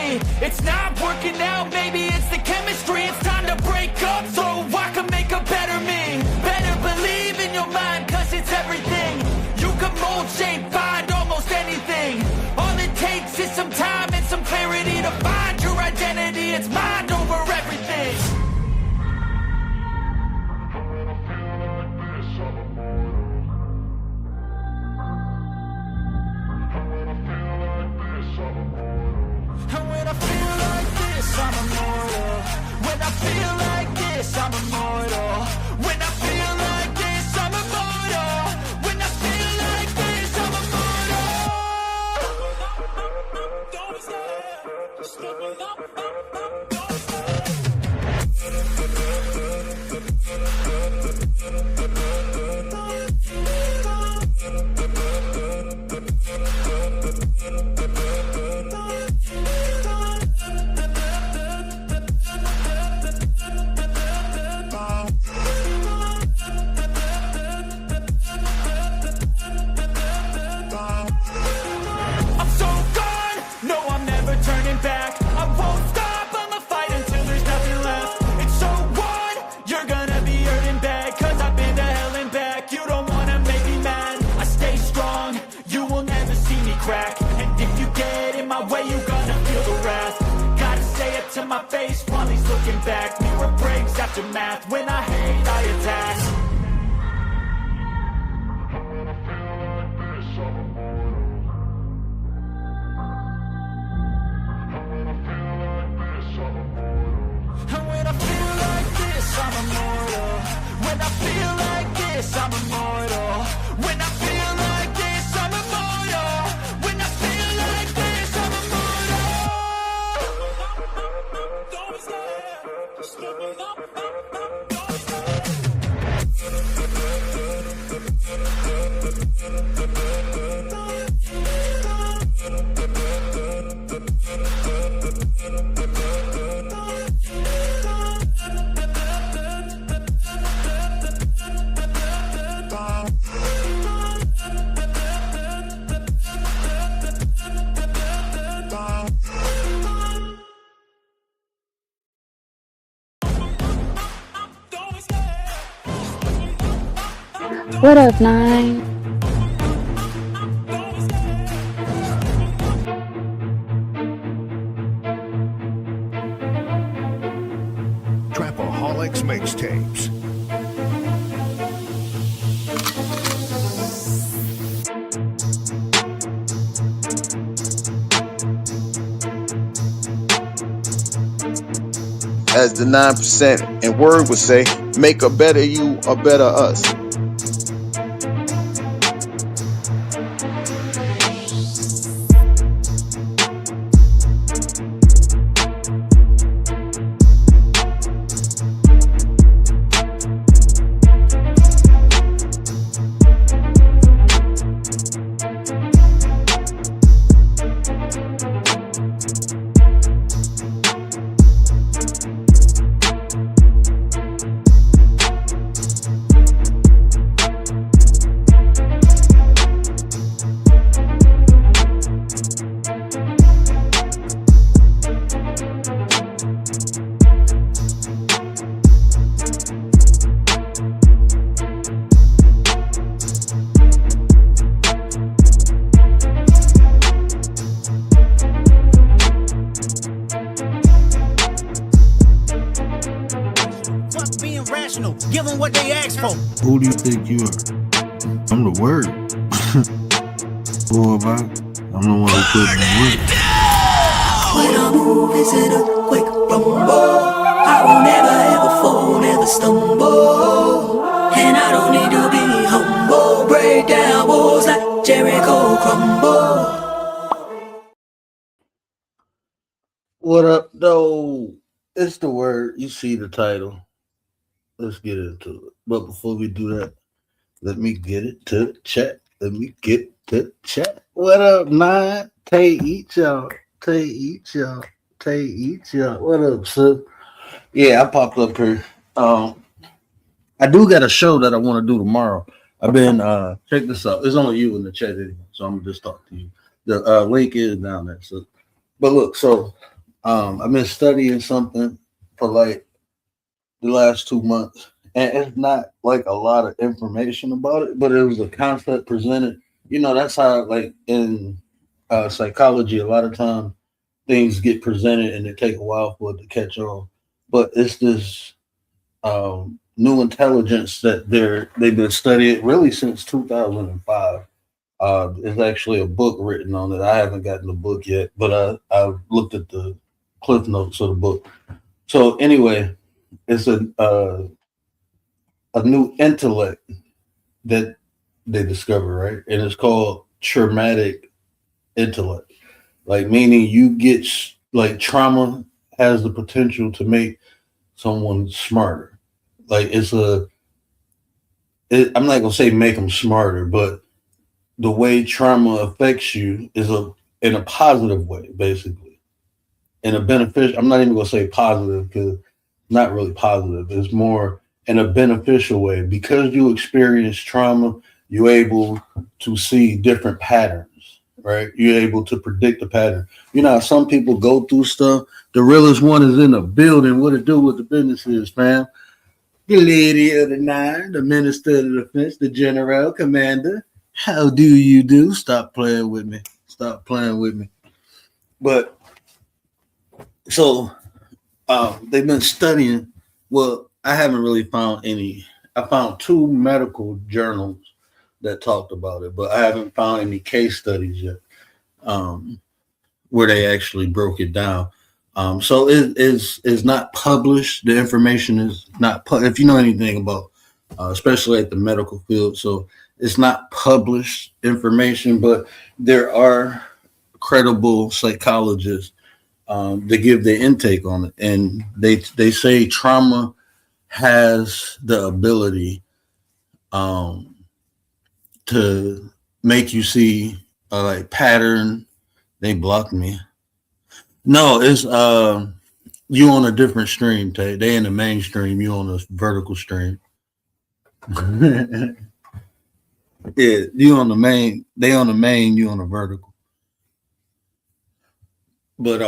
me. It's not working out, maybe it's the chemistry. It's time to break up so I can make a better me. Better believe in your mind, cause it's everything. You can mold, shape, find almost anything. All it takes is some time and some clarity to find your identity. It's mind over everything. And when I feel like this, I'm immortal. When I feel like this, I'm immortal. When I feel like this, I'm immortal. When I feel like this, I'm immortal. Don't stop, just give me up, don't to my face while he's looking back. Mirror breaks after math. When I hate, I attack. And when I feel like this, I'm immortal. When I feel like this, I'm immortal. When I feel like this, I'm immortal. When I feel like this, I'm immortal. Don't stop, just give me up, don't stop. What up, Nine? Trapaholics Mixtapes. As the 9% and Word would say, make a better you, a better us. Give them what they ask for. Who do you think you are? I'm the Word. Boy, I'm the one who put in the work. When I move, it's in a quick rumble. I will never ever fall, never stumble. And I don't need to be humble. Break down walls like Jericho crumble. What up, though? It's the Word. You see the title. Let's get into it. But before we do that, let me get it to the chat. What up, Nine? Tay each y'all. What up, sir? Yeah, I popped up here. I do got a show that I want to do tomorrow. I've been check this out. It's only you in the chat anyway, so I'm gonna just talk to you. The link is down there. So, but look, so I've been studying something for like the last 2 months, and it's not like a lot of information about it, but it was a concept presented. That's how like in psychology, a lot of time things get presented and it take a while for it to catch on. But it's this new intelligence that they've been studying really since 2005. There's actually a book written on it. I haven't gotten the book yet, but I've looked at the cliff notes of the book. So anyway, it's a new intellect that they discover, right? And it's called traumatic intellect. Like meaning you get like trauma has the potential to make someone smarter. Like I'm not gonna say make them smarter, but the way trauma affects you is in a positive way, basically, in a beneficial. I'm not even gonna say positive because not really positive. It's more in a beneficial way because you experience trauma. You're able to see different patterns, right? You're able to predict the pattern. How some people go through stuff. The realest one is in the building. What to do with the business is, fam. The lady of the nine, the minister of the defense, the general commander. How do you do? Stop playing with me. Stop playing with me. But so they've been studying. Well, I haven't really found any. I found 2 medical journals that talked about it, but I haven't found any case studies yet where they actually broke it down. So it is not published. The information is not if you know anything about, especially at the medical field. So it's not published information, but there are credible psychologists that give their intake on it, and they say trauma has the ability to make you see like pattern. They blocked me. No, it's you on a different stream, Tay. They in the mainstream, you on a vertical stream. Yeah, you on the main, they on the main, you on the vertical. But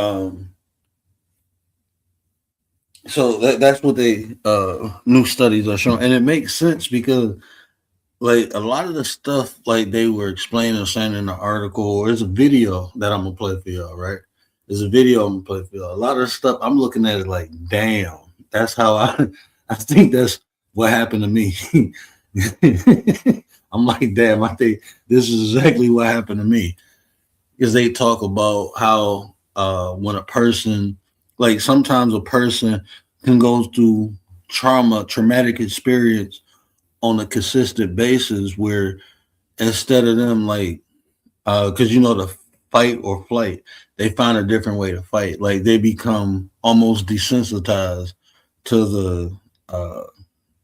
so that's what they new studies are showing, and it makes sense because like a lot of the stuff like they were explaining or saying in the article, or there's a video that I'm gonna play for y'all, right? There's a video I'm gonna play for y'all. A lot of the stuff I'm looking at it like, damn, that's how I think that's what happened to me. I'm like, damn, I think this is exactly what happened to me. Because they talk about how when a person, like sometimes a person can go through traumatic experience on a consistent basis where instead of them like, because the fight or flight, they find a different way to fight. Like they become almost desensitized to the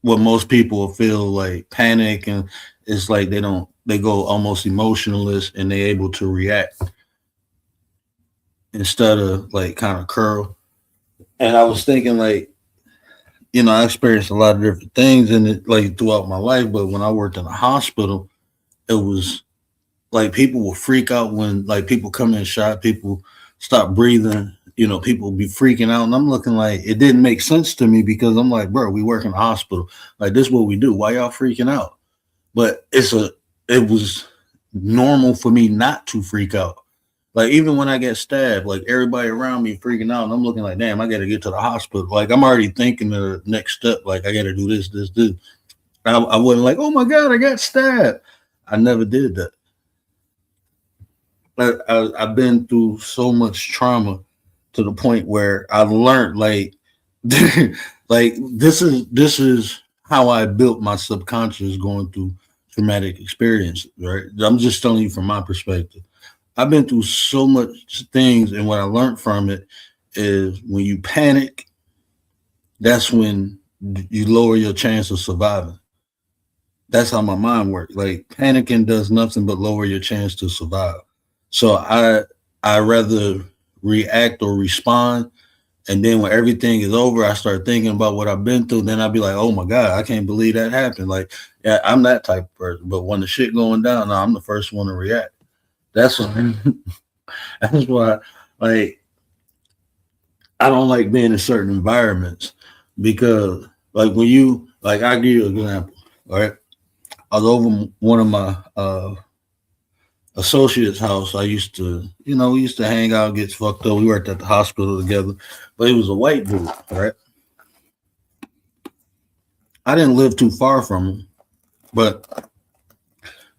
what most people feel like panic, and it's like they go almost emotionless and they're able to react instead of like kind of curl. And I was thinking like, I experienced a lot of different things in it like throughout my life, but when I worked in a hospital, it was like people will freak out when like people come in shot, people stop breathing, people be freaking out. And I'm looking like it didn't make sense to me because I'm like, bro, we work in a hospital. Like this is what we do. Why y'all freaking out? But it was normal for me not to freak out. Like even when I get stabbed, like everybody around me freaking out, and I'm looking like, damn, I got to get to the hospital. Like I'm already thinking the next step. Like I got to do this. I wasn't like, oh my God, I got stabbed. I never did that. I've been through so much trauma to the point where I've learned like, like this is how I built my subconscious going through traumatic experience. Right? I'm just telling you from my perspective. I've been through so much things, and what I learned from it is when you panic, that's when you lower your chance of surviving. That's how my mind works. Like panicking does nothing but lower your chance to survive. So I rather react or respond, and then when everything is over, I start thinking about what I've been through. Then I'll be like, oh my God, I can't believe that happened. Like, yeah, I'm that type of person. But when the shit going down, I'm the first one to react. That's why, like, I don't like being in certain environments because, like, when you, like, I'll give you an example, all right? I was over one of my associate's house. I used to, we used to hang out, get fucked up. We worked at the hospital together, but he was a white dude, all right? I didn't live too far from him, but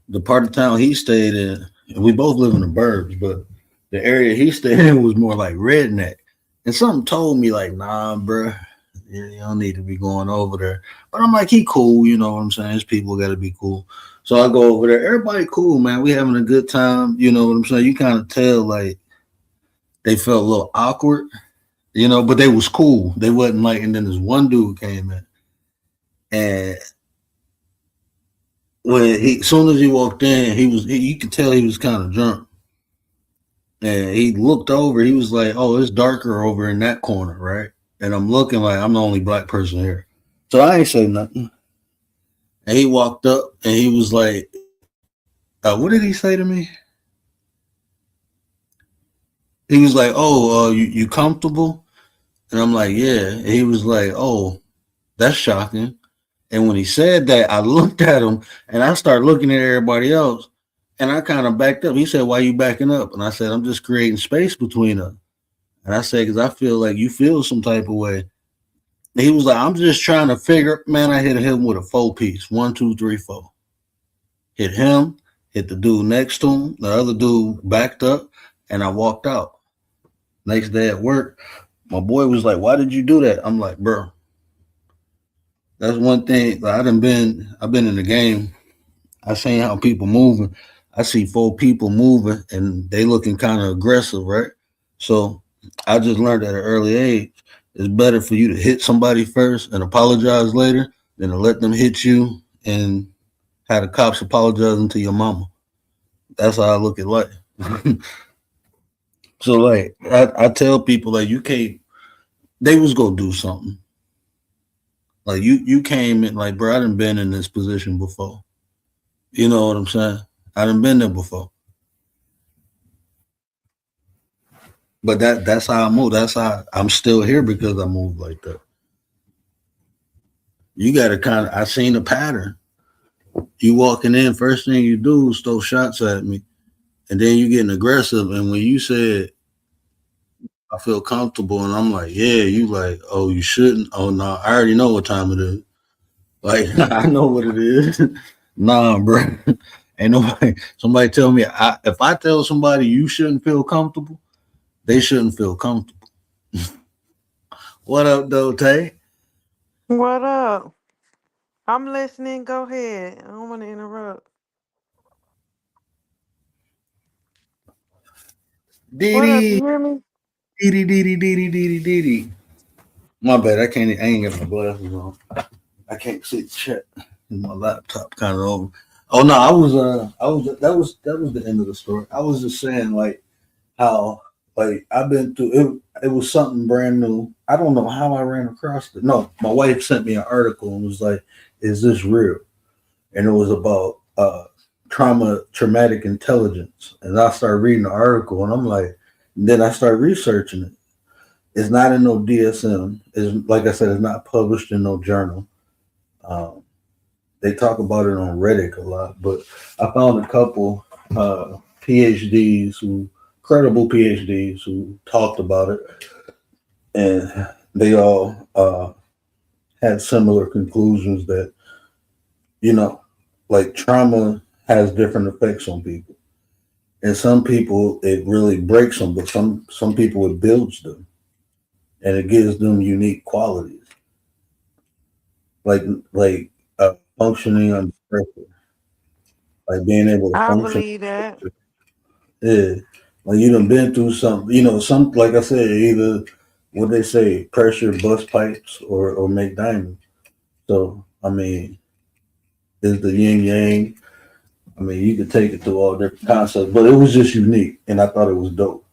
the part of town he stayed in, and we both live in the burbs, but the area he stayed in was more like redneck. And something told me like, nah, bro, you don't need to be going over there. But I'm like, he cool, you know what I'm saying? His people got to be cool. So I go over there. Everybody cool, man. We having a good time. You know what I'm saying? You kind of tell like they felt a little awkward, but they was cool. They wasn't like, and then this one dude came in. And as soon as he walked in, you could tell he was kind of drunk. And he looked over, he was like, oh, it's darker over in that corner, right? And I'm looking like I'm the only black person here. So I ain't say nothing. And he walked up and he was like, what did he say to me? He was like, oh, you comfortable? And I'm like, yeah. And he was like, oh, that's shocking. And when he said that, I looked at him and I started looking at everybody else. And I kind of backed up. He said, why are you backing up? And I said, I'm just creating space between us. And I said, because I feel like you feel some type of way. And he was like, I'm just trying to figure, man, I hit him with a 4-piece. 1, 2, 3, 4. Hit him, hit the dude next to him. The other dude backed up and I walked out. Next day at work, my boy was like, why did you do that? I'm like, bro, that's one thing. I've been in the game. I seen how people moving. I see 4 people moving and they looking kind of aggressive, right? So I just learned at an early age, it's better for you to hit somebody first and apologize later than to let them hit you and have the cops apologizing to your mama. That's how I look at life. So like I tell people like you can't, they was gonna do something. Like you came in like, bro, I done been in this position before. You know what I'm saying? I done been there before. But that's how I move. That's how I'm still here because I move like that. You gotta I seen a pattern. You walking in, first thing you do is throw shots at me. And then you getting aggressive. And when you said I feel comfortable and I'm like, yeah, you like, oh, you shouldn't. Oh no, I already know what time it is. Like I know what it is. Nah, bro. Ain't nobody. Somebody tell me if I tell somebody you shouldn't feel comfortable, they shouldn't feel comfortable. What up, though, Tay? What up? I'm listening. Go ahead. I don't want to interrupt. What up? You Dee hear me? dee. My bad. I ain't got my glasses on. I can't see the chat. My laptop kind of over. Oh no, that was the end of the story. I was just saying like how like I've been through it. It was something brand new. I don't know how I ran across it. No, my wife sent me an article and was like, "Is this real?" And it was about traumatic intelligence. And I started reading the article, and I'm like, then I started researching it. It's not in no DSM. It's like I said, it's not published in no journal. They talk about it on Reddit a lot, but I found a couple credible PhDs who talked about it, and they all had similar conclusions that, like trauma has different effects on people. And some people, it really breaks them, but some people, it builds them, and it gives them unique qualities. Like functioning under pressure, like being able to I function. believe that. Yeah, like you done been through something, some like I said, either what they say, pressure bust pipes or make diamonds. So I mean, is the yin yang. I mean, you could take it through all different concepts, but it was just unique, and I thought it was dope.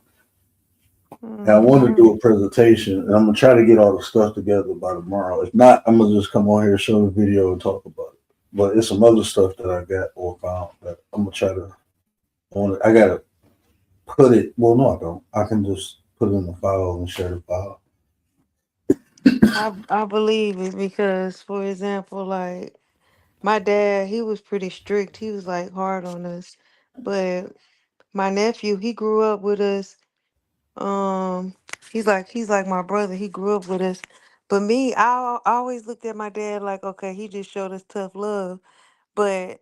And I want to do a presentation, and I'm gonna try to get all the stuff together by tomorrow. If not, I'm gonna just come on here, show the video, and talk about it. But it's some other stuff that I got or found that I'm gonna try to. I gotta put it. Well, no, I don't. I can just put it in the file and share the file. I believe it because, for example, like my dad, he was pretty strict. He was like hard on us, but my nephew, he grew up with us. Um, he's like my brother. He grew up with us. But me, I always looked at my dad like, okay, he just showed us tough love. But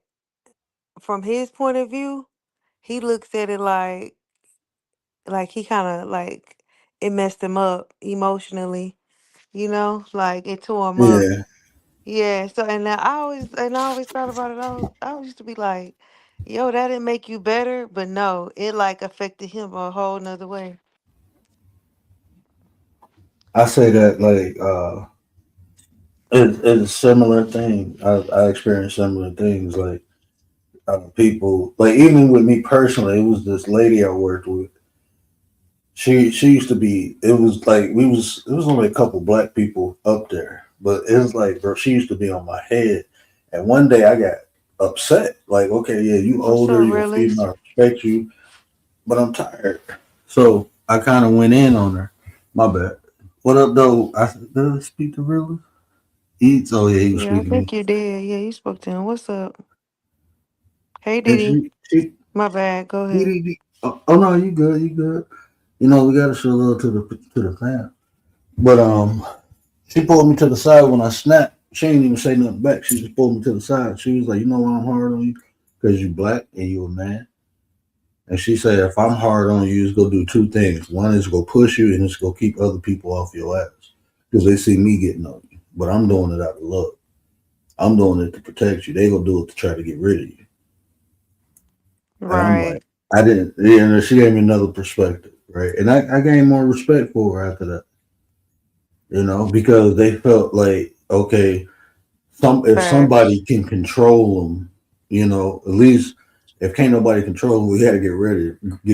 from his point of view, he looks at it like he kind of like it messed him up emotionally. Like it tore him up. Yeah, Yeah. So and I always thought about it. I used to be like, yo, that didn't make you better, but no, it like affected him a whole nother way. I say that like it's a similar thing. I experienced similar things like people like even with me personally. It was this lady I worked with. She used to be. It was like we was. It was only a couple black people up there, but it was like, bro. She used to be on my head, and one day I got upset. Like, okay, yeah, you What's older, up, you're a realist? female, I respect you, but I'm tired. So I kind of went in on her. My bad. What up, though? I said, did I speak to Real? Eats. Oh yeah, he was Yeah, I speaking to me. think you did. Yeah, you spoke to him. What's up? Hey, And Diddy. My bad. Go ahead. oh no, you good, you good. You know, we gotta show love to the fam. But she pulled me to the side when I snapped. She ain't even say nothing back. She just pulled me to the side. She was like, "You know why I'm hard on you? Because you black and you a man." And she said, "If I'm hard on you, it's gonna do two things. One is gonna push you, and it's gonna keep other people off your ass because they see me getting on you. But I'm doing it out of love. I'm doing it to protect you. They gonna do it to try to get rid of you." And I'm like, Right. I didn't. You know, she gave me another perspective, right? And I gained more respect for her after that. You know, because they felt like, okay, if Facts. somebody can control them, you know, at least if can't nobody control them, we got to get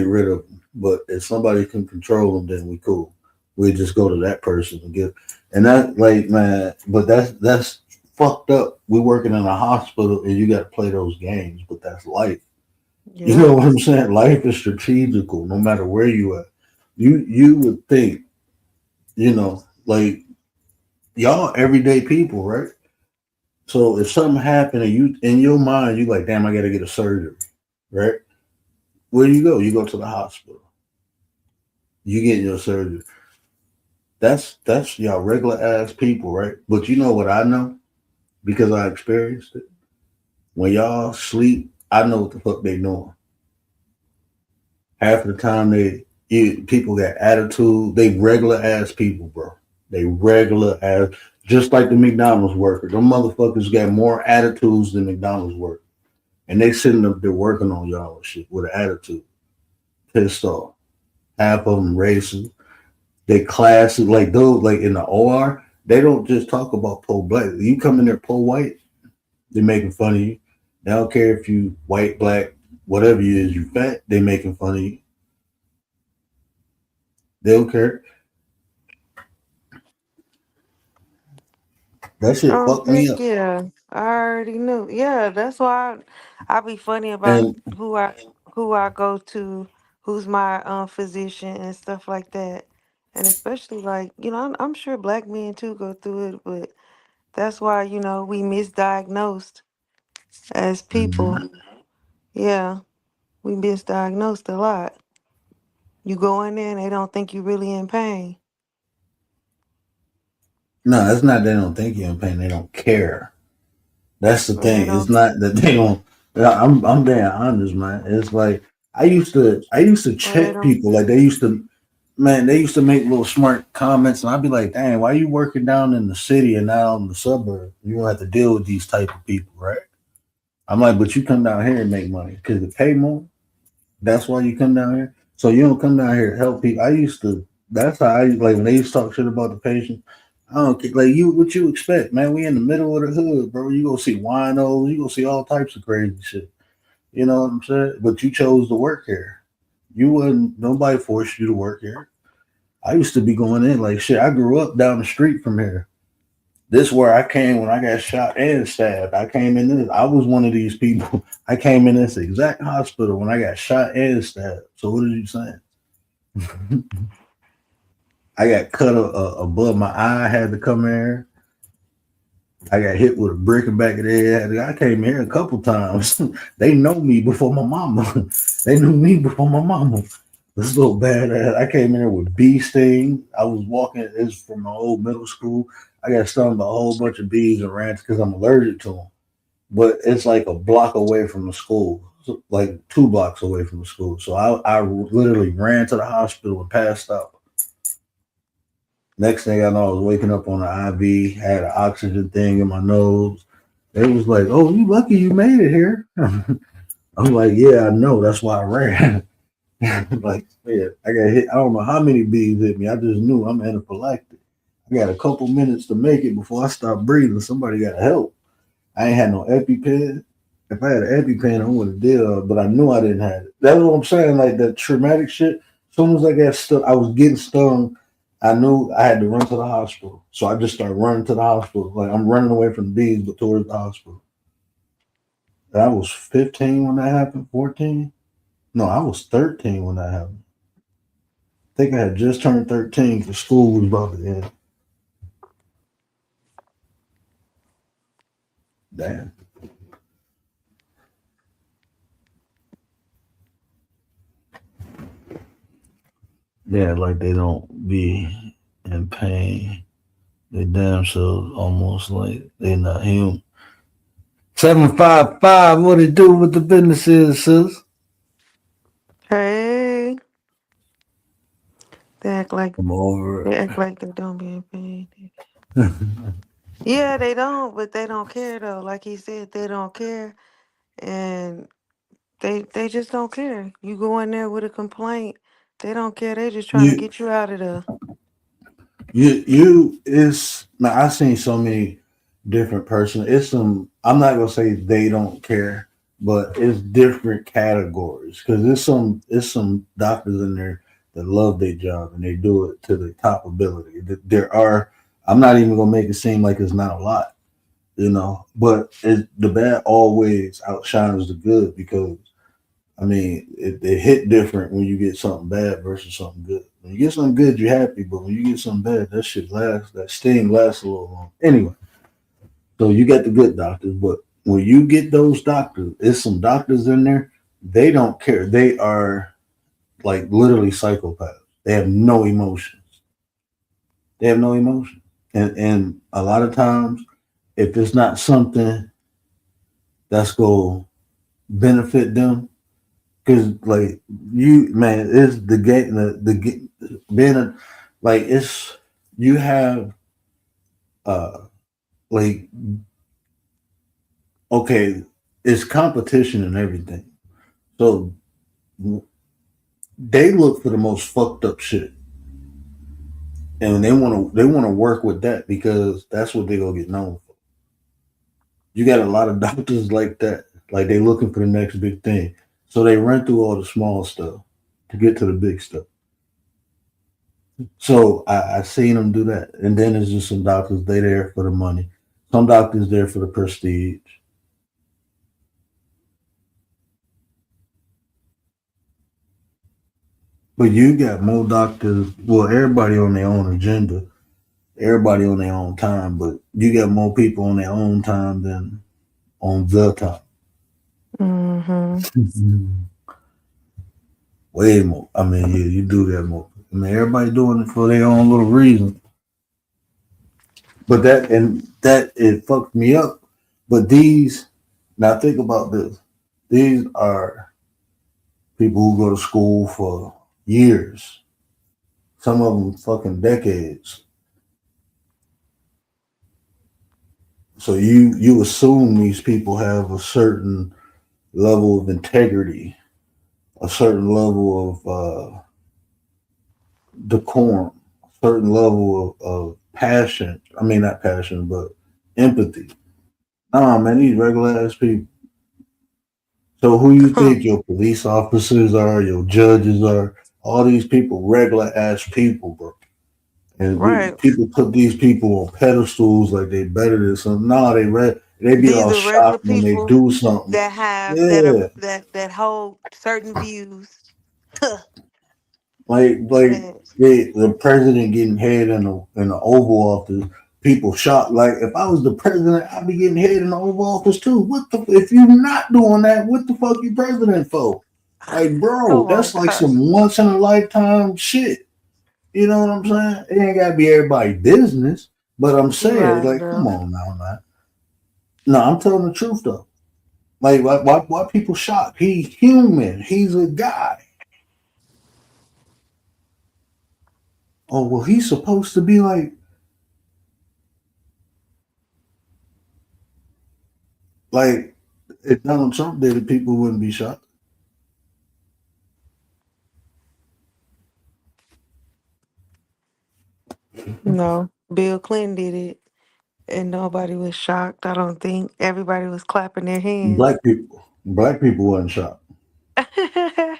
rid of them. But if somebody can control them, then we cool. We just go to that person and get, and that like man, but that's fucked up. We working in a hospital and you got to play those games, but that's life. You know Yep. what I'm saying? Life is strategical, no matter where you at. You would think, you know, like y'all everyday people, right? So if something happened and you in your mind you like, damn, I gotta get a surgery, right? Where do you go? You go to the hospital. You get your surgery. That's y'all regular ass people, right? But you know what I know because I experienced it. When y'all sleep, I know what the fuck they doing. Half of the time people got attitude. They regular ass people, bro. They regular ass, just like the McDonald's worker. Them motherfuckers got more attitudes than McDonald's workers. And they sitting up there working on y'all and shit with an attitude, pissed off. Half of them racist. They classy, like those, like in the OR, they don't just talk about poor black. You come in there poor white, they're making fun of you. They don't care if you white, black, whatever you is, you fat, they making fun of you. They don't care. That shit Oh fucked me heck up. yeah. I already knew. Yeah, that's why I be funny about And who I go to, who's my physician and stuff like that. And especially like, I'm sure black men too go through it, but that's why, we misdiagnosed as people. mhm. Yeah, we misdiagnosed a lot. You go in there and they don't think you really in pain. No, it's not they don't think you're in pain, they don't care. That's the Or they thing. It's don't not that they don't. I'm being honest, man. It's like I used to or they check don't people. Like they used to make little smart comments, and I'd be like, "Dang, why you working down in the city and not out in the suburb? You don't have to deal with these type of people, right?" I'm like, "But you come down here and make money because they pay more. That's why you come down here. So you don't come down here to help people." I used to. That's how I like when they used to talk shit about the patient. I don't care. Like you, what you expect, man? We in the middle of the hood, bro. You gonna see winos. You gonna see all types of crazy shit. You know what I'm saying? But you chose to work here. You wasn't. Nobody forced you to work here. I used to be going in like shit. I grew up down the street from here. This where I came when I got shot and stabbed. I came in this. I was one of these people. I came in this exact hospital when I got shot and stabbed. So what are you saying? I got cut above my eye. I had to come here. I got hit with a brick in the back of the head. I came here a couple times. They know me before my mama. They knew me before my mama. This little badass. I came in here with bee sting. I was walking. It's from my old middle school. I got stung by a whole bunch of bees and ran because I'm allergic to them. But it's like a block away from the school, so like 2 blocks away from the school. So I literally ran to the hospital and passed out. Next thing I know, I was waking up on an IV, had an oxygen thing in my nose. It was like, "Oh, you lucky you made it here." I'm like, "Yeah, I know. That's why I ran." Like, yeah, I got hit. I don't know how many bees hit me. I just knew I'm anaphylactic. I got a couple minutes to make it before I stop breathing. Somebody got to help. I ain't had no EpiPen. If I had an EpiPen, I would have did, but I knew I didn't have it. That's what I'm saying. Like that traumatic shit. As soon as I got stung, I was getting stung. I knew I had to run to the hospital. So I just started running to the hospital. Like I'm running away from the bees, but towards the hospital. And I was 15 when that happened, 14. No, I was 13 when that happened. I think I had just turned 13 because school was about to end. Damn. Yeah, like they don't be in pain. They damn so almost like they not human. 755, what it do with the business is, sis? Hey, they act like I'm over they act like they don't be in pain. Yeah, they don't, but they don't care though. Like he said, they don't care, and they just don't care. You go in there with a complaint, they don't care. They just trying to you get you out of there. you is now I've seen so many different persons. It's some I'm not gonna say they don't care, but it's different categories because it's some doctors in there that love their job and they do it to the top ability. There are I'm not even gonna make it seem like it's not a lot, but the bad always outshines the good because I mean, it hit different when you get something bad versus something good. When you get something good, you're happy, but when you get something bad, that shit lasts. That sting lasts a little long. Anyway, so you got the good doctors, but when you get those doctors, there's some doctors in there. They don't care. They are like literally psychopaths. They have no emotions. They have no emotion, and a lot of times, if it's not something that's going to benefit them, because like you man it's the game being a like it's you have uh like okay it's competition and everything so they look for the most fucked up shit and they want to work with that because that's what they're gonna get known for. You got a lot of doctors like that, like they looking for the next big thing, so they run through all the small stuff to get to the big stuff. So I seen them do that, and then there's just some doctors they there for the money. Some doctors there for the prestige. But you got more doctors. Well, everybody on their own agenda, everybody on their own time. But you got more people on their own time than on the time. Mm-hmm. Way more. I mean, yeah, you do that more. I mean, everybody doing it for their own little reason. But that it fucked me up. But these now think about this. These are people who go to school for years. Some of them fucking decades. So you assume these people have a certain level of integrity, a certain level of decorum, a certain level of passion. I mean, not passion, but empathy. Nah, man, these regular ass people. So who you think your police officers are, your judges are, all these people, regular ass people, bro. And Right. people put these people on pedestals like they better than something. Nah, they be These all are regular shocked when they people do something. that have that are Yeah, that hold certain views. Like Facts. the president getting head in the Oval Office. People shocked. Like if I was the president, I'd be getting head in the Oval Office too. What the? If you're not doing that, what the fuck you president for? Like, bro, Oh my that's like God. some once in a lifetime shit. You know what I'm saying? It ain't gotta be everybody's business, but I'm You saying, right, like, come bro. on now, man. No, I'm telling the truth though. Like, why people shocked? He's human. He's a guy. Oh well, he's supposed to be like if Donald Trump did it, people wouldn't be shocked. No, Bill Clinton did it, and nobody was shocked. I don't think everybody was clapping their hands. Black people wasn't shocked.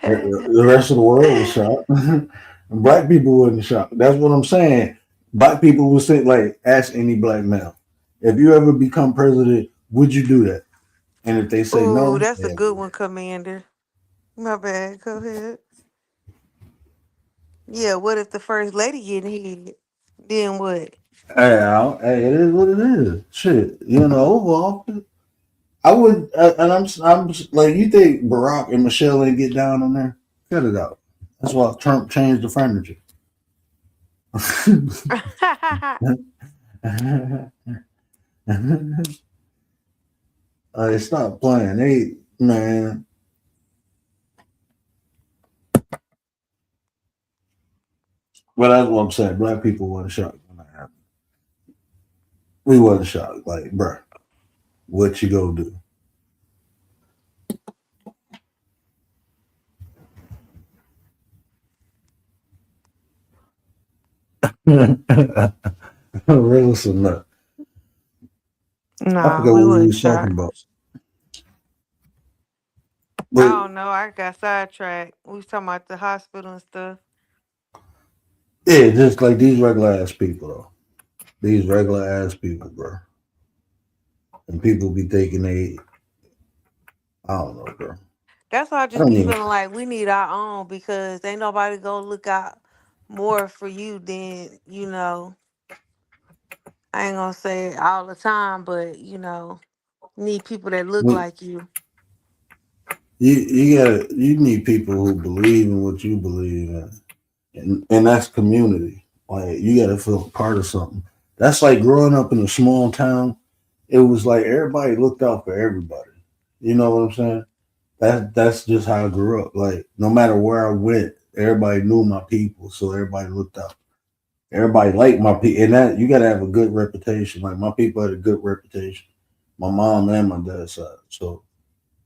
The rest of the world was shocked. Black people wasn't shocked. That's what I'm saying. Black people would say, like, ask any black male, if you ever become president, would you do that? And if they say Ooh, no, that's a yeah, good one, Commander. My bad. Go ahead. Yeah, what if the first lady getting hit? Then what? hey, hey, it is what it is. Shit, you know, overall, I would, and like, you think Barack and Michelle ain't get down on there? Cut it out. That's why Trump changed the furniture. They stopped playing. They man, but that's what I'm saying. Black people wasn't shocked when that happened. We wasn't shocked. Like, bruh, what you gonna do? Real some nut. I Nah, forgot we what we wasn't was talking shocked. about. I But don't know. I got sidetracked. We was talking about the hospital and stuff. yeah, just like these regular ass people though. These regular ass people, bro. And people be thinking I don't know, bro. That's why I I just don't be even. feeling like we need our own because ain't nobody gonna look out more for you than, I ain't gonna say all the time, but need people that look When, like you. you need people who believe in what you believe in, and that's community. Like you gotta feel part of something. That's like growing up in a small town. It was like everybody looked out for everybody. You know what I'm saying? That's just how I grew up. Like no matter where I went, everybody knew my people, so everybody looked out. Everybody liked my people, and that you gotta have a good reputation. Like my people had a good reputation. My mom and my dad's side. So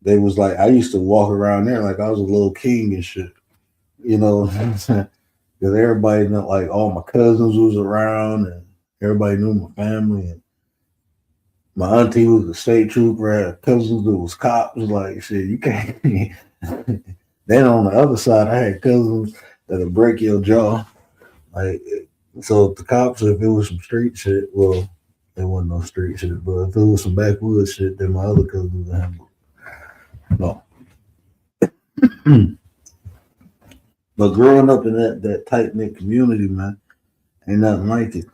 they was like I used to walk around there like I was a little king and shit. You know, because everybody know like all my cousins was around and everybody knew my family and my auntie was a state trooper. I had cousins that was cops. Like shit, you can't. Then on the other side, I had cousins that'll break your jaw. Like so, if the cops, if it was some street shit, well, it wasn't no street shit. But if it was some backwoods shit, then my other cousins would handle it. No. But growing up in that tight knit community, man, ain't nothing like it.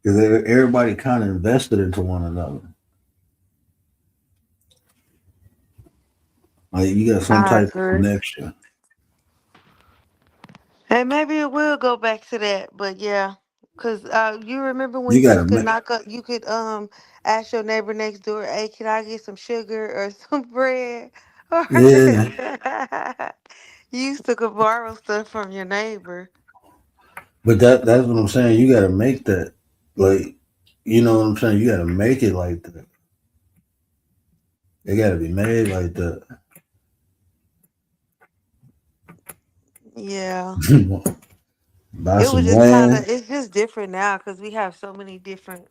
Because everybody kind of invested into one another. Like you got some I type of agree. connection. And maybe it will go back to that, but yeah. Cause you remember when You you got to could make, knock up, you could ask your neighbor next door, "Hey, can I get some sugar or some bread?" Or yeah. you used to go borrow stuff from your neighbor. But that's what I'm saying. You got to make that, like, you know what I'm saying. You got to make it like that. It got to be made like that. Yeah, Buy it was some just kind land. of. It's just different now because we have so many different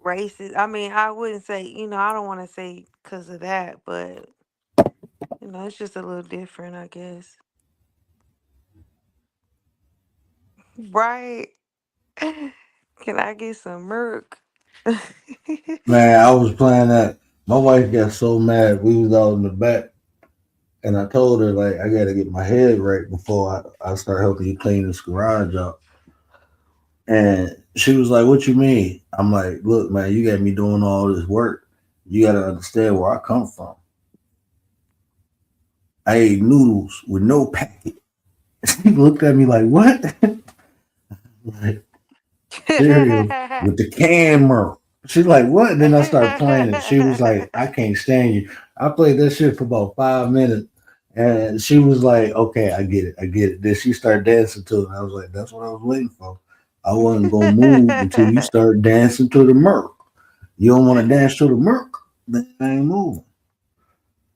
races. I mean, I wouldn't say, I don't want to say because of that, but it's just a little different, I guess. Right? Can I get some milk? Man, I was playing that. My wife got so mad. We was out in the back, and I told her like I gotta get my head right before I start helping you clean this garage up. And she was like, "What you mean?" I'm like, "Look, man, you got me doing all this work. You gotta understand where I come from. I ate noodles with no packet." She looked at me like, "What?" Like cereal with the can milk. She's like, "What?" And then I started playing it. She was like, "I can't stand you." I played that shit for about 5 minutes. And she was like, "Okay, I get it. I get it." Then she started dancing to it. I was like, "That's what I was waiting for. I wasn't gonna move until you start dancing to the milk. You don't want to dance to the milk, then I ain't moving."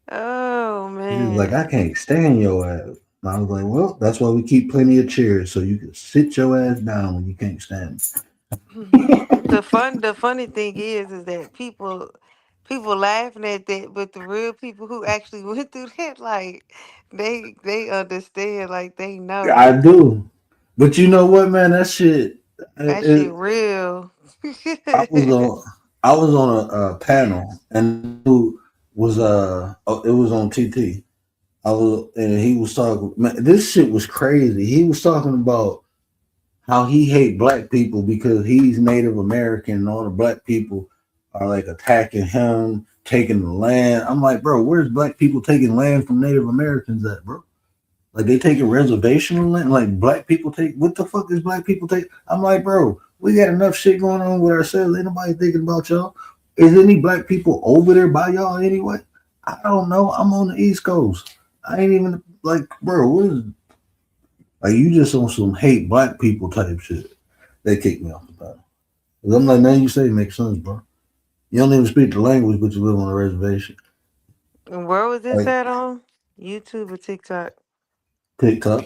Oh She was like, "I man. can't stand your ass." And I was like, "Well, that's why we keep plenty of chairs so you can sit your ass down when you can't stand." The funny thing is that people laughing at that, but the real people who actually went through that, like they understand, like they I know do, but you know what, man? That shit. that shit It, real. I was on. I was on a panel, and who was it was on TT. I was, and he was talking. Man, this shit was crazy. He was talking about how he hate black people because he's Native American, and all the black people are like attacking him, taking the land. I'm like, bro, where's black people taking land from Native Americans at, bro? Like they take a reservation land. Like black people take what the fuck is black people take? I'm like, bro, we got enough shit going on with ourselves. Ain't nobody thinking about y'all. Is any black people over there by y'all anyway? I don't know. I'm on the East Coast. I ain't even like, bro. What is like? You just on some hate black people type shit. They kicked me off the panel. 'Cause I'm like, man, you say it makes sense, bro. You don't even speak the language, but you live on a reservation. And where was this Like at on? YouTube or TikTok? TikTok.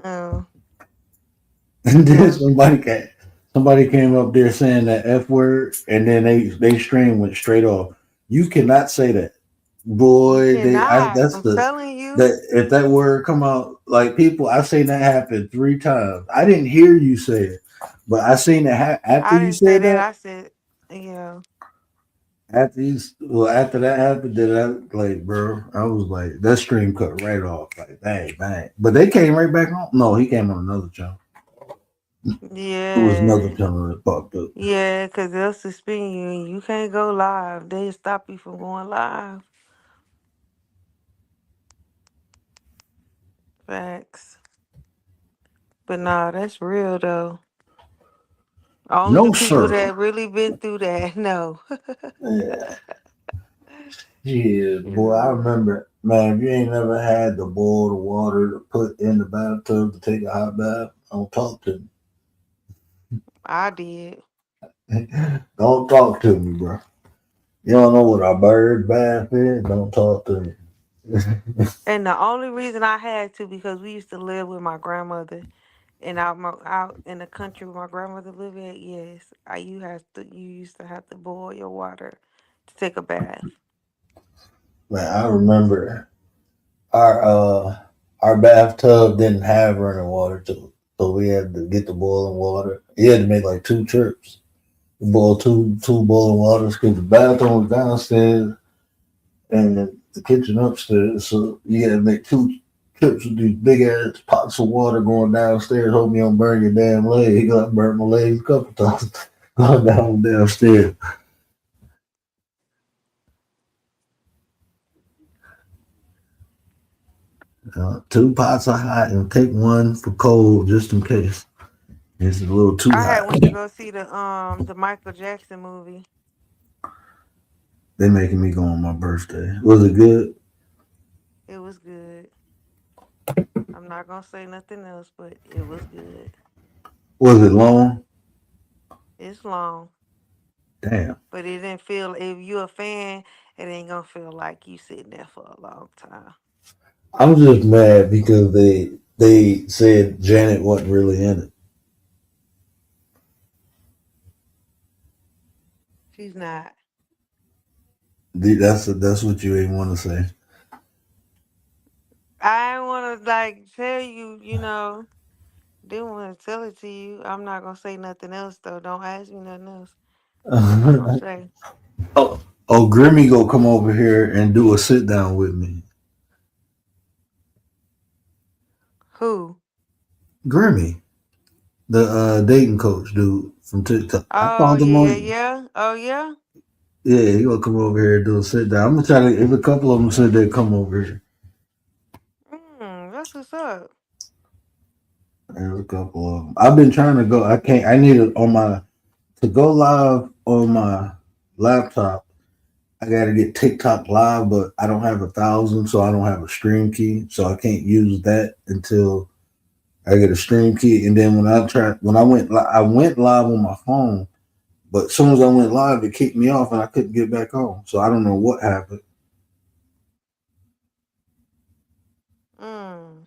Oh, And then yeah. somebody came up there saying that F word, and then they stream went straight off. You cannot say that, You boy. cannot. That's I'm the telling you. that if that word come out like people, I seen that happen 3 times. I didn't hear you say it, but I seen it after I you didn't say said that. that. I said, yeah. After that happened, then I like, bro, I was like, that stream cut right off, like bang bang. But they came right back on. No, he came on another channel. It was another Yeah. channel that popped up. Yeah, because they'll suspend you and you can't go live. They stop you from going live. Facts. But nah, that's real though. Only the No, people sir. that really been through that know. Yeah, yeah, boy. I Yeah, remember, man. If you ain't never had to boil the water to put in the bathtub to take a hot bath, don't talk to I did. me. Don't talk to me, bro. You don't know what a bird bath is. Don't talk to me. And the only reason I had to because we used to live with my grandmother and out in the country where my grandmother lived at, yes, you used to have to boil your water to take a bath. Man, I remember our our bathtub didn't have running water to it, so we had to get the boiling water. You had to make like 2 trips. Boil two boiling waters because the bathroom was downstairs and the kitchen upstairs. So you had to make 2 trips with these big ass pots of water going downstairs. Hope you don't burn your damn leg. He got burned my legs a couple times going downstairs. 2 pots of hot and take one for cold just in case. It's a little too I had hot. went to go see the Michael Jackson movie. They making me go on my birthday. Was it good? It was good. I'm not gonna say nothing else, but it was good. Was it long? It's long, Damn. but it didn't feel. If you a fan, it ain't gonna feel like you sitting there for a long time. I'm just mad because they said Janet wasn't really in it. She's not. That's what you ain't want to say. I want to like tell you, didn't want to tell it to you. I'm not gonna say nothing else though. Don't ask me nothing else. I'm not gonna say. Oh, Grimmy go come over here and do a sit down with me. Who? Grimmy, the dating coach dude from TikTok. I Oh found him yeah, on. yeah. Oh yeah. Yeah, he gonna come over here and do a sit down. I'm gonna try to. If a couple of them said they come over here, That's what's up. there's a couple of them. I've been trying to go. I can't. I need it on my to go live on my laptop. I got to get TikTok live, but I don't have 1,000, so I don't have a stream key, so I can't use that until I get a stream key. And then when I went, I went live on my phone, but as soon as I went live, it kicked me off, and I couldn't get back on. So I don't know what happened. Mm.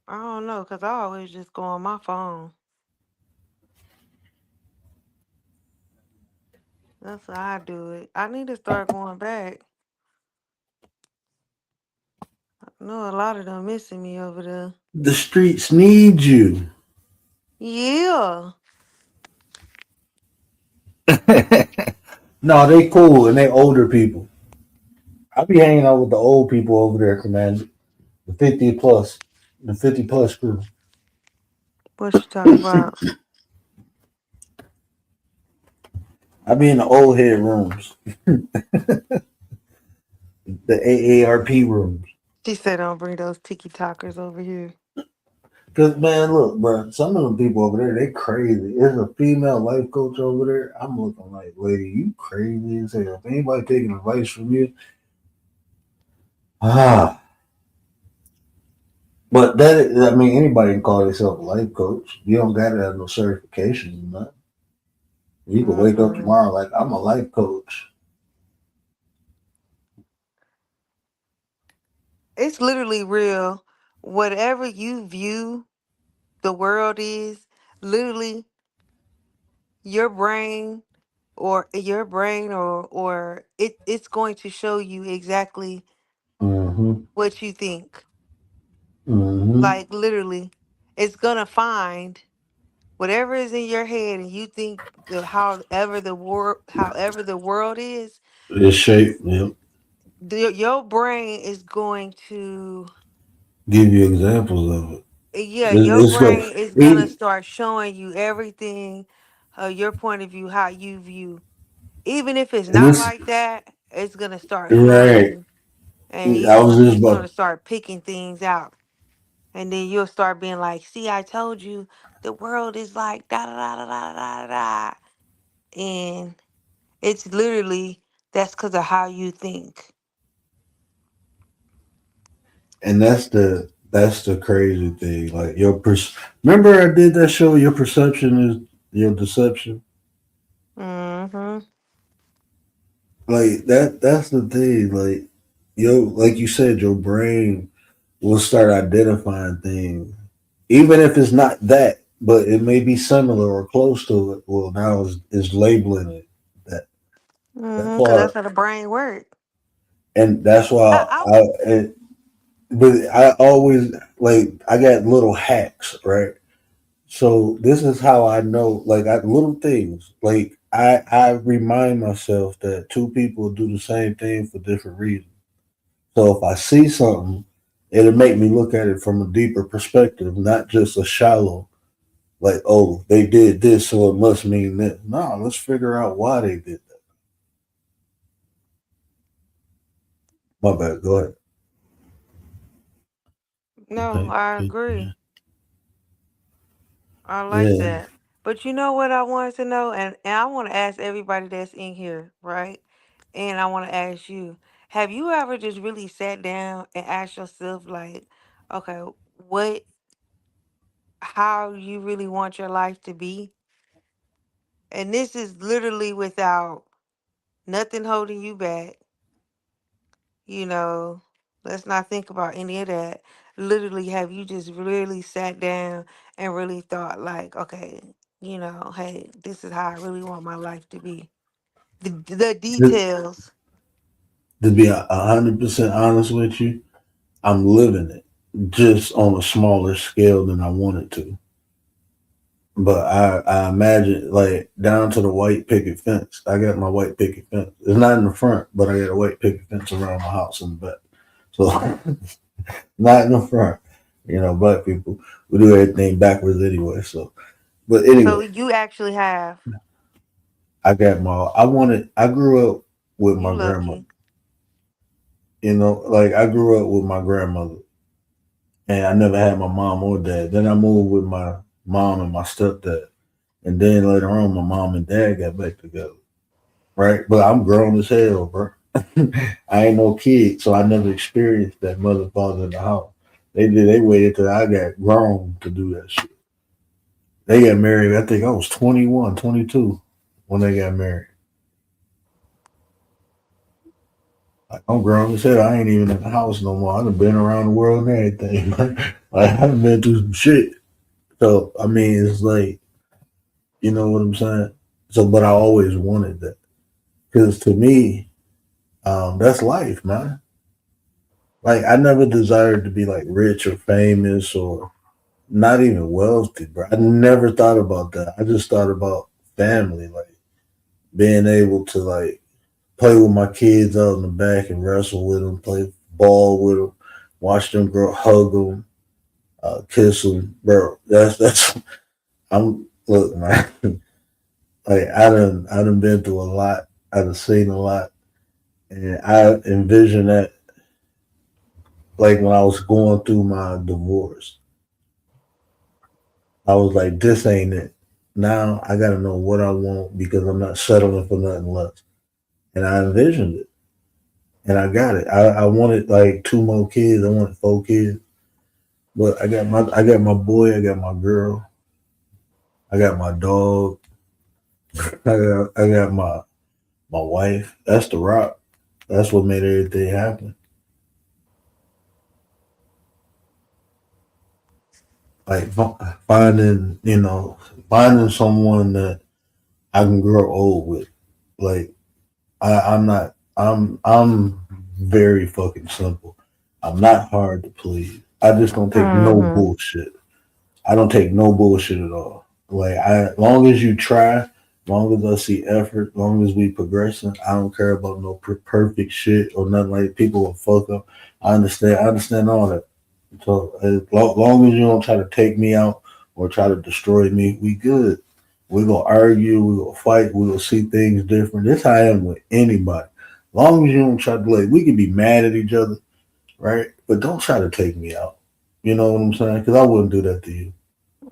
I don't know, cause I always just go on my phone. That's how I do it. I need to start going back. I know a lot of them missing me over there. The streets need you. Yeah. No, they cool and they older people. I be hanging out with the old people over there, Commander. The 50 plus, the 50 plus crew. What you talking about? I be in the old head rooms, the AARP rooms. She said don't bring those tiki talkers over here. Cause man, look, bro, some of them people over there, they crazy. There's a female life coach over there. I'm looking like, lady, you crazy as hell. If anybody taking advice from you, ah. But I mean, anybody can call themselves a life coach. You don't gotta have no certifications or nothing. You can wake up Mm-mm. tomorrow like I'm a life coach. It's literally real. Whatever you view the world is, literally your brain or it's going to show you exactly Mm-hmm. what you think. Mm-hmm. Like literally, it's gonna find whatever is in your head, and you think however the world is, It's shape, yeah. your brain is going to Give you examples of it. yeah, your It's go brain is gonna even start showing you everything, your point of view, how you view, even if it's and not it's like that, it's gonna start showing right. you, and I was just you're gonna about start picking things out. And then you'll start being like, see, I told you the world is like da da da da da da da. Da." And it's literally that's because of how you think. and that's the crazy thing. Like remember I did that show, Your Perception is Your Deception? Mm-hmm. Like that's the thing. Like you said, your brain will start identifying things. Even if it's not that, but it may be similar or close to it. Well now is labeling it that that Mm-hmm. Because that's part. how the brain works. And that's why I but I always like I got little hacks, right? So this is how I know, like little things. Like I remind myself that two people do the same thing for different reasons. So if I see something, it'll make me look at it from a deeper perspective, not just a shallow, like, oh, they did this, so it must mean this. No, let's figure out why they did that. My bad. Go ahead. no, Okay. I Okay. agree. I like Yeah. that. But you know what I wanted to know, and I want to ask everybody that's in here, right? And I want to ask you, have you ever just really sat down and asked yourself, like, okay, what, how you really want your life to be? And this is literally without nothing holding you back. You know, let's not think about any of that. Literally, have you just really sat down and really thought, like, okay, hey, this is how I really want my life to be? The To, details. to be 100% honest with you, I'm living it just on a smaller scale than I wanted to. But I imagine like down to the white picket fence. I got my white picket fence. It's not in the front, but I got a white picket fence around my house in the back. So not in the front. You know, black people we do everything backwards anyway. So, but So anyway, you actually have. I got my. I wanted. I grew up with You my grandmother. lucky. You know, like I grew up with my grandmother, and I never had my mom or dad. Then I moved with my mom and my stepdad, and then later on, my mom and dad got back together. Right, but I'm grown as hell, bro. I ain't no kid, so I never experienced that mother father in the house. They did. They waited till I got grown to do that shit. They got married. I think I was 21, 22 when they got married. Like, I'm grown as hell. I ain't even in the house no more. I done been around the world and everything. Like, I done been through some shit. So I mean, it's like you know what I'm saying. So, but I always wanted that because to me, that's life, man. Like I never desired to be like rich or famous or not even wealthy, bro. I never thought about that. I just thought about family, like being able to like play with my kids out in the back and wrestle with them, play ball with them, watch them grow, hug them, kiss them, bro. That's I'm look, man. Like I done been through a lot. I done seen a lot, and I envision that like when I was going through my divorce. I was like, this ain't it. Now I got to know what I want because I'm not settling for nothing less. And I envisioned it, and I got it. I wanted like two more kids. I wanted four kids, but I got my boy. I got my girl. I got my dog. I got my wife. That's the rock. That's what made everything happen. Like finding, finding someone that I can grow old with. Like I'm not. I'm very fucking simple. I'm not hard to please. I just don't take no Mm-hmm. bullshit. I don't take no bullshit at all. Like long as you try, long as I see effort, long as we progressing, I don't care about no perfect shit or nothing like people will fuck up. I understand. I understand all that. So as long as you don't try to take me out or try to destroy me, we good. We gonna argue, we gonna fight, we gonna see things different. That's how I am with anybody. Long as you don't try to like, we can be mad at each other, right? But don't try to take me out. You know what I'm saying? Because I wouldn't do that to you.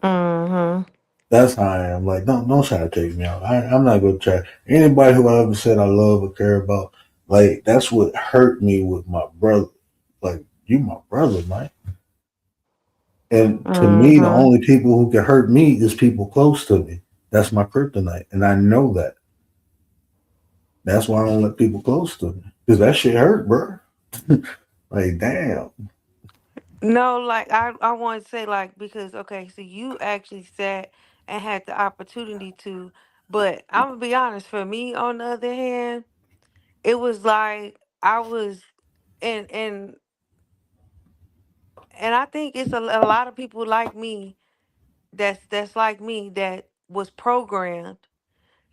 Mm-hmm. That's how I am. Like, don't try to take me out. I'm not gonna try. Anybody who I ever said I love or care about, like that's what hurt me with my brother. Like, you my brother, man. And to me, the Mm-hmm. only people who can hurt me is people close to me. That's my kryptonite, and I know that. That's why I don't let people close to me because that shit hurt, bro. Like, damn. No, like I want to say like because okay, so you actually sat and had the opportunity to, but I'm gonna be honest. For me, on the other hand, it was like I was, and and and I think it's a lot of people like me that's like me that was programmed.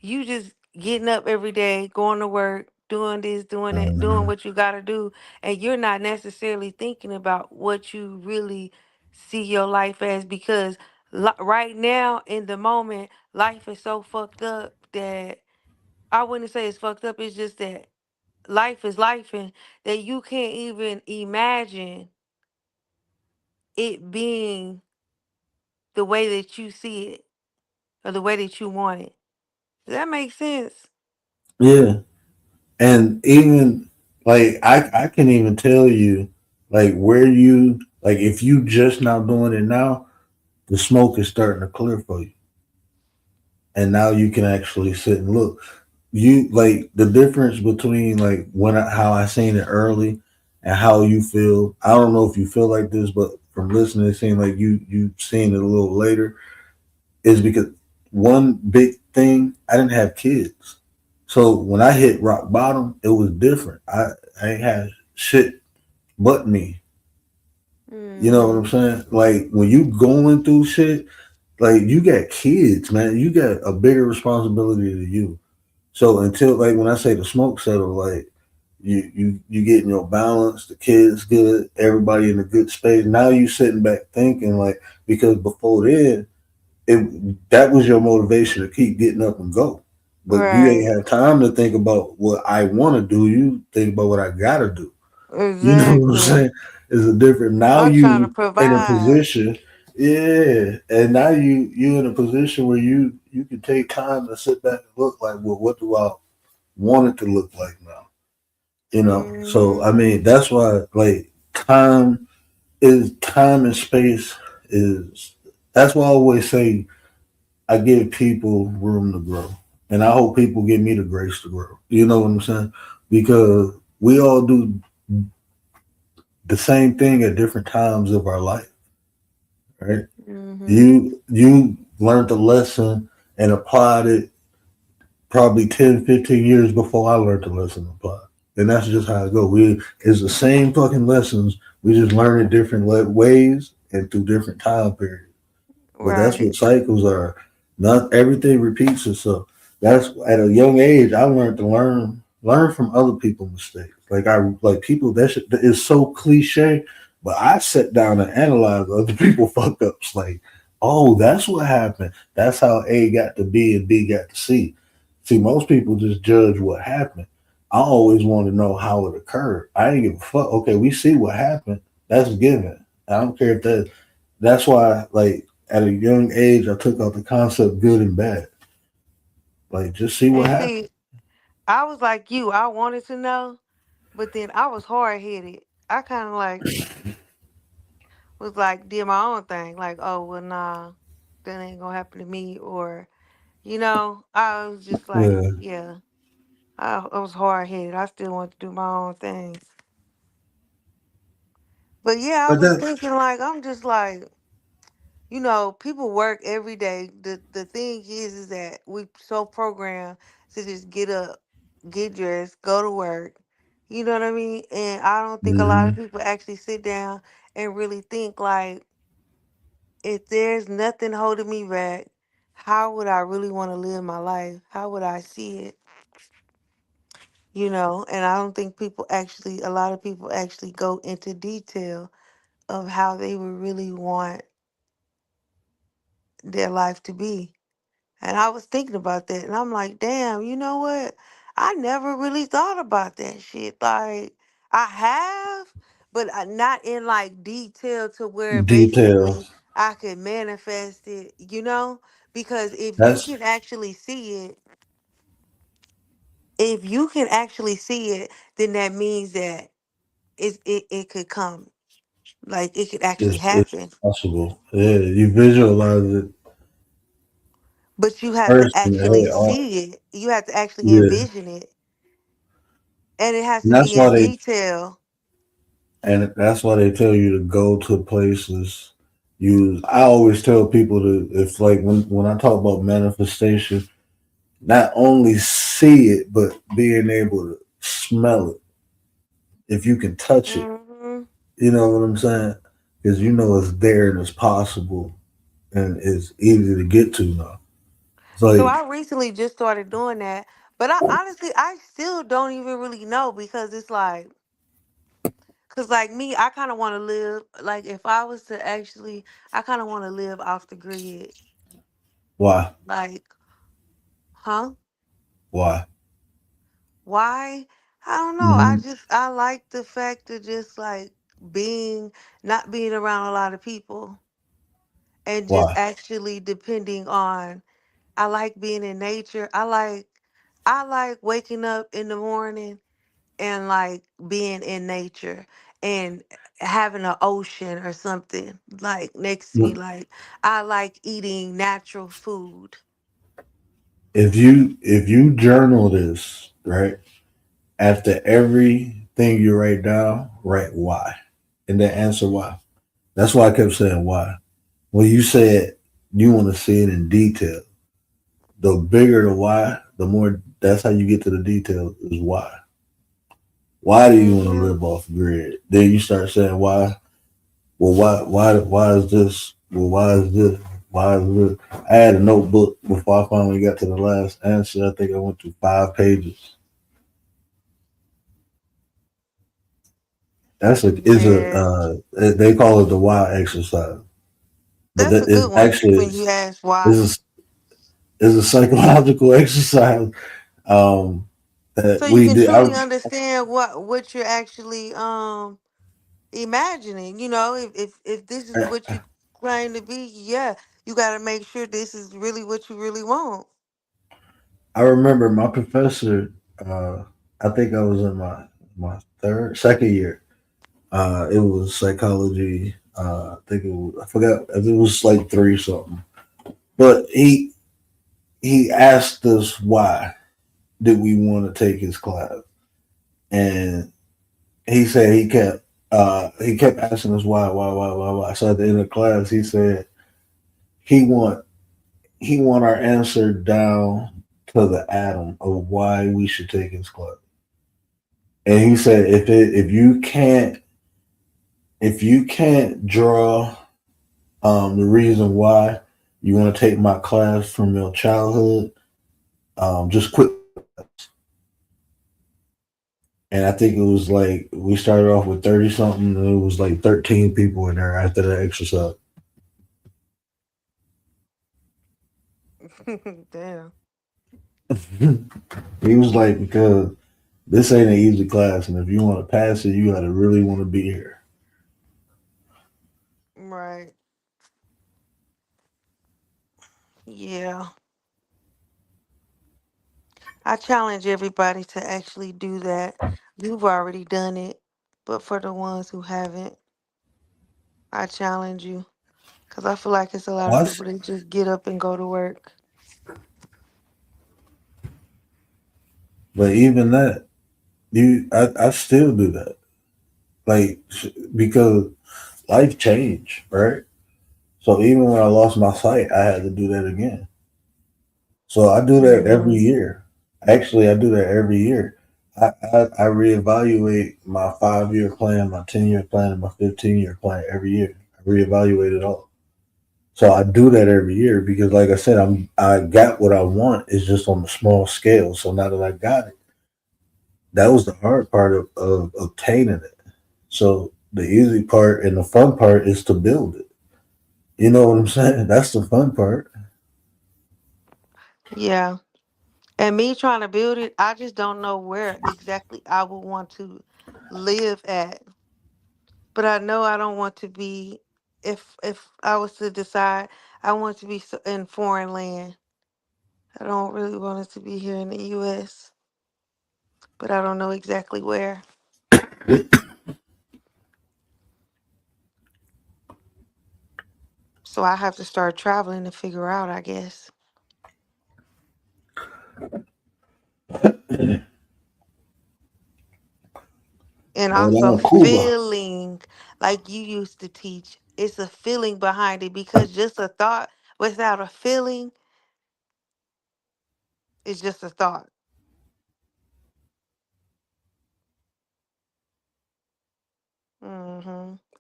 You just getting up every day, going to work, doing this, doing that, doing Mhm. what you got to do, and you're not necessarily thinking about what you really see your life as because right now in the moment, life is so fucked up that I wouldn't say it's fucked up. It's just that life is life, and that you can't even imagine it being the way that you see it or the way that you want it. Does that make sense? Yeah, and even like I can even tell you like where you like if you just now doing it now, the smoke is starting to clear for you, and now you can actually sit and look. You like the difference between like how I seen it early and how you feel. I don't know if you feel like this, but from listening, it seemed like you seen it a little later. Is because one big thing I didn't have kids, so when I hit rock bottom, it was different. I ain't had shit but me. You know what I'm Mm-hmm. saying? Like when you going through shit, like you got kids, man. You got a bigger responsibility than you. So until like when I say the smoke settle, like you getting your balance, the kids good, everybody in a good space. Now you sitting back thinking like because before then that was your motivation to keep getting up and go. But you ain't Right. have time to think about what I want to do. You think about what I gotta do. You know what I'm Exactly. saying? It's a different now I'm trying to you in a provide. position, yeah. And now you in a position where you can take time to sit back and look like, well, what do I want it to look like now? You know? So Hmm. I mean that's why like time and space is that's why I always say I give people room to grow. And I hope people give me the grace to grow. You know what I'm saying? Because we all do the same thing at different times of our life, right? Hmm. You learned the lesson and applied it probably 10, 15 years before I learned the lesson applied. And that's just how it goes. It's the same fucking lessons. We just learn it different ways and through different time periods. But that's Right. what cycles are. Not everything repeats itself. That's at a young age I learned to learn from other people's mistakes. Like I like people that shit that is so cliche, but I sit down and analyze other people fuck ups. Like, oh, that's what happened. That's how A got to B and B got to C. See, most people just judge what happened. I always want to know how it occurred. I ain't give a fuck. Okay, we see what happened. That's given. I don't care if that's why like at a young age, I took out the concept good and bad. Like, just see what And happens. see, I was like you. I wanted to know, but then I was hard headed. I kind of like was like did my own thing. Like, oh well, nah, that ain't gonna happen to me. Or I was just like, Yeah, yeah, I was hard headed. I still want to do my own thing. But yeah, I but was that thinking like I'm just like people work every day. The thing is that we so programmed to just get up, get dressed, go to work. You know what I mean? And I don't think a lot of hmm people actually sit down and really think like if there's nothing holding me back, how would I really want to live my life? How would I see it? And I don't think a lot of people actually go into detail of how they would really want their life to be. And I was thinking about that, and I'm like, damn, you know what? I never really thought about that shit. Like, I have, but not in like detail to where basically details. I could manifest it. Because That's if you can actually see it, then that means that it could come. Like, it could actually it's happen. possible. Yeah, you visualize it But you have to first in your actually head. see it. You have to actually Yeah, envision it. And it has and to be in detail. that's why they tell you to go to places. Use. I always tell people to if like when I talk about manifestation, not only see it but being able to smell it. If you can touch it, Hmm. you know what I'm saying? Because you know it's there and it's possible and it's easy to get to now. It's So like I recently just started doing that. But I still don't even really know because it's like, because like me, I kind of want to live, like if I was to actually, I kind of want to live off the grid. why, Like, huh? why? Why? I don't know. hmm I like the fact of just like being, not being around a lot of people and just Why? actually depending on, I like being in nature. I like waking up in the morning and like being in nature and having an ocean or something like next to me. Like I like eating natural food. If you journal this right after everything you write down, write why, and then answer why. That's why I kept saying why. When you said you want to see it in detail, the bigger the why, the more. That's how you get to the details. Is why. Why do you want to Hmm. live off grid? Then you start saying why. Well, why is this? Well, why is this? Why is it? I had a notebook before I finally got to the last answer. I think I went through 5 pages. That's a is a Yeah, they call it the why exercise, but that's that a good is one actually when you ask why. is a psychological exercise that So you we can did. truly understand what you're actually imagining. You know, if this is what you claim to be, yeah, you got to make sure this is really what you really want. I remember my professor. I think I was in my second year. It was psychology. I think it was. I forgot if it was like three something. But he asked us why did we want to take his class, and he said he kept asking us why. So at the end of class, he said he want he want our answer down to the atom of why we should take his class. And he said if you can't draw the reason why you want to take my class from your childhood, just quit. And I think it was like we started off with 30 something, and it was like 13 people in there after the exercise. Damn. He was like, because this ain't an easy class, and if you want to pass it, you got to really want to be here. Right. Yeah. I challenge everybody to actually do that. You've already done it, but for the ones who haven't, I challenge you because I feel like it's a lot of What? people that just get up and go to work. But even that, I still do that. Like, because life changed, right? So even when I lost my sight, I had to do that again. So I do that every Hmm. year. Actually, I do that every year. I reevaluate my 5 year plan, my 10 year plan, and my 15 year plan every year. I reevaluate it all. So I do that every year because, like I said, I got what I want. It's just on a small scale. So now that I got it, that was the hard part of obtaining it. So the easy part and the fun part is to build it. You know what I'm saying? That's the fun part. Yeah. And me trying to build it, I just don't know where exactly I would want to live at. But I know I don't want to be, if I was to decide, I want to be in foreign land. I don't really want it to be here in the U.S., but I don't know exactly where. So I have to start traveling to figure out, I guess. And Well, also now Cuba. feeling like you used to teach. It's a feeling behind it because just a thought without a feeling is just a thought.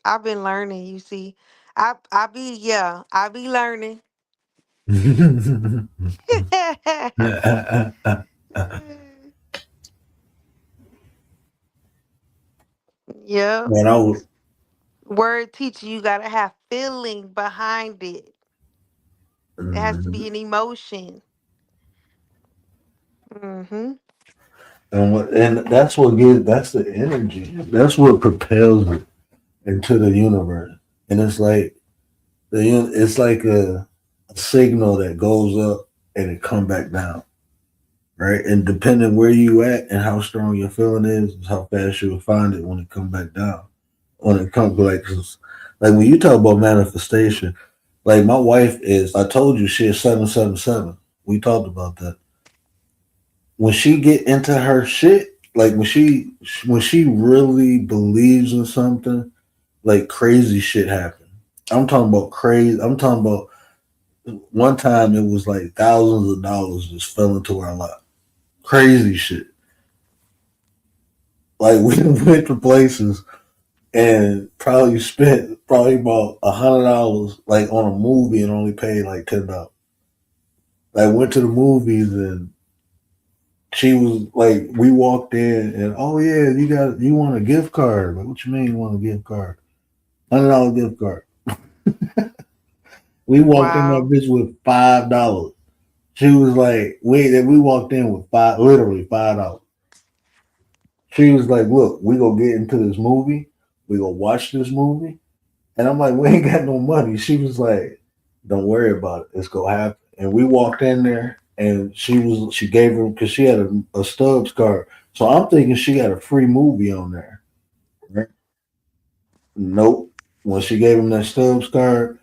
I've been learning, you see. I be learning. Yep. When I was, Word teacher, you gotta have feeling behind it. It has to be an emotion. Hmm. and that's the energy. That's what propels it into the universe. And it's like it's like a signal that goes up and it come back down, right? And depending where you at and how strong your feeling is how fast you will find it when it come back down. When it comes like when you talk about manifestation, like my wife is. I told you she is 777. We talked about that. When she get into her shit, like when she really believes in something, like crazy shit happen. I'm talking about crazy. I'm talking about one time it was like thousands of dollars just fell into our lap. Crazy shit. Like we went to places and probably spent probably about $100 like on a movie and only paid like $10. I went to the movies and she was like, we walked in and oh yeah, you want a gift card? Like, what you mean you want a gift card? $100 gift card. We walked in that Wow. bitch with $5. She was like, wait, that we walked in with literally $5. She was like, look, we gonna get into this movie. We gonna watch this movie. And I'm like, we ain't got no money. She was like, don't worry about it. It's gonna happen. And we walked in there and she gave her because she had a Stubbs card. So I'm thinking she got a free movie on there. Right? Nope. When she gave him that Stubbs card,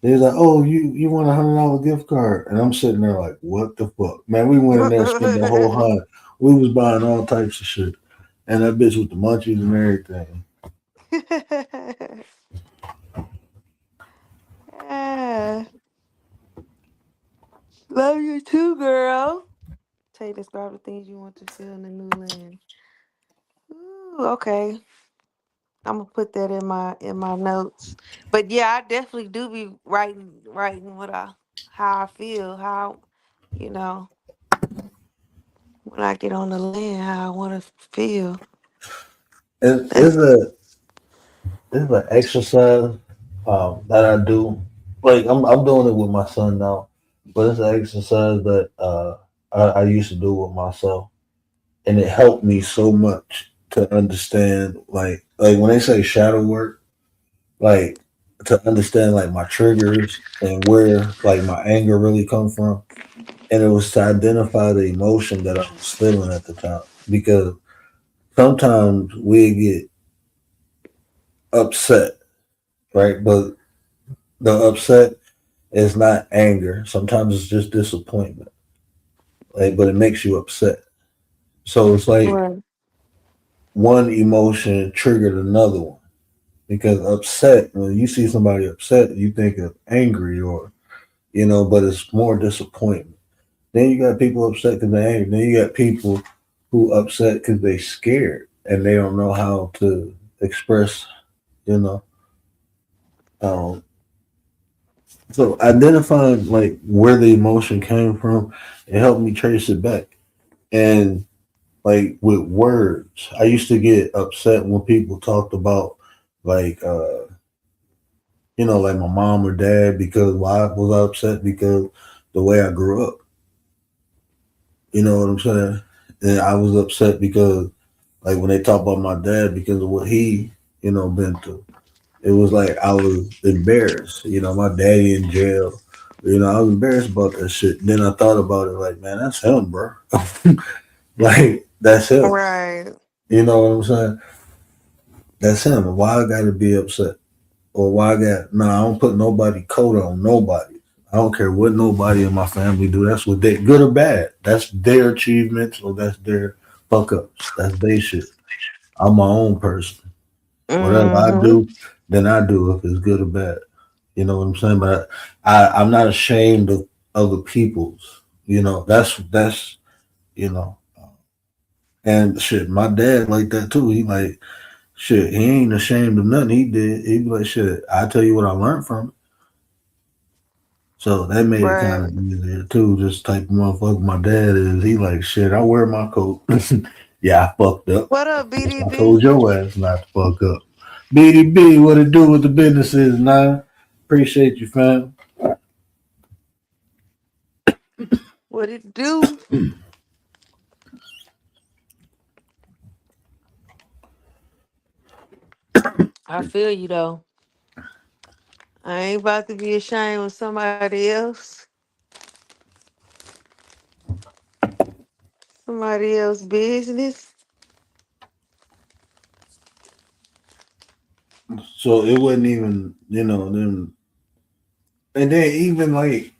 they was like, "Oh, you want $100 gift card?" And I'm sitting there like, "What the fuck, man?" We went in there, spent the whole $100. We was buying all types of shit, and that bitch with the munchies and everything. Yeah. Love you too, girl. Tay, describe the things you want to feel in the new land. Ooh, okay. I'm gonna put that in my notes. But yeah, I definitely do be writing what I how I feel, how you know, when I get on the land, how I wanna feel. It, That's it's a it's an exercise that I do. Like I'm doing it with my son now, but it's an exercise that I used to do with myself, and it helped me so much to understand like when they say shadow work, like to understand like my triggers and where like my anger really comes from, and it was to identify the emotion that I was feeling at the time because sometimes we get upset, right? But the upset is not anger. Sometimes it's just disappointment, like, but it makes you upset. So it's like right. one emotion triggered another one because upset, when you see somebody upset, you think of angry or, but it's more disappointment. Then you got people upset because they're angry. Then you got people who upset because they scared and they don't know how to express, you know. Um, so identifying like where the emotion came from, it helped me trace it back. And like with words, I used to get upset when people talked about like like my mom or dad because why was I upset because the way I grew up. You know what I'm saying? And I was upset because like when they talk about my dad because of what he, been through. It was like I was embarrassed. My daddy in jail. I was embarrassed about that shit. Then I thought about it like, man, that's him, bro. Like that's him. Right. You know what I'm saying? That's him. Why I gotta be upset? Or why I got I don't put nobody coat on nobody. I don't care what nobody in my family do. That's what they good or bad. That's their achievements or that's their fuck ups. That's their shit. I'm my own person. Whatever I Mm-hmm. do, then I do if it's good or bad. You know what I'm saying? But I'm not ashamed of other people's. That's you know. And shit, my dad like that too. He like shit. He ain't ashamed of nothing he did. He be like shit. I tell you what I learned from it. So that made it kind Right. of easier too. Just type of motherfucker my dad is. He like shit. I wear my coat. Yeah, I fucked up. What up, I BDB? told your ass not to fuck up. BDB, what it do with the businesses, man? Appreciate you, fam. What it do? I feel you though. I ain't about to be ashamed of somebody else. Somebody else business. So it wasn't even, then and then even like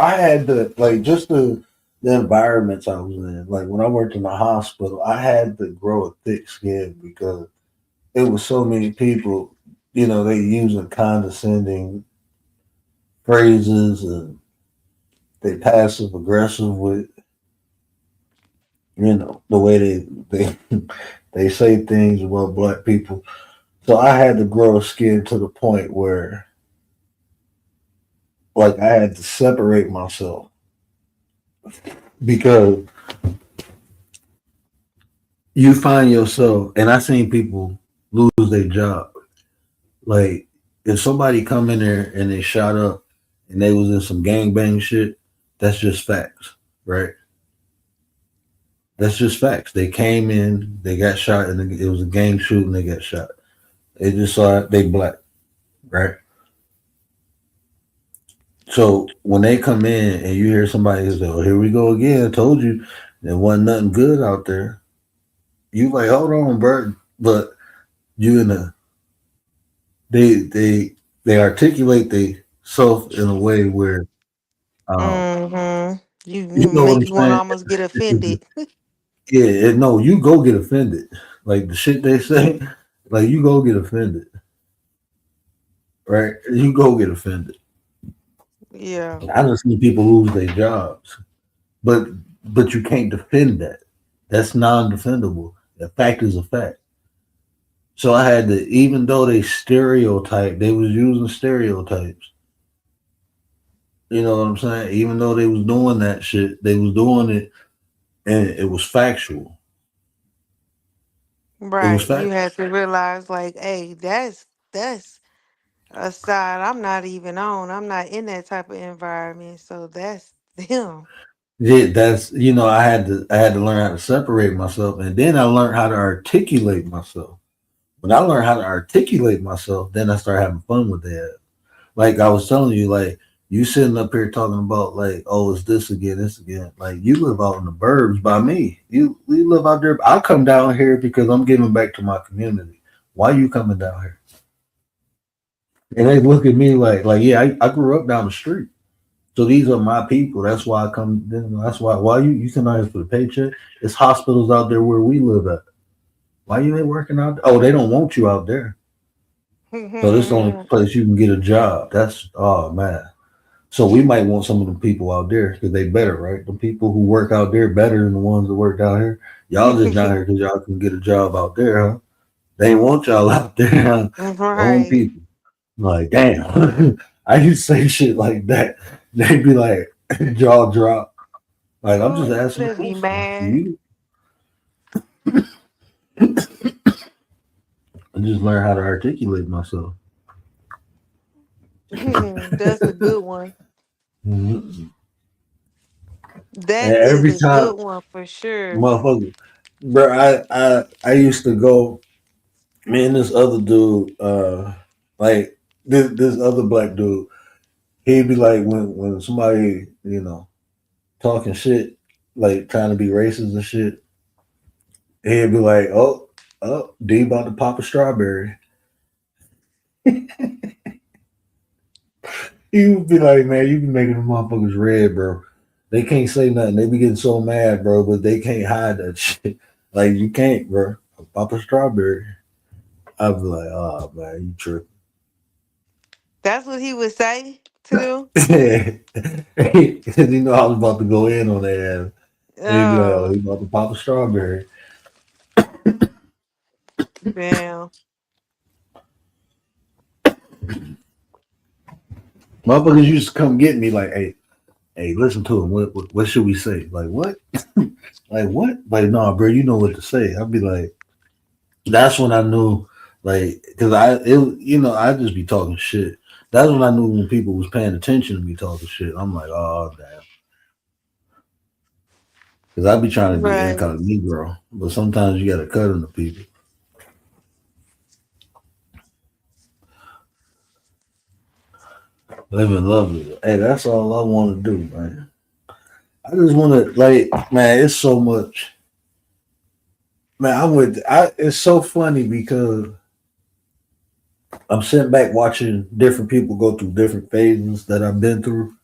I had to like just the environments I was in. Like when I worked in the hospital, I had to grow a thick skin because it was so many people, they using condescending phrases and they passive aggressive with, the way they they say things about black people. So I had to grow a skin to the point where like I had to separate myself because you find yourself, and I seen people lose their job. Like if somebody come in there and they shot up and they was in some gangbang shit, that's just facts, right? That's just facts. They came in, they got shot, and it was a gang shooting. They got shot. They just saw it. They black, right? So when they come in and you hear somebody say, "Oh, here we go again," I told you there wasn't nothing good out there. You like, hold on, bro. But you in a they articulate they self in a way where Mm-hmm. You you know what make I'm you want to saying. almost get offended. Yeah, no, you go get offended. Like the shit they say, like you go get offended, right? You go get offended. Yeah. I done seen people lose their jobs, but you can't defend that. That's non-defendable. The fact is a fact. So I had to, even though they stereotype, they was using stereotypes. You know what I'm saying? Even though they was doing that shit, they was doing it, and it was factual. It was Right. You factual. have to realize, like, hey, that's a side I'm not even on. I'm not in that type of environment, so that's them. Yeah, that's I had to learn how to separate myself, and then I learned how to articulate myself. When I learned how to articulate myself, then I started having fun with that. Like I was telling you, like you sitting up here talking about like, oh, it's this again, this again. Like you live out in the burbs by me. You live out there. I come down here because I'm giving back to my community. Why you coming down here? And they look at me like yeah, I grew up down the street. So these are my people. That's why I come. That's why you come out here for the paycheck. It's hospitals out there where we live at. Why you ain't working out there? Oh, they don't want you out there. So this is the only place you can get a job. That's oh man. So we might want some of the people out there because they better, right? The people who work out there better than the ones that work down here. Y'all just down here because y'all can get a job out there, huh? They ain't want y'all out there, huh? Own Right. people. Like, damn. I used to say shit like that. They'd be like, jaw drop. Like, I'm Oh, just you asking a better be question. mad. You I just learned how to articulate myself. That's a good one. Mhm. And That is every a time, good one for sure. motherfucker, bro, I used to go, me and this other dude, like this other black dude, he'd be like when somebody, talking shit, like trying to be racist and shit, he'd be like, oh, D about to pop a strawberry. He would be like, man, you be making them motherfuckers red, bro. They can't say nothing. They be getting so mad, bro, but they can't hide that shit. Like you can't, bro. Pop a strawberry. I'd be like, oh man, you tripping. That's what he would say to them. Because you know I was about to go in on that ass. He'd be like, oh, Oh, he about to pop a strawberry. damn. Motherfuckers used to come get me like, hey, listen to him. What should we say? Like what? Like what? Like no, bro, you know what to say. I'd be like, that's when I knew, like, because I just be talking shit. That's when I knew when people was paying attention to me talking shit. I'm like, oh damn, because I be trying to be Right. incognito, but sometimes you got to cut into people. Living lovely. Hey, that's all I want to do, man. I just want to, like, man, it's so much. Man, it's so funny because I'm sitting back watching different people go through different phases that I've been through.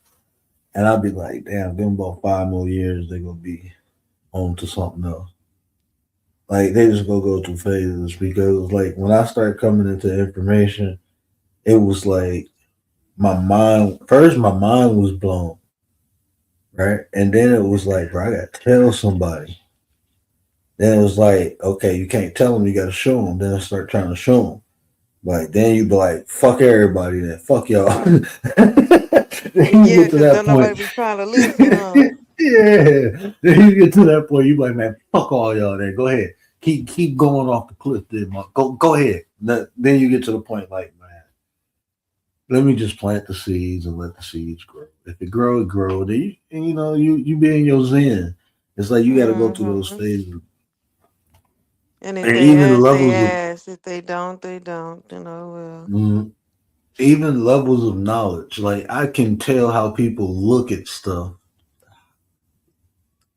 And I'll be like, damn, give them about 5 more years, they're going to be on to something else. Like, they just going to go through phases because, like, when I started coming into information, it was like my mind was blown, right? And then it was like, bro, I got to tell somebody. Then it was like, okay, you can't tell them, you got to show them. Then I start trying to show them. Like then you be like, fuck everybody, then fuck y'all. Then you Yeah, get to because that don't nobody point. be trying to listen, huh? Yeah. Then you get to that point, you like, man, fuck all y'all. Then go ahead, keep going off the cliff. Then go ahead. Then you get to the point like, man, let me just plant the seeds and let the seeds grow. If it grow, it grow. Then you be in your zen. It's like you got to go through those Hmm. stages, And if and they even the ask, they levels of ask. If they don't, they don't. Well. mm, even levels of knowledge. Like I can tell how people look at stuff.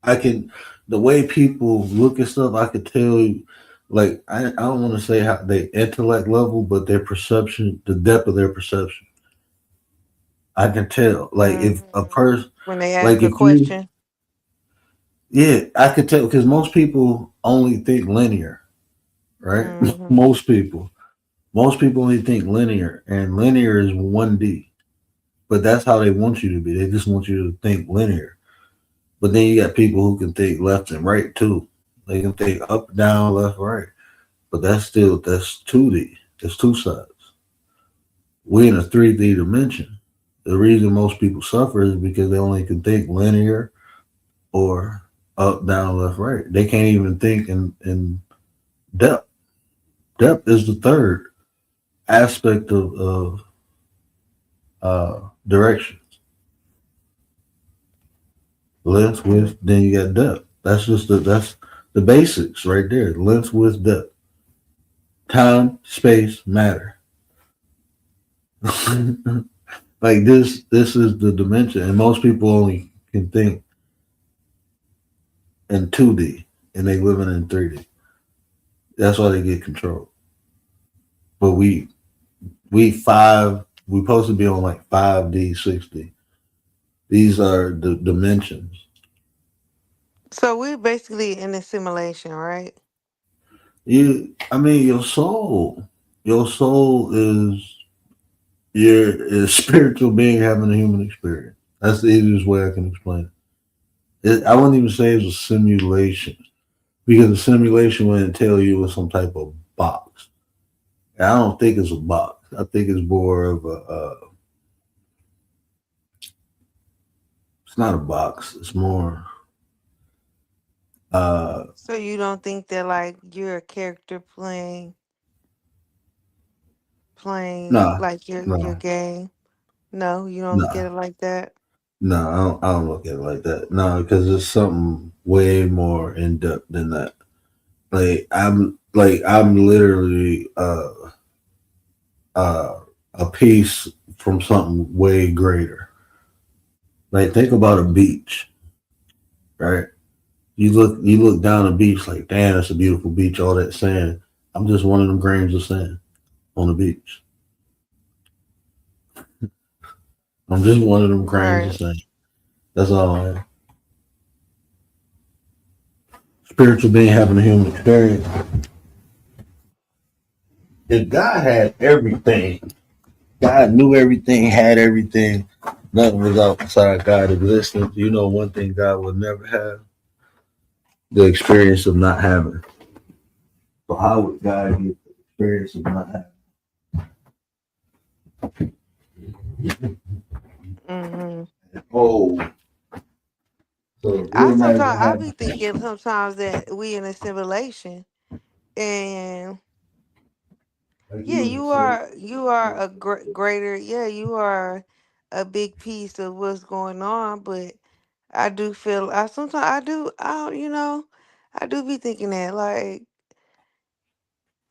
I can the way people look at stuff. I could tell you. Like I don't want to say how they intellect level, but their perception, the depth of their perception. I can tell. Like if a Hmm. person, When they like ask a if you, question. yeah, I could tell because most people only think linear, right? Hmm. most people, most people only think linear, and linear is 1D. But that's how they want you to be. They just want you to think linear. But then you got people who can think left and right too. They can think up, down, left, right. But that's 2D. That's two sides. We in a 3D dimension. The reason most people suffer is because they only can think linear or up, down, left, right. They can't even think in depth. Depth is the third aspect of directions. Length, width, then you got depth. That's the basics right there. Length, width, depth. Time, space, matter. Like this is the dimension, and most people only can think in 2D, and they living in 3D. That's why they get controlled. But we supposed to be on like 5D, 6D. These are the dimensions. So we're basically in a simulation, right? I mean, your soul you're a spiritual being having a human experience. That's the easiest way I can explain it. I wouldn't even say it's a simulation because a simulation would tell you it's some type of box. And I don't think it's a box. I think it's more of a. It's not a box. It's more. Uh, So you don't think that like you're a character playing no, like your no, game? No, you don't look no, at it like that. no. I don't look at it like that. No, because it's something way more in depth than that. I'm literally a piece from something way greater. Like think about a beach, right? You look down the beach like, damn, that's a beautiful beach, all that sand. I'm just one of them grains of sand on the beach. I'm just one of them grains of Right. sand. That's all I am. Spiritual being having a human experience. If God had everything, God knew everything, had everything, nothing was outside God existence. You know one thing God would never have? The experience of not having. So how would God get the experience of not having? Hmm. Oh, so who I am I even sometimes I be having? thinking sometimes that we in a simulation, and Like yeah, you in the same. you are a greater, yeah, you are a big piece of what's going on. But I do feel I sometimes I do be thinking that like,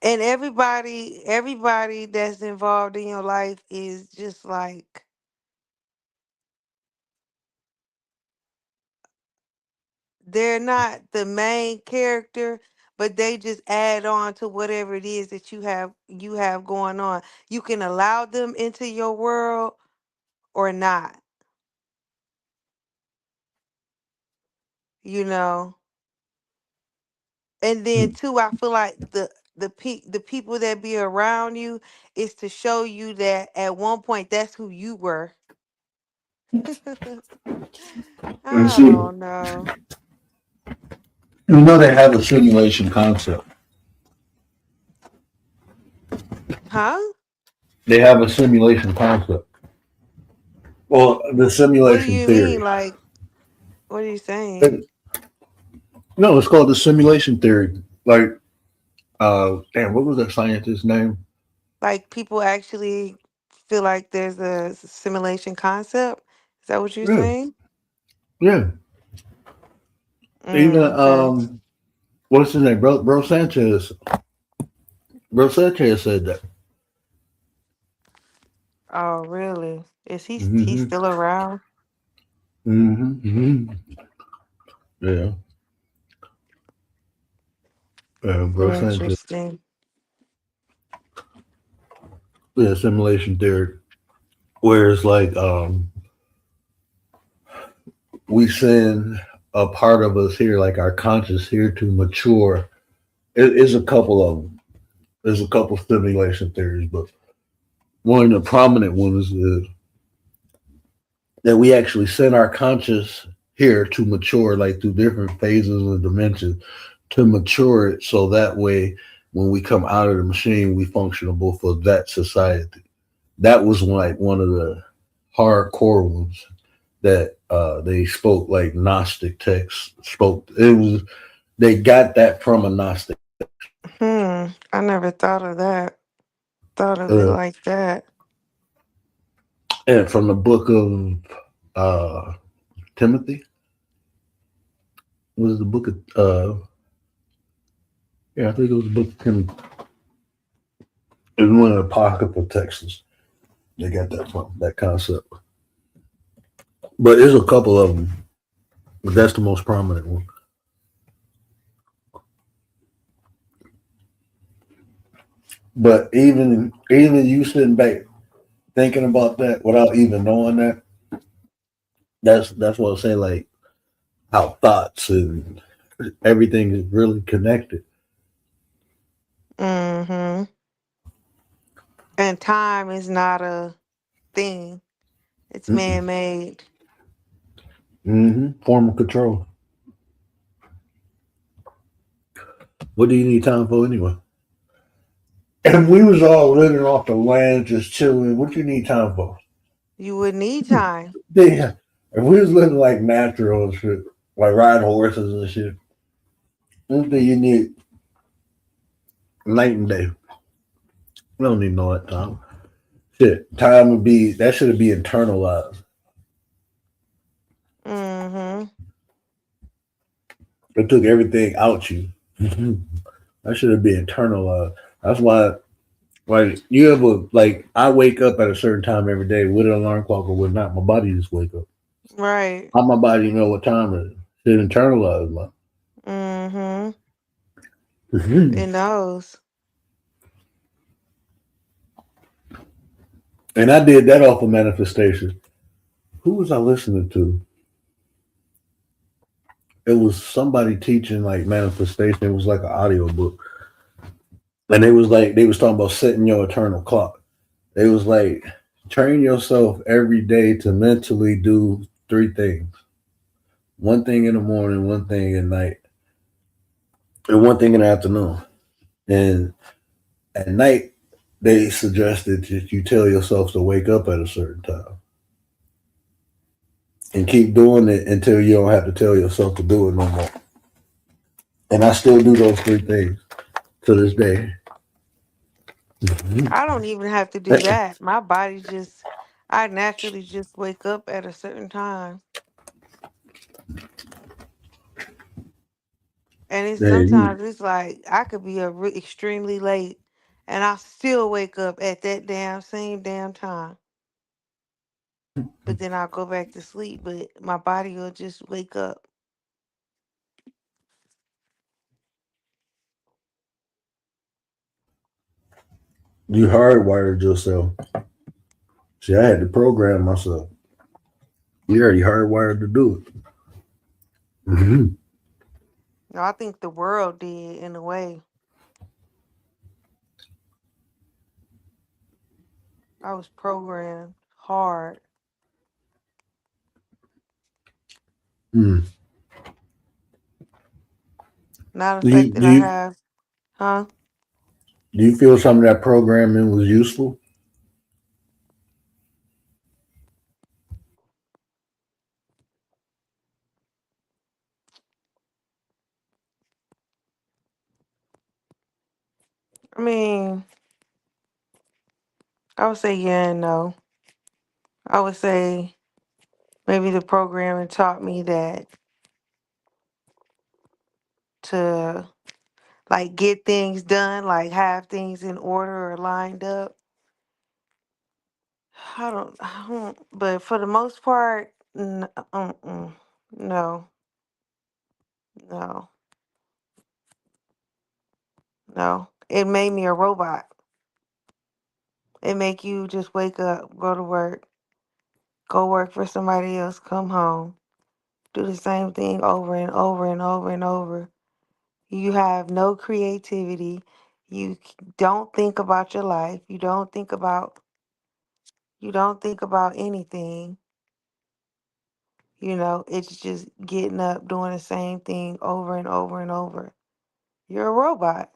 and everybody that's involved in your life is just like they're not the main character, but they just add on to whatever it is that you have going on. You can allow them into your world or not, you know. And then too, I feel like the people that be around you is to show you that at one point that's who you were. And I see, don't know. they have a simulation concept. Huh? They have a simulation concept. Well, the What do simulation you mean? theory. Like, what are you saying? No, it's called the simulation theory. Like, damn, what was that scientist's name? Like, people actually feel like there's a simulation concept? Is that what you're Yeah, saying? yeah. Even Okay. what's his name? Bro Sanchez. Bro Sanchez said that. Oh, really? Is he Mm-hmm. still around? Mm-hmm. Mm-hmm. Yeah. Bro Sanchez. Interesting. Yeah, simulation theory. Where it's like we send a part of us here, like our conscious here, to mature. It's a couple of them. There's a couple simulation theories, but one of the prominent ones is that we actually send our conscious here to mature, like through different phases and dimensions, to mature it so that way when we come out of the machine, we functionable for that society. That was like one of the hardcore ones that they spoke like Gnostic texts spoke. It was they got that from a Gnostic. I never thought of that. Thought of it Uh, like that. and from the book of uh, Timothy was the book of yeah, I think it was the book of Timothy. It was one of the apocryphal texts. They got that from that concept. But there's a couple of them. But that's the most prominent one. But even you sitting back thinking about that without even knowing that, that's what I say. Like how thoughts and everything is really connected. Mm-hmm. And time is not a thing. It's Mm-mm. man-made. Form of control. What do you need time for anyway? If we was all living off the land, just chilling, what you need time for? You would need time. Yeah. If we was living like natural and shit, like riding horses and shit, one thing you need night and day. We don't need no that time. Shit, time would be that should be internalized. Mm-hmm. It took everything out you. That should be internalized. That's why, like, you ever like I wake up at a certain time every day with an alarm clock or with not. My body just wake up. Right. How my body know what time it is? It internalized, man. Mm-hmm. Mhm. It knows. And I did that off of manifestation. Who was I listening to? It was somebody teaching like manifestation. It was like an audio book. And they was talking about setting your eternal clock. They was like, train yourself every day to mentally do three things. One thing in the morning, one thing at night, and one thing in the afternoon. And at night, they suggested that you tell yourself to wake up at a certain time and keep doing it until you don't have to tell yourself to do it no more. And I still do those three things to this day. Mhm. I don't even have to do that. My body just, I naturally just wake up at a certain time. And it's Man, sometimes it's like I could be extremely late and I still wake up at that same damn time. But then I'll go back to sleep, but my body will just wake up. you hardwired yourself. See, I had to program myself. You already hardwired to do it. Mhm. No, I think the world did in a way. I was programmed hard. Mm. Not the Do you fact that do I you have, huh? Do you feel some of that programming was useful? I mean, I would say yeah and no. I would say maybe the programming taught me that to like get things done, like have things in order or lined up. But for the most part, no, no, no. It made me a robot. It make you just wake up, go to work, go work for somebody else, come home, do the same thing over and over and over and over. You have no creativity. Don't think about your life. You don't think about anything. It's just getting up, doing the same thing over and over and over. You're a robot.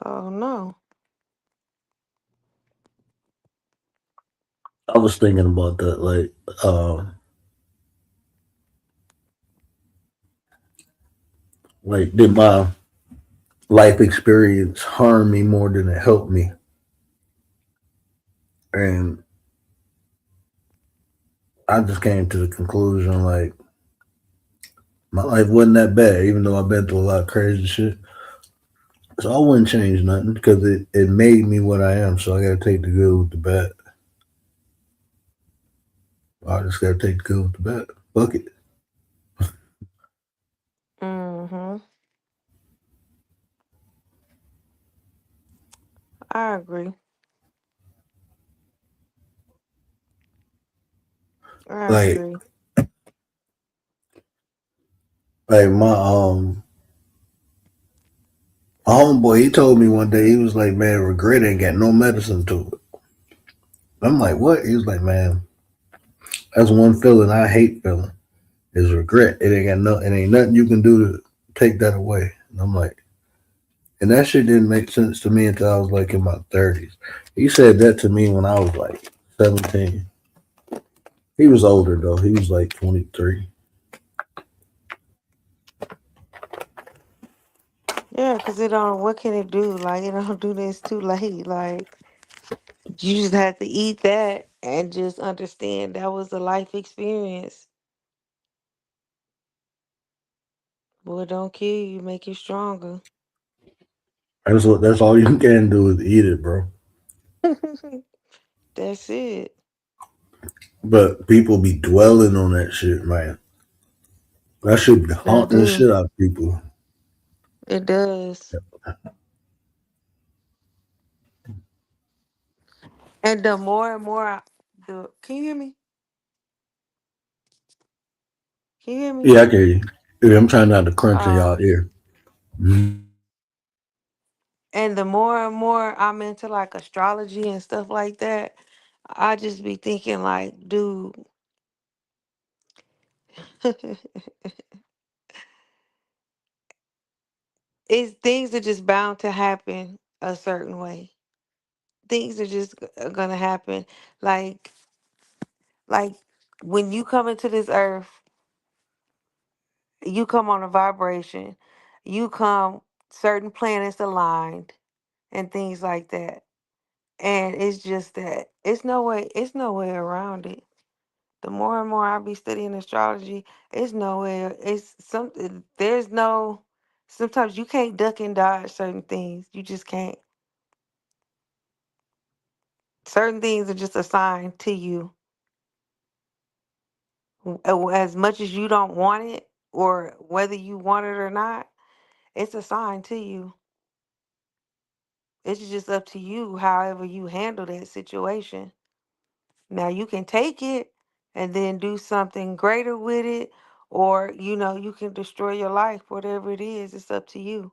So no. I was thinking about that. Like did my life experience harm me more than it helped me? And I just came to the conclusion like my life wasn't that bad, even though I've been through a lot of crazy shit. So I wouldn't change nothing because it made me what I am. So I gotta take the good with the bad. I just gotta take the good with the bad. Fuck it. Mhm. I agree. I Like agree. like my homeboy, he told me one day, he was like, man, regret ain't got no medicine to it. I'm like, what? He was like, man, that's one feeling I hate feeling is regret. It ain't nothing you can do to take that away. And I'm like, and that shit didn't make sense to me until I was like in my 30s. He said that to me when I was like 17. He was older though. He was like 23. Yeah, because it don't, what can it do? Like, it don't do this too late. Like, you just have to eat that and just understand that was a life experience. Boy, don't kill you, make you stronger. That's all you can do is eat it, bro. That's it. But people be dwelling on that shit, man. That should be They haunting the do. shit out of people. It does. And the more and more can you hear me? Can you hear me? Yeah, I can hear you. Yeah, I'm trying not to crunch in Uh, y'all ear. Mhm. and the more and more I'm into like astrology and stuff like that, I just be thinking like, dude, it's things are just bound to happen a certain way. Things are just gonna happen. Like like when you come into this earth, you come on a vibration. You come certain planets aligned and things like that. And it's just that it's no way around it. The more and more I be studying astrology, it's nowhere. It's something. There's no. Sometimes you can't duck and dodge certain things. You just can't. Certain things are just assigned to you. As much as you don't want it, or whether you want it or not, it's assigned to you. It's just up to you, however you handle that situation. Now you can take it and then do something greater with it, or you can destroy your life. Whatever it is, it's up to you.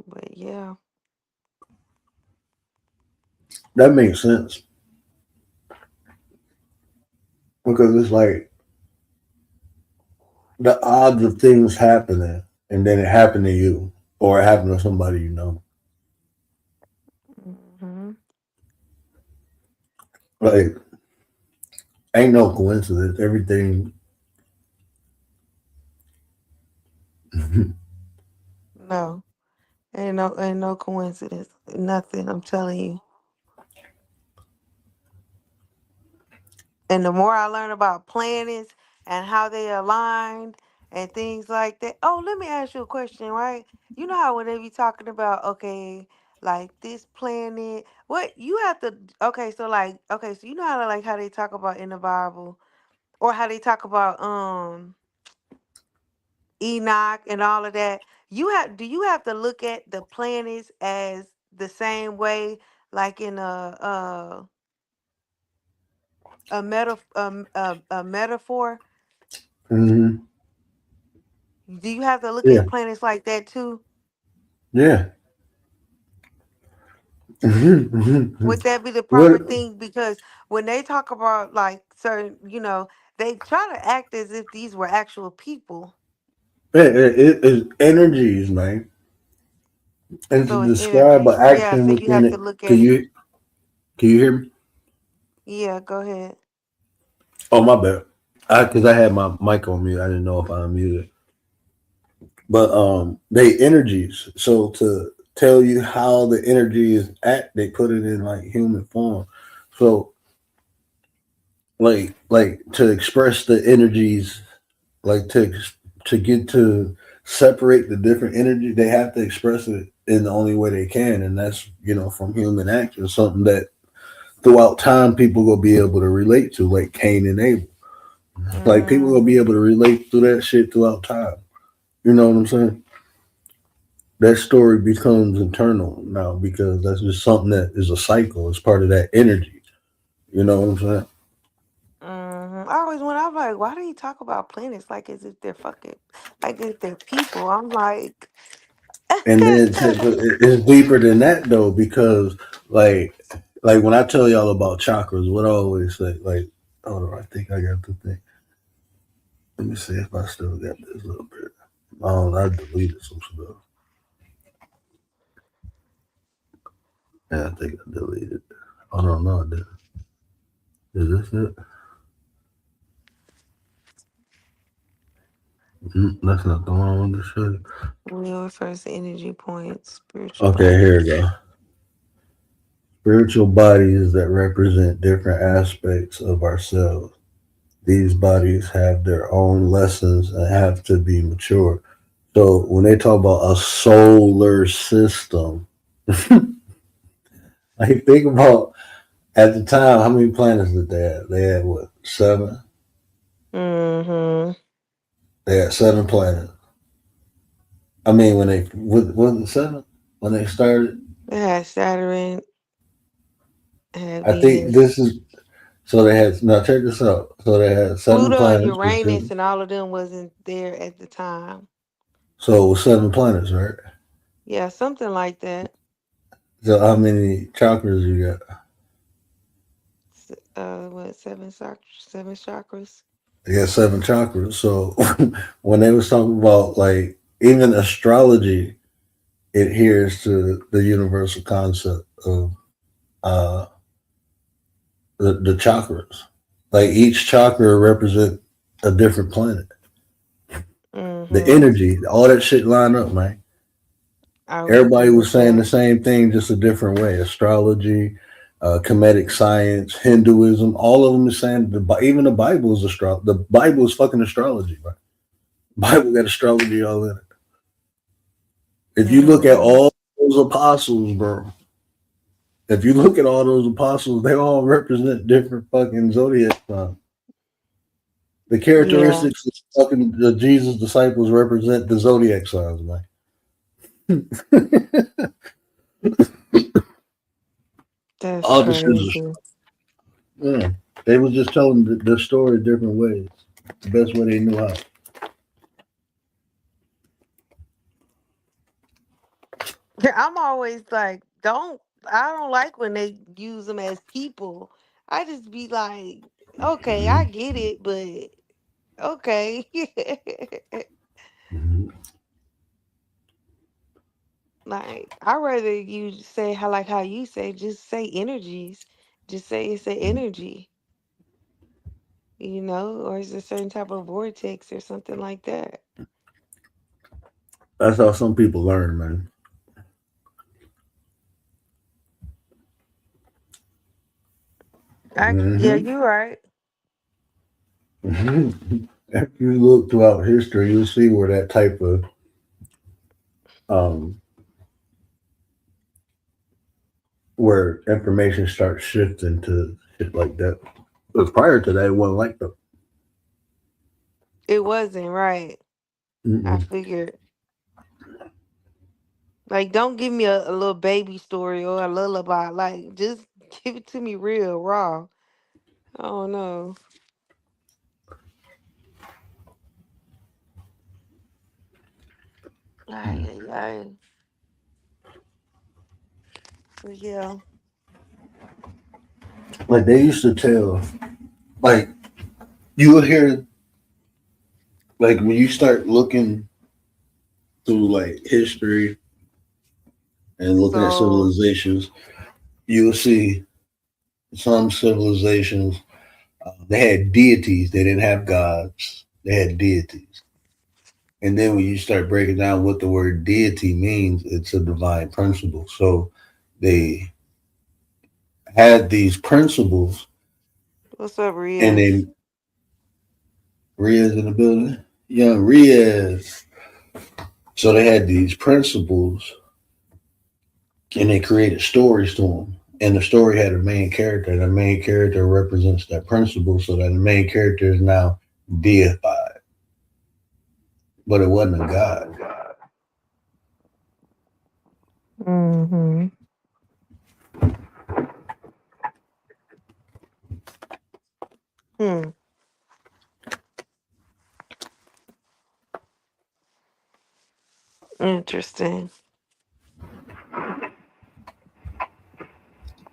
But yeah. That makes sense. because it's like the odds of things happening and then it happened to you or it happened to somebody you know. Hmm. Like, ain't no coincidence. Everything. No, ain't no coincidence. Nothing. I'm telling you. And the more I learn about planets and how they aligned and things like that. Oh, let me ask you a question, right? You know how when they be talking about, okay, like this planet, what you have to, okay, so like, okay, so you know how like how they talk about in the Bible or how they talk about Enoch and all of that. Do you have to look at the planets as the same way, like in a metaphor? Hmm. Do you have to look Yeah, at planets like that too? yeah. Would that be the What? proper thing? Because when they talk about like certain, they try to act as if these were actual people. It's energies, man, and to So it's describe an energies. Yeah, action so you within have to it. look Can at it. you can you hear me? Yeah, go ahead. Oh my bad. Because I had my mic on mute. I didn't know if I unmuted. But they energies. So to tell you how the energy is act, they put it in like human form. So like to express the energies, like to get to separate the different energy, they have to express it in the only way they can, and that's from human action, something that throughout time people will be able to relate to, like Cain and Abel. Like people will be Mm, able to relate to that shit throughout time. You know what I'm saying? That story becomes internal now because that's just something that is a cycle. It's part of that energy. You know what I'm saying? I always when I'm like, why do you talk about planets like as if they're fucking like if they're people? I'm like, And then it's deeper than that though because like like when I tell y'all about chakras, what I always say, like, hold on, I think I got the thing. Let me see if I still got this little bit. Oh, I deleted some stuff. Yeah, I think I deleted. Oh no, I didn't. Is this it? That's not the one I wanted to show you. wheel refers to energy points, spiritual Okay, here we bodies. go. Spiritual bodies that represent different aspects of ourselves. These bodies have their own lessons and have to be matured. So when they talk about a solar system, I think about at the time how many planets did they have? They had what, seven? Mm-hmm. They had seven planets. I mean, when they was it seven when they started? It had Saturn, had I think this Venus, is so they had now check this out. So they had seven Pluto, and planets. Uranus, and all of them wasn't there at the time. So it was seven planets, right? Yeah, something like that. So how many chakras you got? What seven chakras? You got seven chakras. So when they was talking about like even astrology adheres to the universal concept of uh the chakras. Like each chakra represent a different planet. The Mm-hmm. energy, all that shit line up, man. I would Everybody agree was with saying the that. same thing, just a different way. Astrology, Kemetic science, Hinduism, all of them is saying even the Bible is the Bible is fucking astrology, bro. Bible got astrology all in it. If you look at Mm-hmm. all those apostles, bro, if you look at all those apostles, they all represent different fucking zodiac signs. The Yeah, characteristics of fucking the Jesus disciples represent the zodiac signs, man. that's All the shit is, crazy. yeah. They was just telling the story different ways, the best way they knew how. I'm always like, I don't like when they use them as people. I just be like, Okay, I get it, but okay. Mhm. Like I rather you say how you say, just say energies. Just say it's an energy, or it's a certain type of vortex or something like that. That's how some people learn, man. Yeah, Hmm. you're right. If you look throughout history, you'll see where that type of um, where information starts shifting to shit like that. Because prior to that, it wasn't like that. It wasn't right. I Mm-mm. figured. Like, don't give me a little baby story or a lullaby. Like, just give it to me real raw. I don't know. Ay, ay, ay. But yeah. Like they used to tell, like you will hear, like when you start looking through like history and looking at So, civilizations, you'll see some civilizations they had deities. They didn't have gods. They had deities. And then when you start breaking down what the word deity means, it's a divine principle. So they had these principles, what's up, and Riaz? then Riaz in the building, young Riaz. So they had these principles, and they created stories to them. And the story had a main character, and the main character represents that principle. So that the main character is now deified, but it wasn't a god. Mm-hmm. Hmm. Interesting.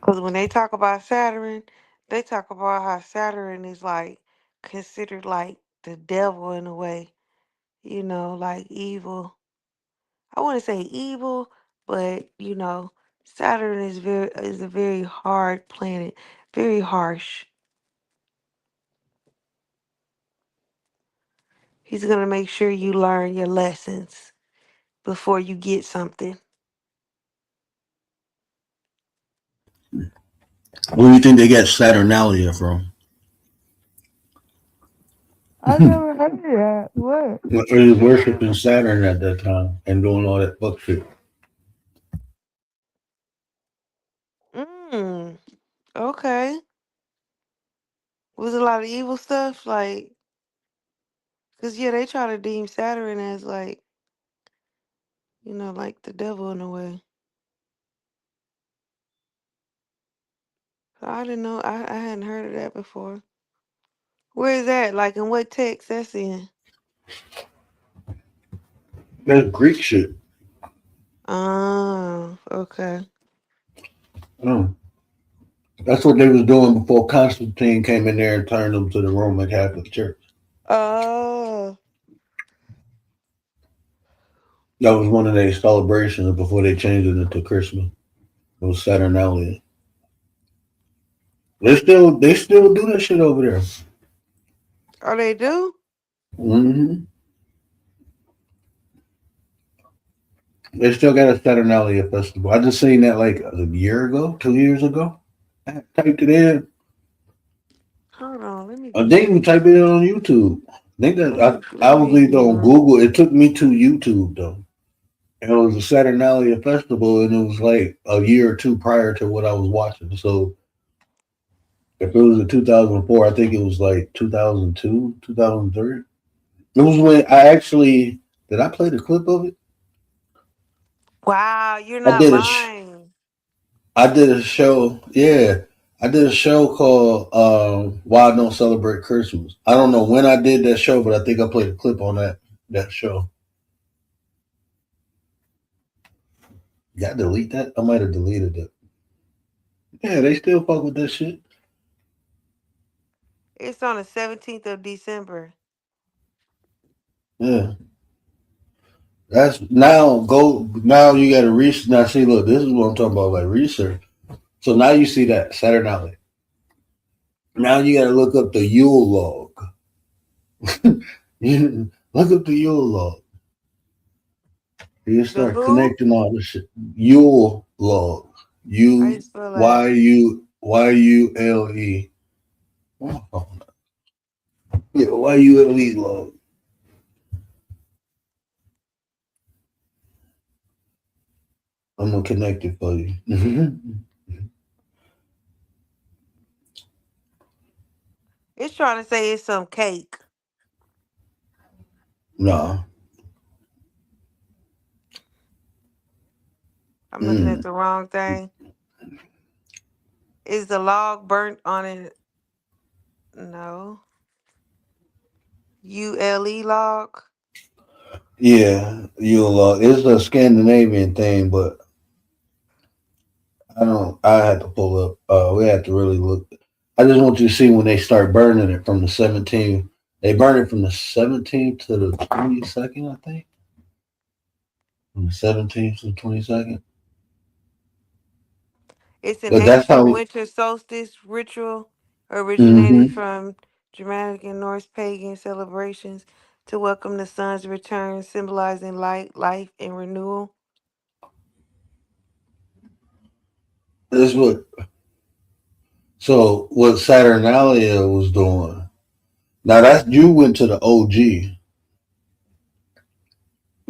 Because when they talk about Saturn, they talk about how Saturn is like considered like the devil in a way, like evil. I wouldn't say evil, but Saturn is a very hard planet, very harsh. He's gonna make sure you learn your lessons before you get something. Where do you think they got Saturnalia from? I never heard of that. What? They was worshiping Saturn at that time and doing all that fuck shit. Mm. Okay. Was a lot of evil stuff, like, cause yeah, they try to deem Saturn as like, like the devil in a way. So I didn't know. I hadn't heard of that before. Where is that? Like, in what text that's in? That's Greek shit. Oh, okay. Oh. That's what they was doing before Constantine came in there and turned them to the Roman Catholic Church. Oh, That was one of their celebrations before they changed it into Christmas. It was Saturnalia. They still do that shit over there. oh, they do. Hmm. They still got a Saturnalia festival. I just seen that like a year ago, 2 years ago. I typed it in. Hold on, let me I get didn't even you. type it in on YouTube. I think that Let I was me either on get Google. It took me to YouTube though. And it was a Saturnalia festival, and it was like a year or two prior to what I was watching. So if it was in 2004, I think it was like 2002, 2003. It was when I actually did I play the clip of it? Wow, you're I not did a lying. I did a show. Yeah, I did a show called "Why I Don't Celebrate Christmas." I don't know when I did that show, but I think I played a clip on that show. Got delete that? I might have deleted it. Yeah, they still fuck with that shit. It's on the 17th of December. Yeah. That's now go now you gotta research now see look, this is what I'm talking about, like research. So now you see that Saturn Alley. Now you gotta look up the Yule log. You look up the Yule log. You The start who? connecting all this shit. Yule log. How you U spell that? Y U Y U L E. Oh, yeah, YULE log. I'm gonna connect it for you. It's trying to say it's some cake. Nah. I'm looking at Mm. the wrong thing. Is the log burnt on it? No. ULE log? Yeah, Yule log. It's a Scandinavian thing, but I don't. I had to pull up. We had to really look. I just want you to see when they start burning it from the 17th. They burn it from the 17th to the 22nd, I think. From the 17th to the 22nd. It's an But that's ancient how. winter solstice ritual originated Mm-hmm. from Germanic and Norse pagan celebrations to welcome the sun's return, symbolizing light, life, and renewal. That's what. So what Saturnalia was doing. Now that you went to the OG. You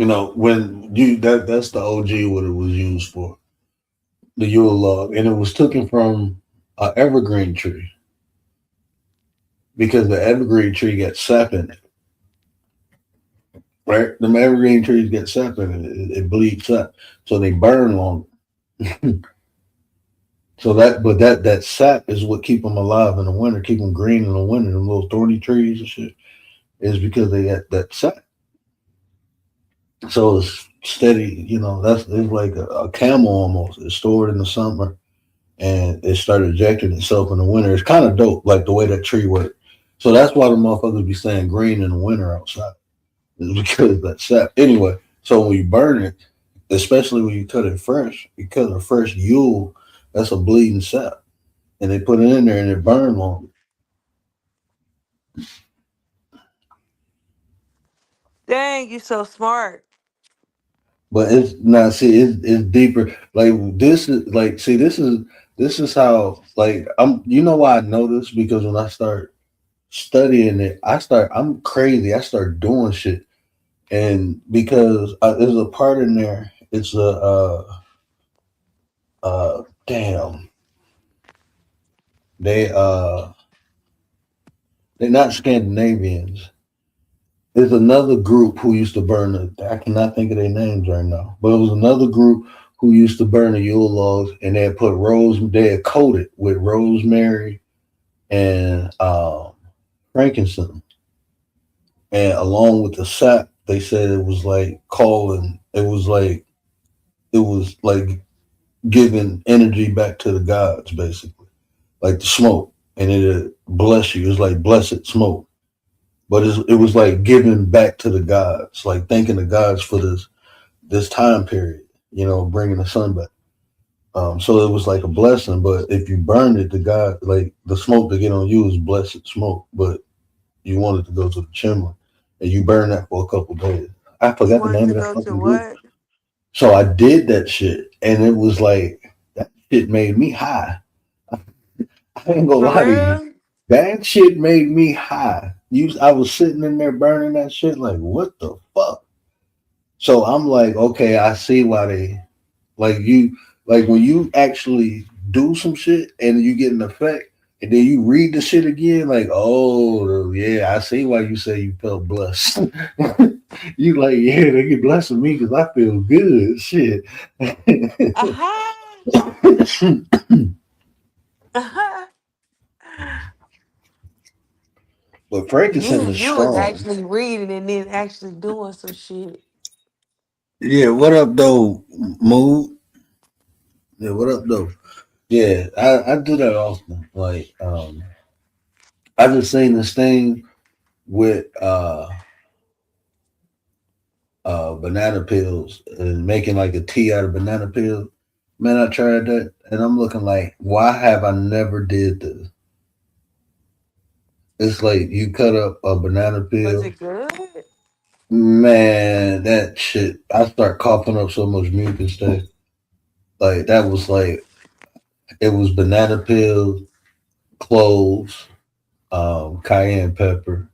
know when you that's the OG what it was used for, the Yule log, and it was taken from an evergreen tree because the evergreen tree got sap in it, right? The evergreen trees get sap in it, it bleeds up, so they burn longer. So that sap is what keep them alive in the winter, keep them green in the winter. Them little thorny trees and shit is because they got that sap. So it's steady, you know. It's like a camel almost. It's stored in the summer and it started ejecting itself in the winter. It's kind of dope, like the way that tree worked. So that's why the motherfuckers be staying green in the winter outside. It's because of that sap. Anyway, so when you burn it, especially when you cut it fresh, you cut a fresh Yule, that's a bleeding sap. And they put it in there and it burned longer. Dang, you so smart. But it's not see, it's deeper. Like this is like see, this is how like I'm you know why I know this? Because when I start studying it, I'm crazy. I start doing shit. And because there's a part in there, it's a damn. They they're not Scandinavians. There's another group who used to burn the. I cannot think of their names right now, but it was another group who used to burn the Yule logs, and they had put rose. They had coated with rosemary and frankincense, and along with the sap, they said it was like calling. It was like giving energy back to the gods, basically, like the smoke, and it bless you. It's like blessed smoke, but it was like giving back to the gods, like thanking the gods for this time period, you know, bringing the sun back. So it was like a blessing, but if you burned it, the God, like the smoke to get on you is blessed smoke, but you wanted to go to the chimney and you burn that for a couple days. I You forgot the wanted name to of that go to fucking group. what? So I did that shit, and it was like that shit made me high. I ain't gonna For lie to you. real? That shit made me high. I was sitting in there burning that shit, like what the fuck. So I'm like, okay, I see why they like you. Like when you actually do some shit and you get an effect, and then you read the shit again, like, oh yeah, I see why you say you felt blessed. You like, yeah, they get blessing me because I feel good. Shit. Aha! Aha! But frankincense is You was strong. actually reading and then actually doing some shit. Yeah, what up though, Mood? Yeah, what up though? Yeah, I do that often. Like, I just seen this thing with banana peels and making like a tea out of banana peels. Man, I tried that and I'm looking like, why have I never did this? It's like you cut up a banana Was peel. it good? Man, that shit, I start coughing up so much mucus there. Like that was like it was banana peels, cloves, cayenne pepper,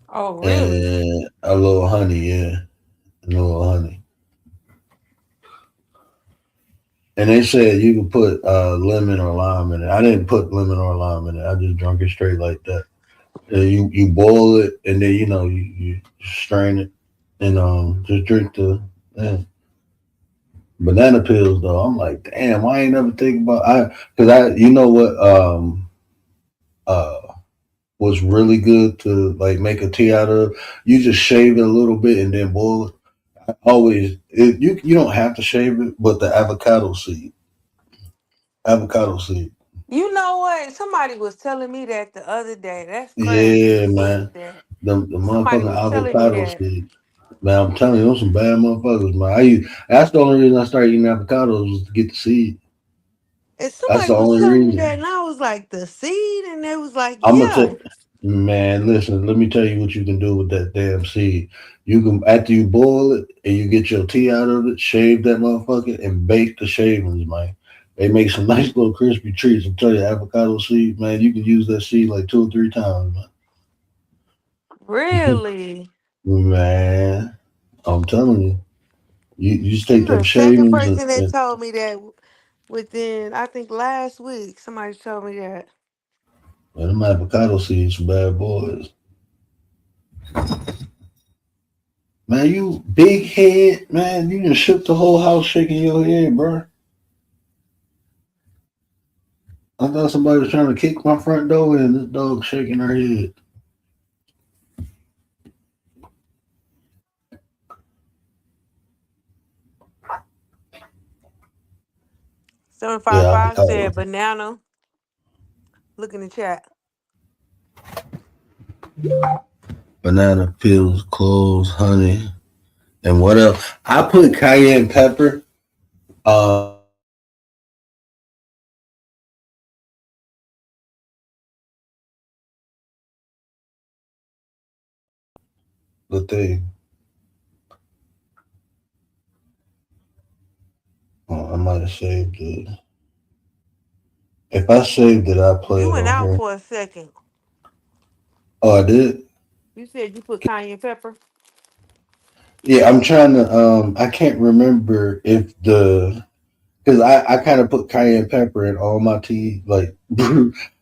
Oh, really? and a little honey, yeah. A little honey. And they said you could put lemon or lime in it. I didn't put lemon or lime in it. I just drunk it straight like that. You boil it and then you strain it and just drink the banana peels though. I'm like, damn, I ain't never think about because you know what uh was really good to like make a tea out of. You just shave it a little bit and then boil it. You don't have to shave it, but the avocado seed. You know what? Somebody was telling me that the other day. That's crazy. Yeah, You said man. that. The Somebody motherfucking was telling me avocado that. seed. Man, I'm telling you, those some bad motherfuckers, man. That's the only reason I started eating avocados was to get the seed. And That's somebody the was only telling me that, reason. and I was like, the seed? And they was like, I'm gonna yeah. tell man, listen, let me tell you what you can do with that damn seed. You can after you boil it and you get your tea out of it, shave that motherfucker and bake the shavings, man. They make some nice little crispy treats. I'm telling you, avocado seed, man, you can use that seed like 2 or 3 times, man. Really? Man, I'm telling you. You just take You them the second shavings and, person that and told me that within, I think last week, somebody told me that. man, them avocado seeds some bad boys. Man, you big head, man. You just shook the whole house shaking your head, bro. I thought somebody was trying to kick my front door in. This dog shaking her head. 755 Yeah, said avocado. banana. Look in the chat. Banana peels, cloves, honey, and what else? I put cayenne pepper. The thing. Oh, I might have saved it. If I saved it, I'll play You it went on out here. for a second. Oh, I did? You said you put cayenne pepper. Yeah, I'm trying to I can't remember if the because I kind of put cayenne pepper in all my tea. Like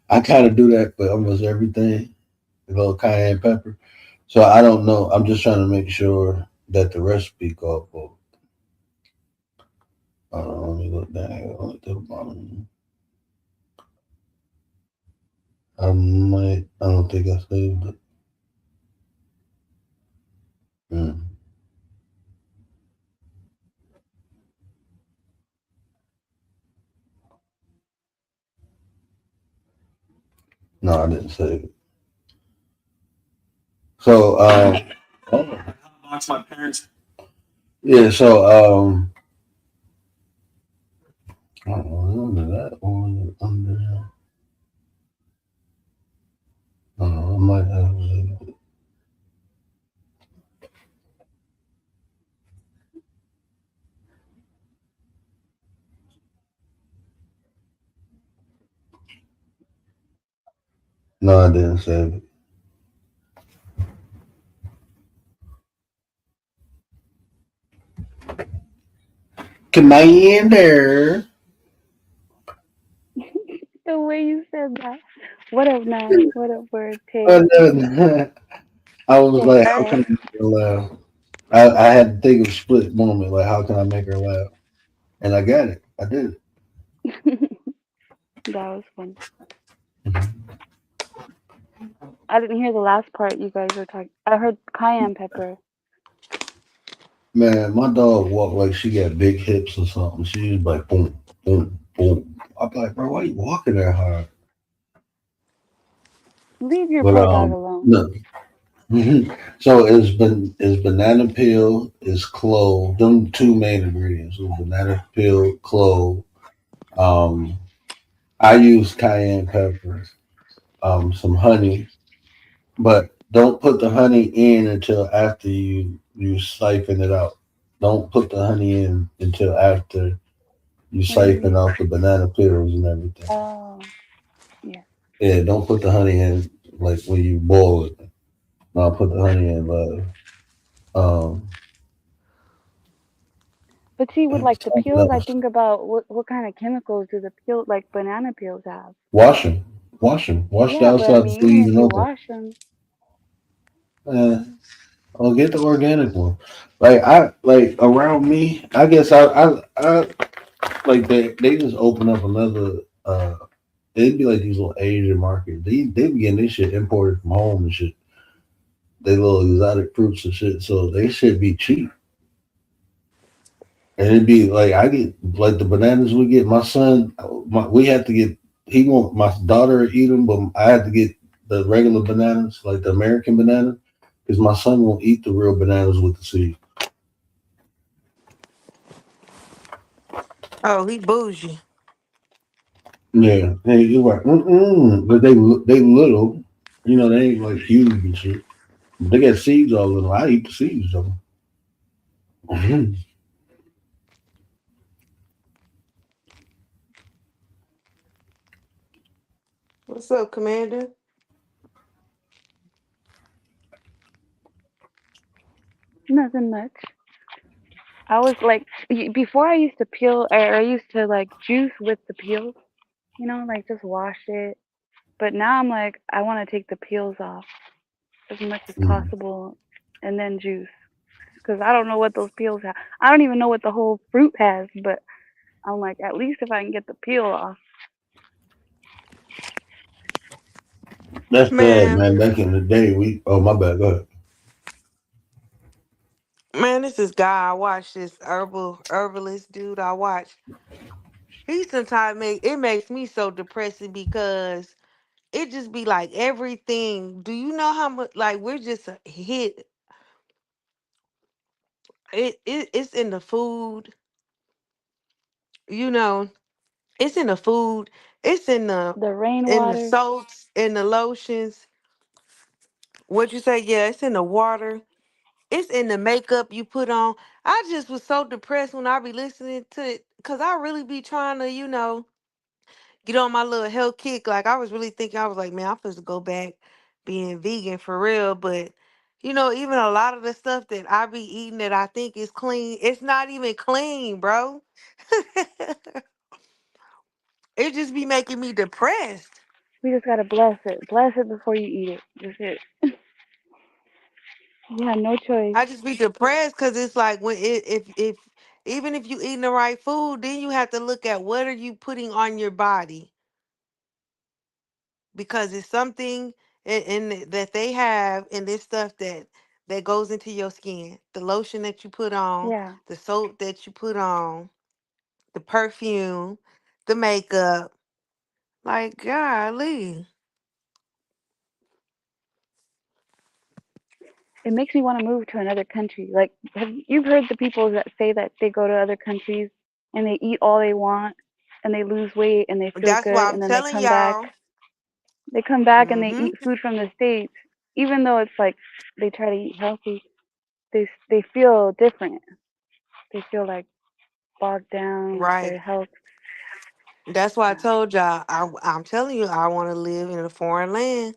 I kind of do that for almost everything. A little cayenne pepper. So I don't know. I'm just trying to make sure that the recipe called for. Let me look down here. Look to the bottom. I might. I don't think I saved it. Mm. No, I didn't save it. So oh, yeah. So I don't know under that or under. I might have saved it. No, I didn't save it. Commander. The way you said that. What up, Nine? What up, Word Oh, Pig? no. I was What's like, how Hey, can up? I make her laugh? I had to think of a split moment, like how can I make her laugh? And I got it. I did That was fun. it. I didn't hear the last part you guys were talking. I heard cayenne pepper. Man, my dog walked like she got big hips or something. She was like boom, boom, boom. I'm like, bro, why you walking that hard? Leave your But poor dog alone. no. So it's banana peel, it's clove. Them two main ingredients. So banana peel, clove. Um, I use cayenne peppers, some honey, but don't put the honey in until after you siphon it out. Don't put the honey in until after you What do you siphon mean? off the banana peels and everything. Oh, yeah. Yeah, don't put the honey in like when you boil it. No, put the honey in, um, But see, with like the something peels, I else. think about what kind of chemicals do the peel like banana peels have? Wash them. Wash them. Wash the Yeah, but I outside mean, before even you if even you open. wash them, Uh, I'll get the organic one. Like I like around me, I guess I like they just open up another. It'd be like these little Asian markets. They be getting this shit imported from home and shit. They little exotic fruits and shit. So they should be cheap. And it'd be like I get like the bananas we get. My son, we had to get. He want my daughter to eat them, but I had to get the regular bananas, like the American banana, because my son won't eat the real bananas with the seed. Oh, he bougie. Yeah, hey, you're right. But they little, they ain't like huge and shit. But they got seeds all in them. I eat the seeds of them. What's up, Commander? nothing much. I was like, before I used to peel, or I used to like juice with the peels, like just wash it. But now I'm like, I want to take the peels off as much as Mm. possible and then juice. Because I don't know what those peels have. I don't even know what the whole fruit has, but I'm like, at least if I can get the peel off. That's bad, Man, man. Back in the day, we. Oh my bad. Go ahead. man, this is guy I watch, this herbalist dude I watch. He sometimes makes me so depressing because it just be like everything. Do you know how much like we're just a hit? It's in the food, you know. It's in the food. It's The in the rainwater, soaps, in the lotions. What you say? Yeah, it's in the water. It's in the makeup you put on. I just was so depressed when I be listening to it because I really be trying to, get on my little health kick. Like I was really thinking, I was like, man, I'm supposed to go back being vegan for real. But even a lot of the stuff that I be eating that I think is clean, it's not even clean, bro. It just be making me depressed. we just gotta bless it. Bless it before you eat it. That's it. You have no choice. I just be depressed because it's like when if even if you eating the right food, then you have to look at what are you putting on your body because it's something that they have in this stuff that goes into your skin. The lotion that you put on, Yeah. the soap that you put on, the perfume, the makeup. Like golly, It makes me want to move to another country. Like, have you've heard the people that say that they go to other countries and they eat all they want and they lose weight and they feel that's why good I'm and then they telling come back. y'all. They come back and they Hmm. eat food from the states, even though it's like they try to eat healthy. They feel different. They feel like bogged down with Right. their health. That's why I Yeah. told y'all. I'm telling you, I want to live in a foreign land.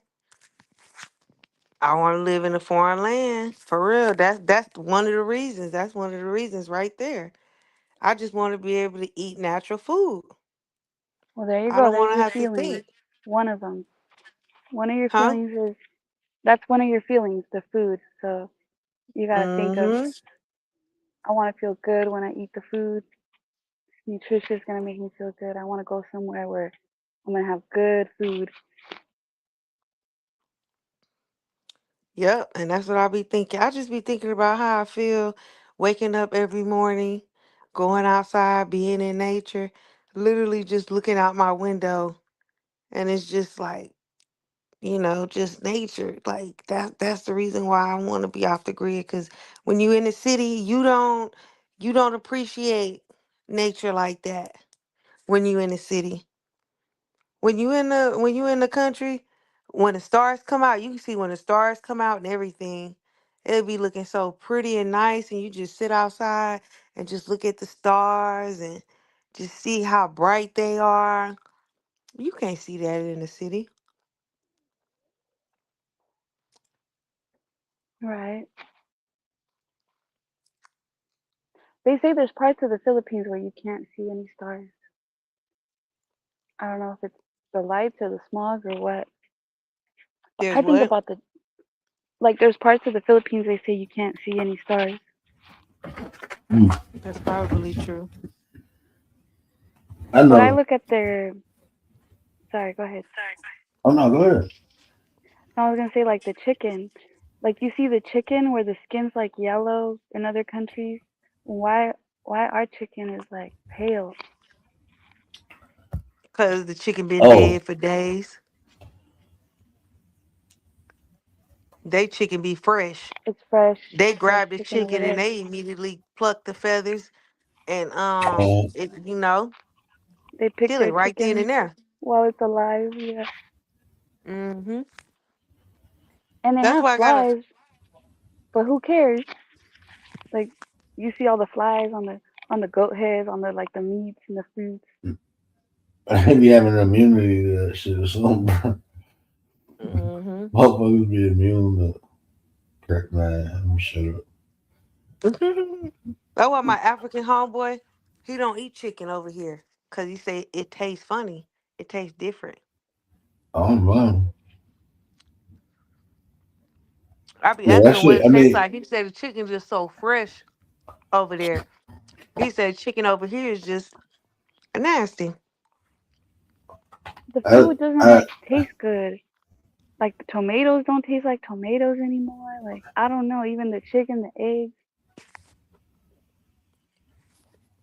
I want to live in a foreign land for real. That's one of the reasons. That's one of the reasons right there. I just want to be able to eat natural food. Well, there you I go. don't There's want to your have to feelings. think, One of them. One of your huh? feelings is that's one of your feelings, the food. So you got to think of, Mm-hmm. I want to feel good when I eat the food. Nutritious gonna make me feel good. I want to go somewhere where I'm gonna have good food. Yep, and that's what I be thinking. I just be thinking about how I feel waking up every morning, going outside, being in nature, literally just looking out my window, and it's just like just nature. Like that's the reason why I want to be off the grid. Cause when you in the city, you don't appreciate nature like that. When you in the city, when you in the country, when the stars come out, you can see when the stars come out and everything. It'll be looking so pretty and nice, and you just sit outside and just look at the stars and just see how bright they are. You can't see that in the city. Right. They say there's parts of the Philippines where you can't see any stars. I don't know if it's the lights or the smog or what. But There's I think what? about there's parts of the Philippines they say you can't see any stars. Mm, That's probably true. I But I know. look at their sorry, go ahead. Oh no, go ahead. No, I was gonna say like the chicken. Like you see the chicken where the skin's like yellow in other countries. Why our chicken is like pale? Cause the chicken been Oh, dead for days. They chicken be fresh. It's fresh, They fresh grab the chicken over chicken and there. they immediately pluck the feathers and man. They pick kill it their right then chicken and there. while it's alive, yeah. Hmm. And it That's has why I gotta. flies, but who cares? Like you see all the flies on the goat heads, on the like the meats and the fruits. I be having immunity to that shit or something, bro. Hmm. Motherfuckers be immune to crack man. Let me shut up. That's why my African homeboy, he don't eat chicken over here. Cause he say it tastes funny. It tastes different. I don't know. I be Yeah, asking that him what shit. it I tastes mean, like. He said the chicken just so fresh over there. He said chicken over here is just nasty. The I, food doesn't I, like taste good. Like the tomatoes don't taste like tomatoes anymore. Like I don't know, even the chicken, the eggs.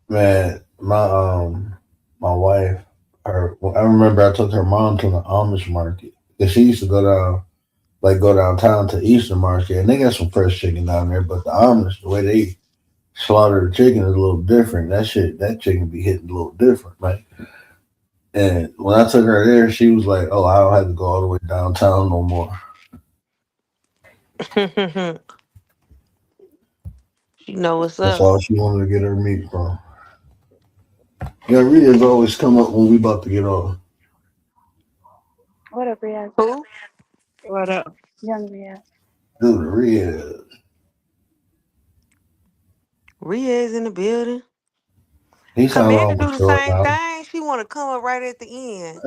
man, my wife, I remember I took her mom to the Amish market because she used to go downtown to Eastern Market, and they got some fresh chicken down there. But the Amish, the way they slaughter the chicken is a little different. That chicken be hitting a little different, right? And when I took her there, she was like, "Oh, I don't have to go all the way downtown no more." You know what's That's up. all she wanted to get her meat from. Yeah, Rita's always come up when we about to get off. What up, Riyadh? Who? What up? Young Riyadh. Dude, Rita. Rhea is in the building. He sound Commander do almost the short same now. thing. She want to come up right at the end.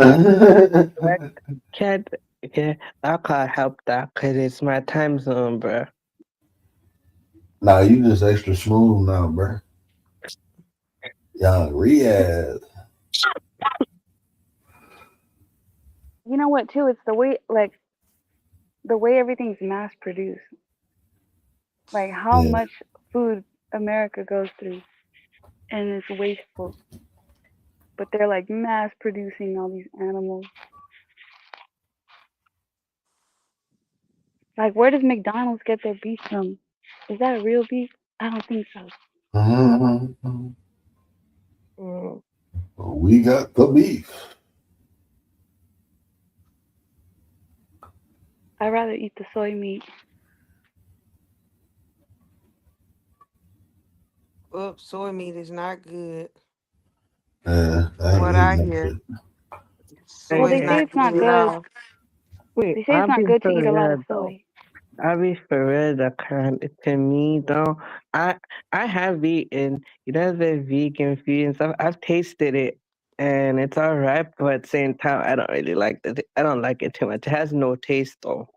What? Can't, okay, I can't help that because it's my time zone, bro. Nah, you just extra smooth now, bruh. Young Riyadh. You know what too? It's the way everything's mass produced. Like how Yeah. much food America goes through and it's wasteful. But they're like mass producing all these animals. Like where does McDonald's get their beef from? Is that a real beef? I don't think so. Mhm. Mm. We got the beef. I'd rather eat the soy meat. Oops, soy meat is not good. Yeah, I From ain't what eating I that hear, shit. Well, soy is they say Okay. not it's not good at good. all. Wait, They say it's I'll not be good to for eat a lot of real though. soy. I'll be for real though, 'cause to me though, I I have eaten, the vegan food and stuff. I've tasted it and it's all right, but at the same time, I don't really like I don't like it too much. It has no taste though.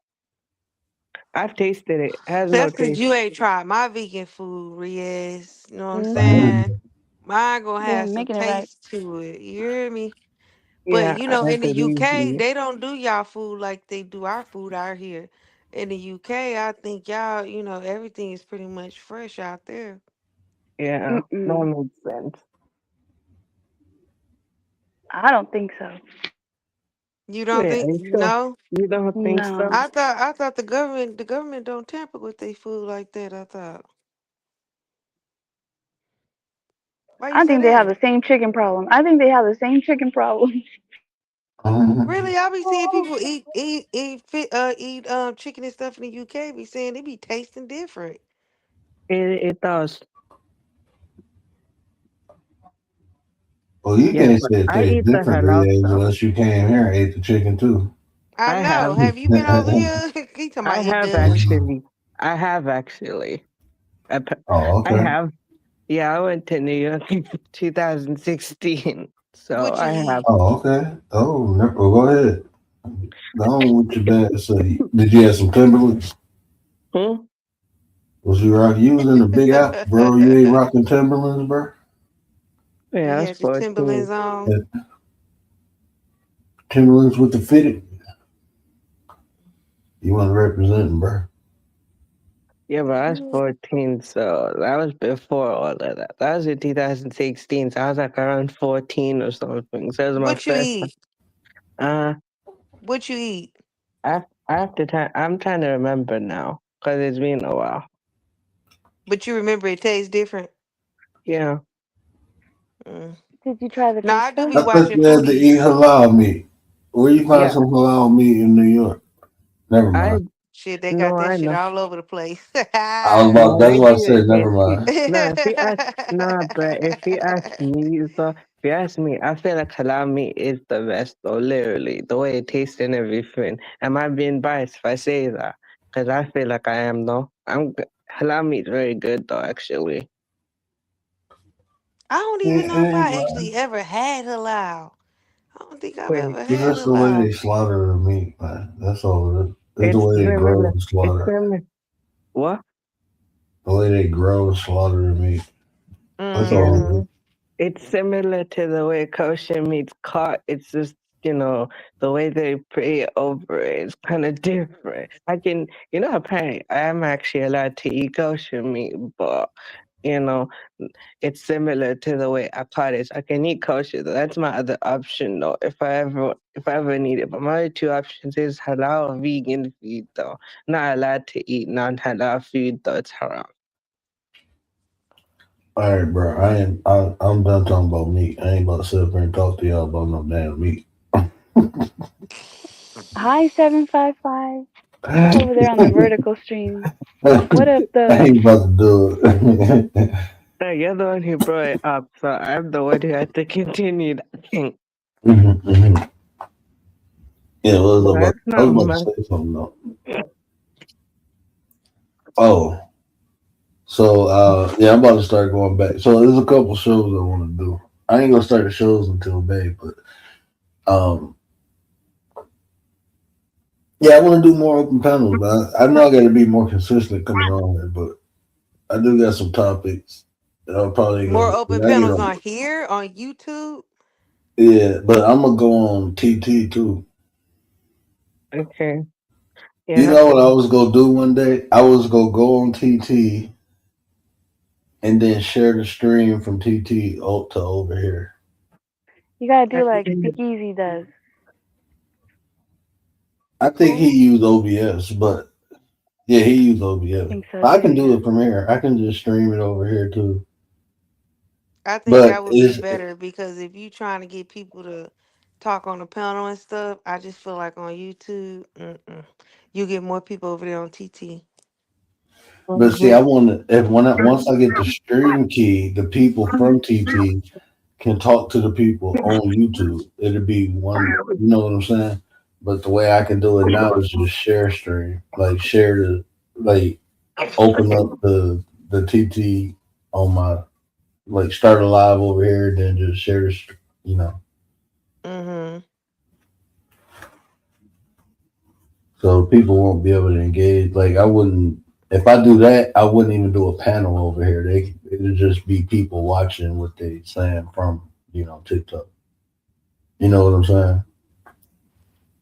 I've tasted it. It has no That's because taste. you ain't tried my vegan food, Riaz. You know what I'm Mm-hmm. saying? Mhm. Mine gonna They have ain't some making it right. taste to it. You hear me? But Yeah, in that's the the UK, reason. they don't do y'all food like they do our food out here. In the UK, I think y'all, everything is pretty much fresh out there. Yeah, that Mm-mm. makes sense. I don't think so. You don't Wait, are think? you sure? No, You don't think so? No. I thought the government don't tamper with their food like that. I thought. Why you I say think they have that? the same chicken problem. I think they have the same chicken problem. Really, I be seeing people eat chicken and stuff in the UK. Be saying they be tasting different. It does. Well, you Yeah, can't but say it I tastes eat the different, halal BA, stuff. unless you came here and ate the chicken too. I I have. know. Have you been over here? He talking I about it have does. actually. I have actually. I, p- Oh, I okay. have. Yeah, I went to New York in 2016. So What you I have. eat? Oh, okay. Oh, well, go ahead. Go on with your bad. So, did you have some Timberlands? Hmm? Was you rock? You was in the Big Apple, bro. You ain't rocking Timberlands, bro. Yeah, You I was had your 14. Timberlands on. Yeah, Timberlands with the fitted. You want to represent, bro? Yeah, but I was 14, so that was before all of that. That was in 2016, so I was like around 14 or something. So it was my What you first. eat? Uh, What you eat? I have to. I'm trying to remember now because it's been a while. But you remember it tastes different. Yeah. Mm. Did you try the No, I do pizza? be I thought watching you had to foodies. eat halal meat. Where you find Yeah. some halal meat in New York? Never I mind. Shit, they got no, that I shit know. all over the place. I was about. No, That's they what I do said. it Never here too. mind. No, if you ask, no, but if you ask me, so if you ask me, I feel like halal meat is the best, though. Literally, the way it tastes and everything. Am I being biased if I say that? Because I feel like I am, though. Halal meat very good, though. Actually, I don't even know if I actually ever had halal. I don't think I've wait, ever had That's the way halal. they slaughter the meat, man. That's all it is. It's the it's way they grow similar. and It's slaughter. similar. What? The way they grow and slaughter the meat. That's all Mm-hmm. it is. Yeah. It's similar to the way kosher meat's caught. It's just, the way they pray over it is kind of different. Apparently, I am actually allowed to eat kosher meat, but, you know, it's similar to the way I caught it. I can eat kosher, though. That's my other option, though, if I ever need it. But my other two options is halal or vegan food, though. Not allowed to eat non-halal food, though. It's haram. All right, bro. I'm done talking about meat. I ain't about to sit up here and talk to y'all about no damn meat. Hi, 755. He's I over there on the vertical stream. What up, though? ain't about to do it. No, you're the one who brought it up, so I'm the one who had to continue that thing. Mhm, mhm. Yeah, Well, that's I was not about to my. say something though. Oh, so yeah, I'm about to start going back. So there's a couple shows I want to do. I ain't gonna start the shows until May, but um, yeah, I want to do more open panels. But I know I got to be more consistent coming on there. But I do got some topics that I'm probably More gonna. open panels on here on YouTube. Yeah, but I'm gonna go on TT too. Okay. You Yeah. know what I was gonna do one day? I was gonna go on TT and then share the stream from TT to over here. You gotta do I like think Speakeasy does. I think he Who? used OBS, but yeah, he used I OBS. think so I too, can do yeah. it from here. I can just stream it over here too. I think But that would be it's better because if you trying to get people to talk on the panel and stuff, I just feel like on YouTube, you get more people over there on TT. but see, mhm. I want to if once I get the stream key, the people from TT can talk to the people on YouTube. It'll be one. You know what I'm saying? But the way I can do it now is just share stream, like share the like open up the TT on my like start a live over here, then just share, you know, Mm-hmm. so people won't be able to engage. Like I wouldn't if I do that, I wouldn't even do a panel over here. It'd just be people watching what they saying from TikTok. You know what I'm saying?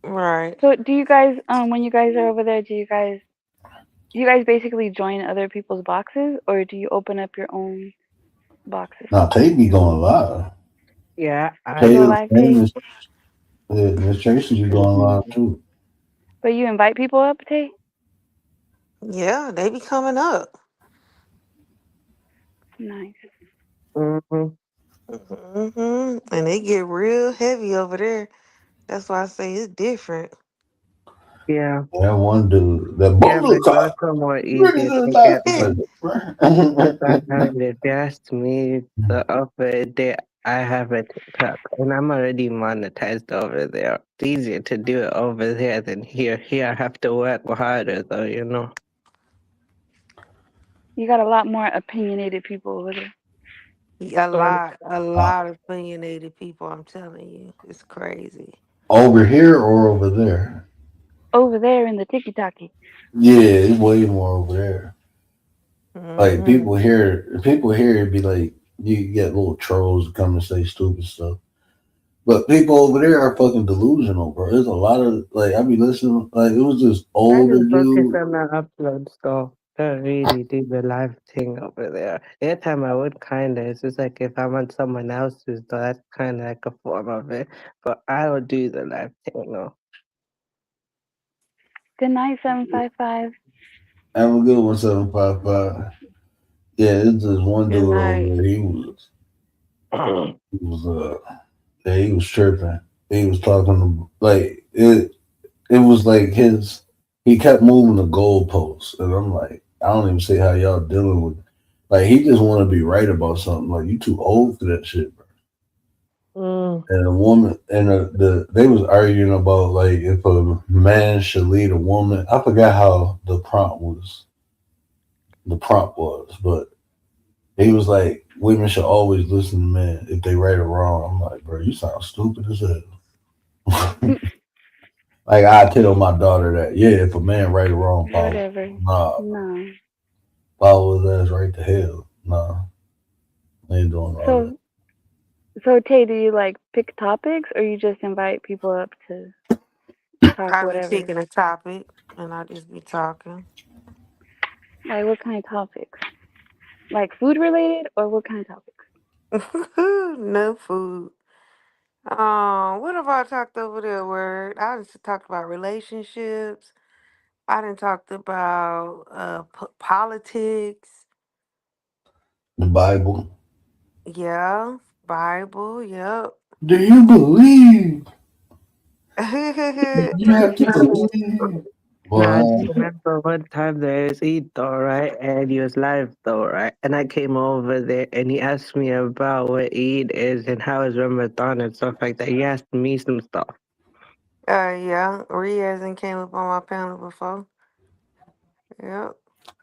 Right. So do you guys when you guys are over there, do you guys basically join other people's boxes or do you open up your own boxes? Now Tate be going live. Yeah. You go Tate, live, Tate? famous, Yeah, Miss Tracy be going live too. But you invite people up, Tay? Yeah, they be coming up. Nice. Mm-hmm. And they get real heavy over there. That's why I say it's different. Yeah. That one dude, that Yeah, but bumble it's top, also more ready easier to to die. get It's like like, if you ask me the other day I have a TikTok and I'm already monetized over there. It's easier to do it over there than here. Here I have to work harder though, you know. You got a lot more opinionated people over there. A uh, lot of opinionated people. I'm telling you, it's crazy. over here or over there? Over there in the tiki taki. Yeah, it's way more over there. Like Hmm people here it'd be like you get little trolls that come and say stupid stuff. But people over there are fucking delusional, bro. There's a lot of like I be listening. Like it was this I older just focus dude. on my uploads though. Don't really do the live thing over there. Anytime I would kinda, it's just like if I'm on someone else's though, that's kinda like a form of it. But I don't do the live thing though. Good night, 755. Have a good one, 755. Yeah, it's this one Good dude over night. there. He was yeah, he was tripping. He was talking to, like it was like his he kept moving the goalposts. And I'm like, I don't even see how y'all dealing with like he just wanna be right about something. Like you too old for that shit, bro. Mm. And a woman and they was arguing about like if a man should lead a woman. I forgot how the prompt was, but he was like, women should always listen to men if they right or wrong. I'm like, bro, you sound stupid as hell. Like I tell my daughter that, yeah, if a man right or wrong, follow. Whatever. Nah, bro. No. Follow his ass right to hell. Nah, I ain't doing all that. So Tay, do you like pick topics or you just invite people up to talk I be whatever? picking a topic and I just be talking. Like what kind of topics? Like food related or what kind of topics? No food. What have I talked over there? Word. I just talked about relationships. I done talked about politics. The Bible. Yeah, Bible. Yep. Do you believe? You have to believe. Nah, I Boy, just remember one time there was Eid though, right? And he was live though, right? And I came over there and he asked me about what Eid is and how is Ramadan and stuff like that. He asked me some stuff. Yeah. Riaz and came up on my panel before. Yep.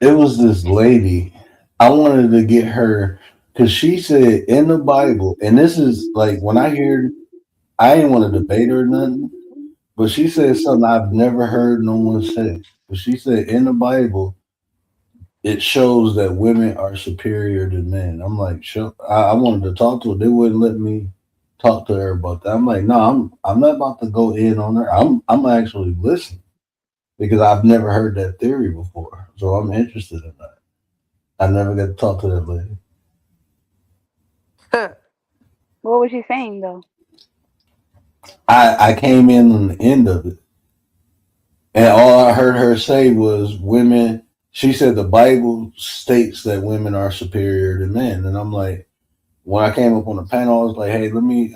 it was this lady. I wanted to get her because she said in the Bible, and this is like when I hear, I ain't want to debate her or nothing, but she said something I've never heard no one say. But she said in the Bible, it shows that women are superior to men. I'm like, sure. I wanted to talk to her. They wouldn't let me talk to her about that. I'm like, no, I'm not about to go in on her. I'm actually listening because I've never heard that theory before. So I'm interested in that. I never got to talk to that lady. What was she saying though? I came in on the end of it, and all I heard her say was women. She said the Bible states that women are superior to men, and I'm like, when I came up on the panel, I was like, hey, let me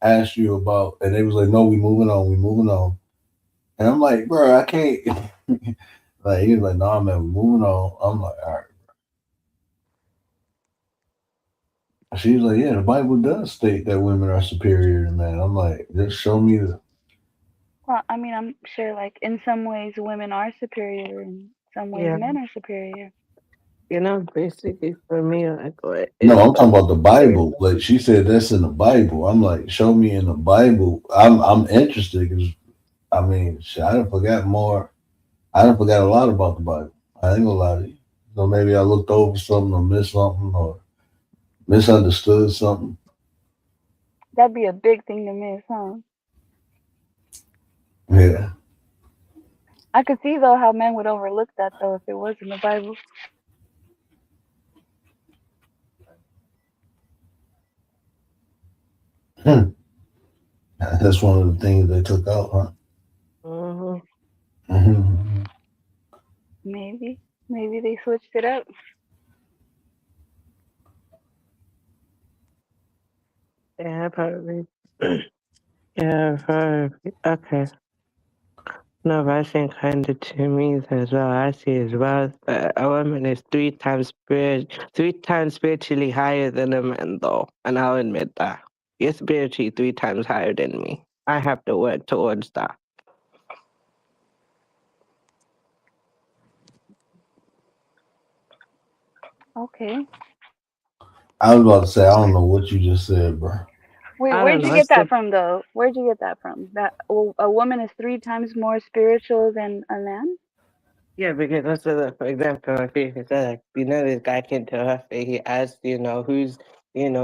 ask you about, and they was like, no, we moving on, and I'm like, bro, I can't. Like he was like, no, man, we moving on. I'm like, all right. She was like, yeah, the Bible does state that women are superior to men. I'm like, just show me the. Well, I mean, I'm sure like in some ways women are superior, in some ways Yeah. men are superior. You know, basically for me, like what No, is I'm talking the about the Bible. Like she said, that's in the Bible. I'm like, show me in the Bible. I'm interested because I mean, shit, I done forgot more. I done forgot a lot about the Bible. I ain't gonna lie to you. So maybe I looked over something or missed something or misunderstood something. That'd be a big thing to miss, huh? Yeah. I could see though how men would overlook that though if it was in the Bible. Hmm. That's one of the things they took out, huh? Mhm. Hmm. Maybe they switched it up. Yeah, probably. Yeah, probably. Okay. No, but I think kind of to me as well. I see as well that a woman is three times spiritually higher than a man, though, and I'll admit that. You're spiritually three times higher than me. I have to work towards that. Okay. I was about to say, I don't know what you just said, bro. Wait, I don't where'd know. you I get that said, from, though? Where'd you get that from? That a woman is 3 times more spiritual than a man? yeah, because let's say that, for example, if he said, like, this guy came to her, he asked,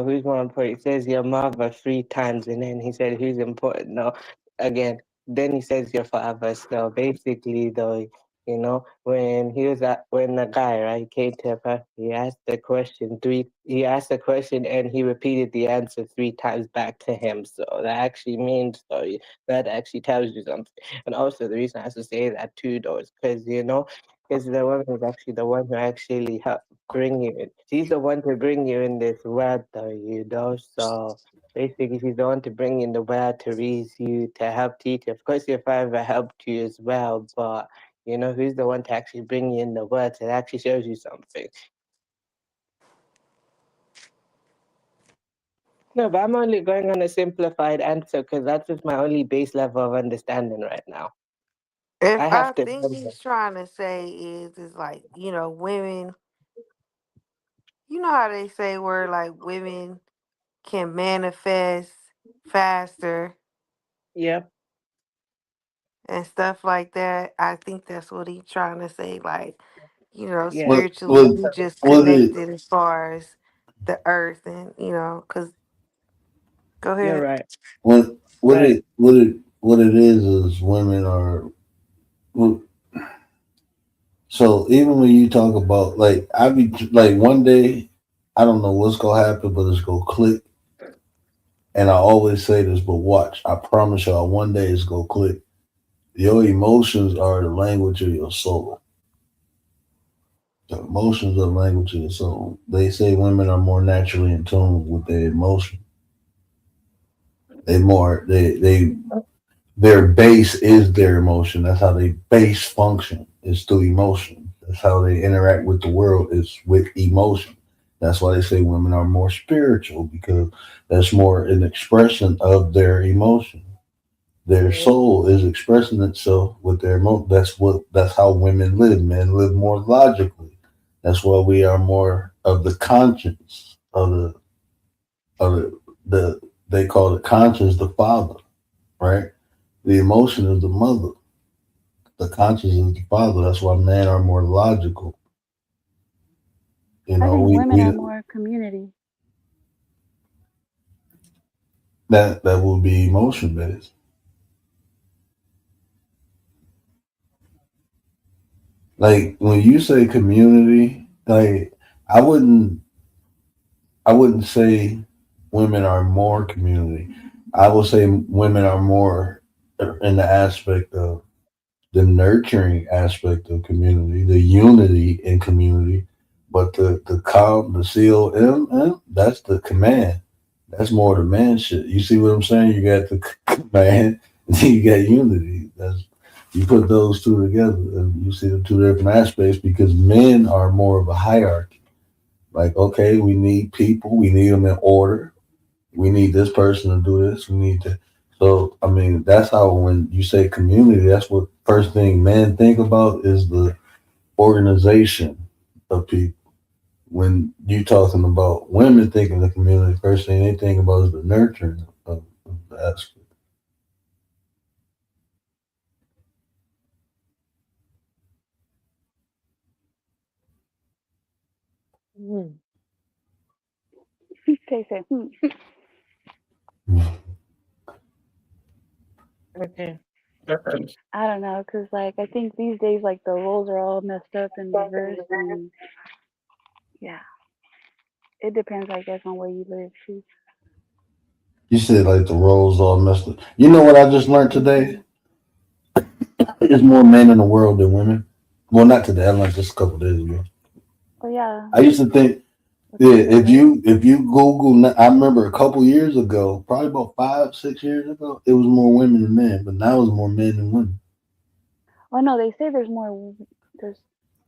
who's more important. He says your mother three times, and then he said, who's important? No, again, then he says your father. So basically, though, when the guy, right, came to her, he asked the question and he repeated the answer three times back to him. So that actually means, that actually tells you something. And also, the reason I have to say that too, though, is because the woman is actually the one who actually helped bring you in. She's the one to bring you in this world, though. So basically, she's the one to bring in the world to raise you, to help teach you. Of course, your father helped you as well, but who's the one to actually bring you in the world? So it actually shows you something. No, but I'm only going on a simplified answer because that's just my only base level of understanding right now. I If I have to think remember. he's trying to say is like, women, how they say where like women can manifest faster Yep. and stuff like that. I think that's what he's trying to say. Like, Yeah. What spiritually, what we just what it connected as far as the earth, and because go You're ahead. right. But what it is women are. Well, so even when you talk about like I be like one day, I don't know what's gonna happen, but it's gonna click. And I always say this, but watch, I promise y'all, one day it's gonna click. Your emotions are the language of your soul. The emotions are the language of your soul. They say women are more naturally in tune with their emotions. They their base is their emotion. That's how they base function is through emotion. That's how they interact with the world is with emotion. That's why they say women are more spiritual because that's more an expression of their emotion. Their soul is expressing itself with their emotion. That's how women live. Men live more logically. That's why we are more of the conscience of the they call the conscience the father, right? The emotion is the mother. The conscience is the father. That's why men are more logical. You I know, think we women we are more community. that will be emotion based. Like when you say community, like I wouldn't I wouldn't say women are more community. I would say women are more in the aspect of the nurturing aspect of community, the unity in community. But the calm, the COM, that's the command. That's more the man shit. You see what I'm saying? You got the command, and then you got unity. That's you put those two together, and you see the two different aspects because men are more of a hierarchy. Like, okay, we need people, we need them in order. We need this person to do this. We need to. So, I mean, that's how when you say community, that's what first thing men think about is the organization of people. When you talking about women thinking the community, first thing they think about is the nurturing of the aspect. Mm. They say, Okay. I don't know, cause like I think these days like the roles are all messed up and reversed, and yeah, it depends, I guess, on where you live too. You said like the roles all messed up. You know what I just learned today? There's more men in the world than women. Well, not today. I learned just a couple days ago. Oh yeah, I used to think, that's yeah, good, right? if you Google, I remember a couple years ago, probably about 5, 6 years ago, it was more women than men, but now it's more men than women. Oh no, they say there's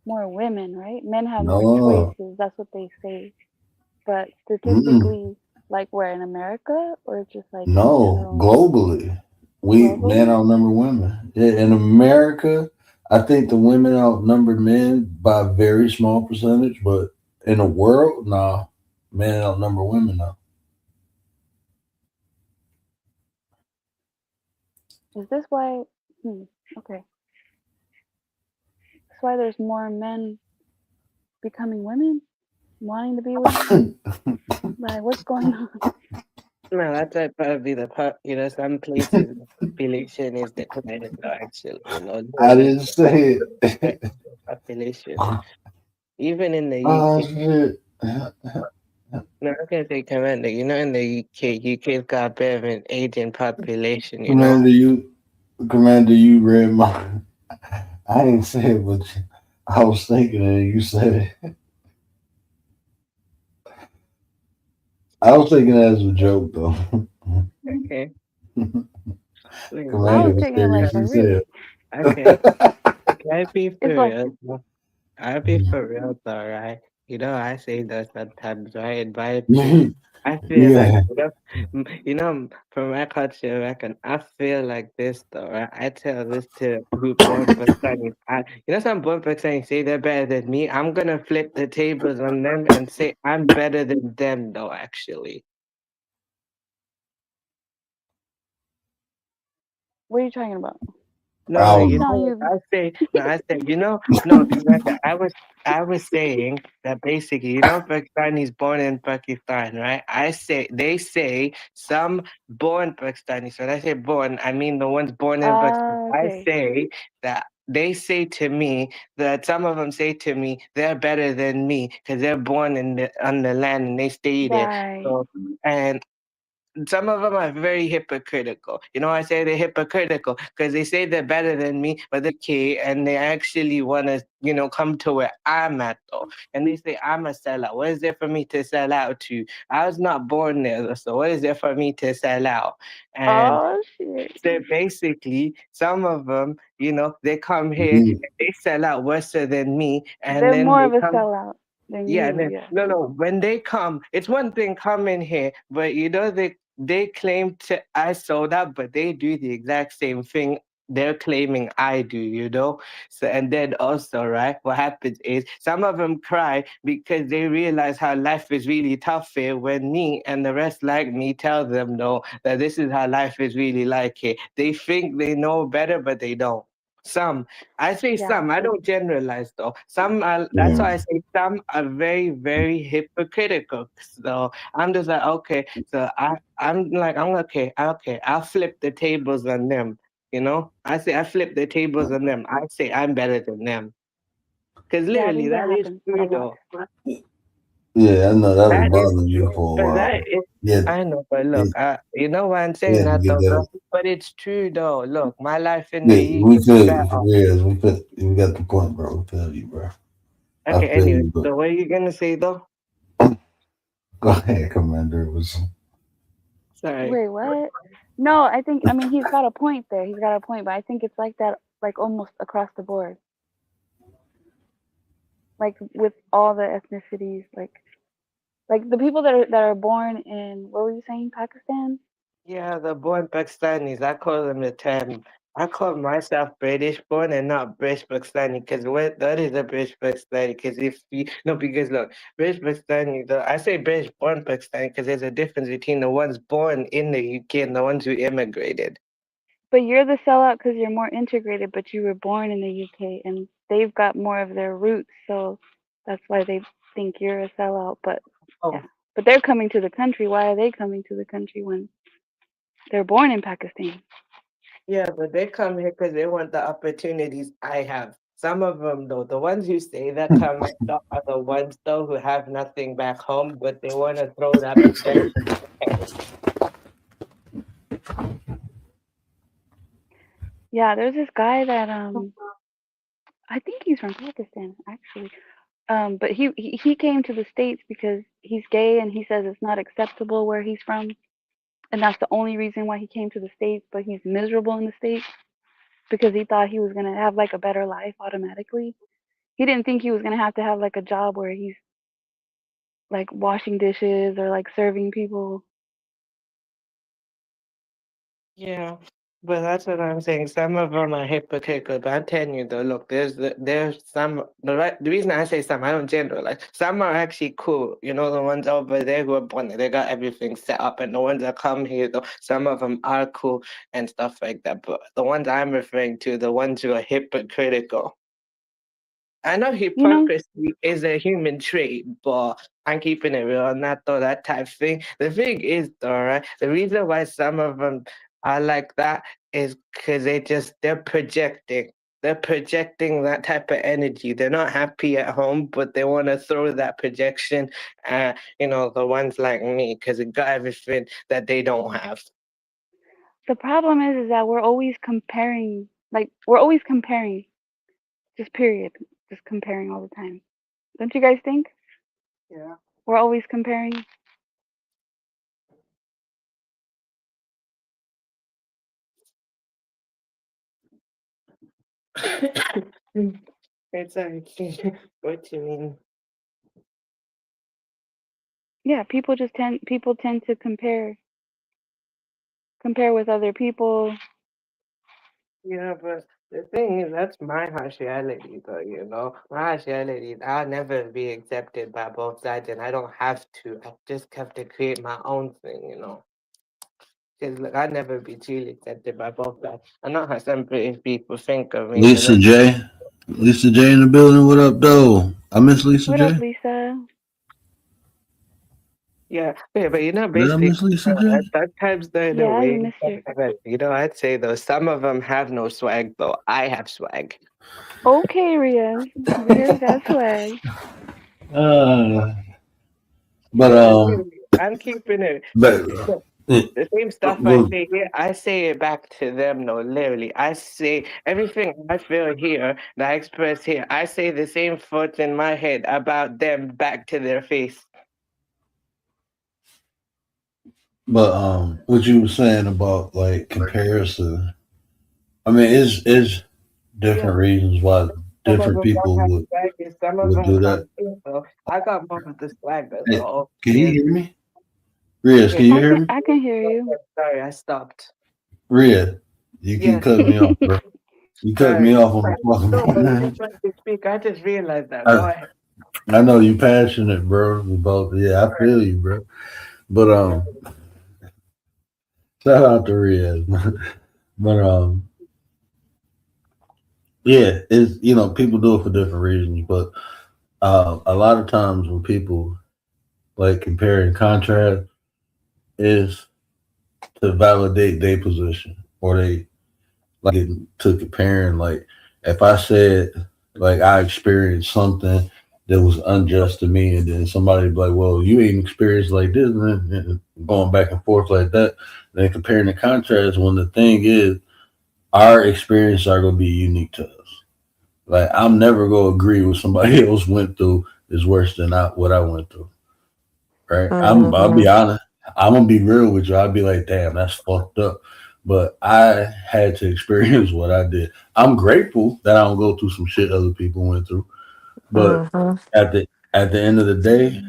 more women, right? Men have more No, choices. That's what they say. But mm-mm. statistically, like where in America or just like in No, general, globally, we men globally? outnumber women. Yeah, in America, I think the women outnumber men by a very small percentage, but in the world, nah, men outnumber women now. Is this why? Hmm. Okay. That's why there's more men becoming women, wanting to be women. Like, what's going on? No, that's probably the part. Some places the population is declining now. Actually, I there's didn't say a it. population. Even in the Oh UK. shit. No, I was gonna say, Commander. In the UK's got a bit of an aging population. Commander, you read my. I didn't say it, but I was thinking it. And you said it. I was thinking that as a joke, though. Okay. Wait, I Commander was was taking it like serious. for He real. said, okay. Can I be for It's like, real? I'll be for real though, right? I say that sometimes, right? In my opinion, I feel like, "Yeah, from my culture, I feel like this though, right? I tell this to group born Pakistanis. Some born Pakistanis say they're better than me. I'm gonna flip the tables on them and say I'm better than them though, actually. what are you talking about? No, I Who's don't know." telling you? I say, no, I said, no, Commander, I was saying that basically, Pakistanis born in Pakistan, right? They say some born Pakistanis. So when I say born, I mean the ones born in Pakistan. I Okay, say that they say to me that some of them say to me they're better than me because they're born on the land and they stay there. right. So, and some of them are very hypocritical. I say they're hypocritical because they say they're better than me, but they're okay, and they actually want to, come to where I'm at though. And they say I'm a sellout. What is there for me to sell out to? I was not born there, so what is there for me to sell out? And Oh shit. so basically, some of them, they come here, Mhm. they sell out worse than me, and They're then more they of a come. sellout than Yeah, you. no, Yeah. no, no. When they come, it's one thing coming here, but they claim to I sold out, but they do the exact same thing they're claiming I do, So and then also, right, what happens is some of them cry because they realize how life is really tough here when me and the rest like me tell them no, that this is how life is really like here. They think they know better, but they don't. Some I say Yeah. some. I don't generalize though. Some are. That's Yeah. why I say some are very, very hypocritical. So I'm just like, okay. So I'm okay. Okay, I'll flip the tables on them. I say I flip the tables on them. I say I'm better than them. Because Yeah, I literally, think that that is happens a true lot. though. Yeah, I know that was That is bothering you true. for a But while. that is. Yeah, I know, but yeah, look, you know why I'm saying yeah, to that get though, bro? that. But it's true though. Look, my life in the Yeah, UK we is feel you. better. Yeah, we got the point, bro. We feel you, bro. I Okay, feel anyway, you, but so what are you gonna say though? go ahead, Commander. It was Sorry. Wait, what? No, I mean, he's got a point there. He's got a point, but I think it's like that, like almost across the board, like with all the ethnicities, like the people that are born in, what were you saying, Pakistan? Yeah, the born Pakistanis. I call them the term. I call myself British born and not British Pakistani because what that is a British Pakistani. Because if you no, because look, British Pakistani. I say British born Pakistani because there's a difference between the ones born in the UK and the ones who immigrated. But you're the sellout because you're more integrated, but you were born in the UK, and they've got more of their roots, so that's why they think you're a sellout. But Oh, yeah, but they're coming to the country. Why are they coming to the country when they're born in Pakistan? yeah, but they come here because they want the opportunities I have. Some of them, though, the ones who say that come here though, are the ones though who have nothing back home, but they want to throw that protection. Yeah, there's this guy that I think he's from Pakistan actually. But he came to the States because he's gay and he says it's not acceptable where he's from, and that's the only reason why he came to the States. But he's miserable in the States because he thought he was gonna have like a better life automatically. He didn't think he was gonna have to have like a job where he's like washing dishes or like serving people. Yeah, but that's what I'm saying. Some of them are hypocritical. But I'm telling you though, look, there's some the reason I say some, I don't generalize. Some are actually cool. You know, the ones over there who are born, they got everything set up, and the ones that come here though, some of them are cool and stuff like that. But the ones I'm referring to, the ones who are hypocritical. I know You know, hypocrisy is a human trait, but I'm keeping it real, not though that type thing. The thing is, though, right? The reason why some of them are like that is because they're projecting. They're projecting that type of energy. They're not happy at home, but they want to throw that projection at, the ones like me, because it got everything that they don't have. the problem is that we're always comparing. Like we're always comparing. Just period. Just comparing all the time. Don't you guys think? Yeah. We're always comparing. It's like, what you mean? Yeah, people tend to compare with other people. Yeah, but the thing is, that's my harsh reality, though, My harsh reality, I'll never be accepted by both sides, and I don't have to. I just have to create my own thing. Because, look, I'll never be truly accepted by both sides. I know how some British people think of me, because Lisa J. Lisa J in the building. What up, though? I miss Lisa What up, J. Lisa? yeah, but Did I basically, miss Lisa J? sometimes they're in a Yeah, you way, missed her. I'd say, though, some of them have no swag, though. I have swag. Okay, Riaz. Riaz got swag. Uh, but Yeah, I'm keeping it. but The same stuff I well, say here, I say it back to them. No, literally, I say everything I feel here, that I express here. I say the same thoughts in my head about them back to their face. what you were saying about like comparison. I mean, it's Yeah, different reasons why some of different them don't people have would swag, and some of would them do have that. it, though. I got more of the swag as Hey, well. can you Yeah, hear me? Riaz, yeah. can you hear me? I can hear you. Sorry, I stopped. Riaz, you keep Yeah, cutting me off, bro. You cut me sorry. off when I'm No, but you talking. just wanted to speak. I just realized that. Go I, ahead. I know you passionate, bro. About yeah, I feel you, bro. But shout out to Riaz. But yeah, it's people do it for different reasons, but a lot of times when people like compare and contrast is to validate their position or they like get to comparing like if I said like I experienced something that was unjust to me and then somebody be like, well, you ain't experienced like this and going back and forth like that, then comparing the contrast when the thing is our experiences are gonna be unique to us. Like I'm never gonna agree with somebody else went through is worse than what I went through. Right? I'll Mm-hmm. be honest. I'm gonna be real with you. I'll be like, damn, that's fucked up. But I had to experience what I did. I'm grateful that I don't go through some shit other people went through. But Mm-hmm. at the end of the day,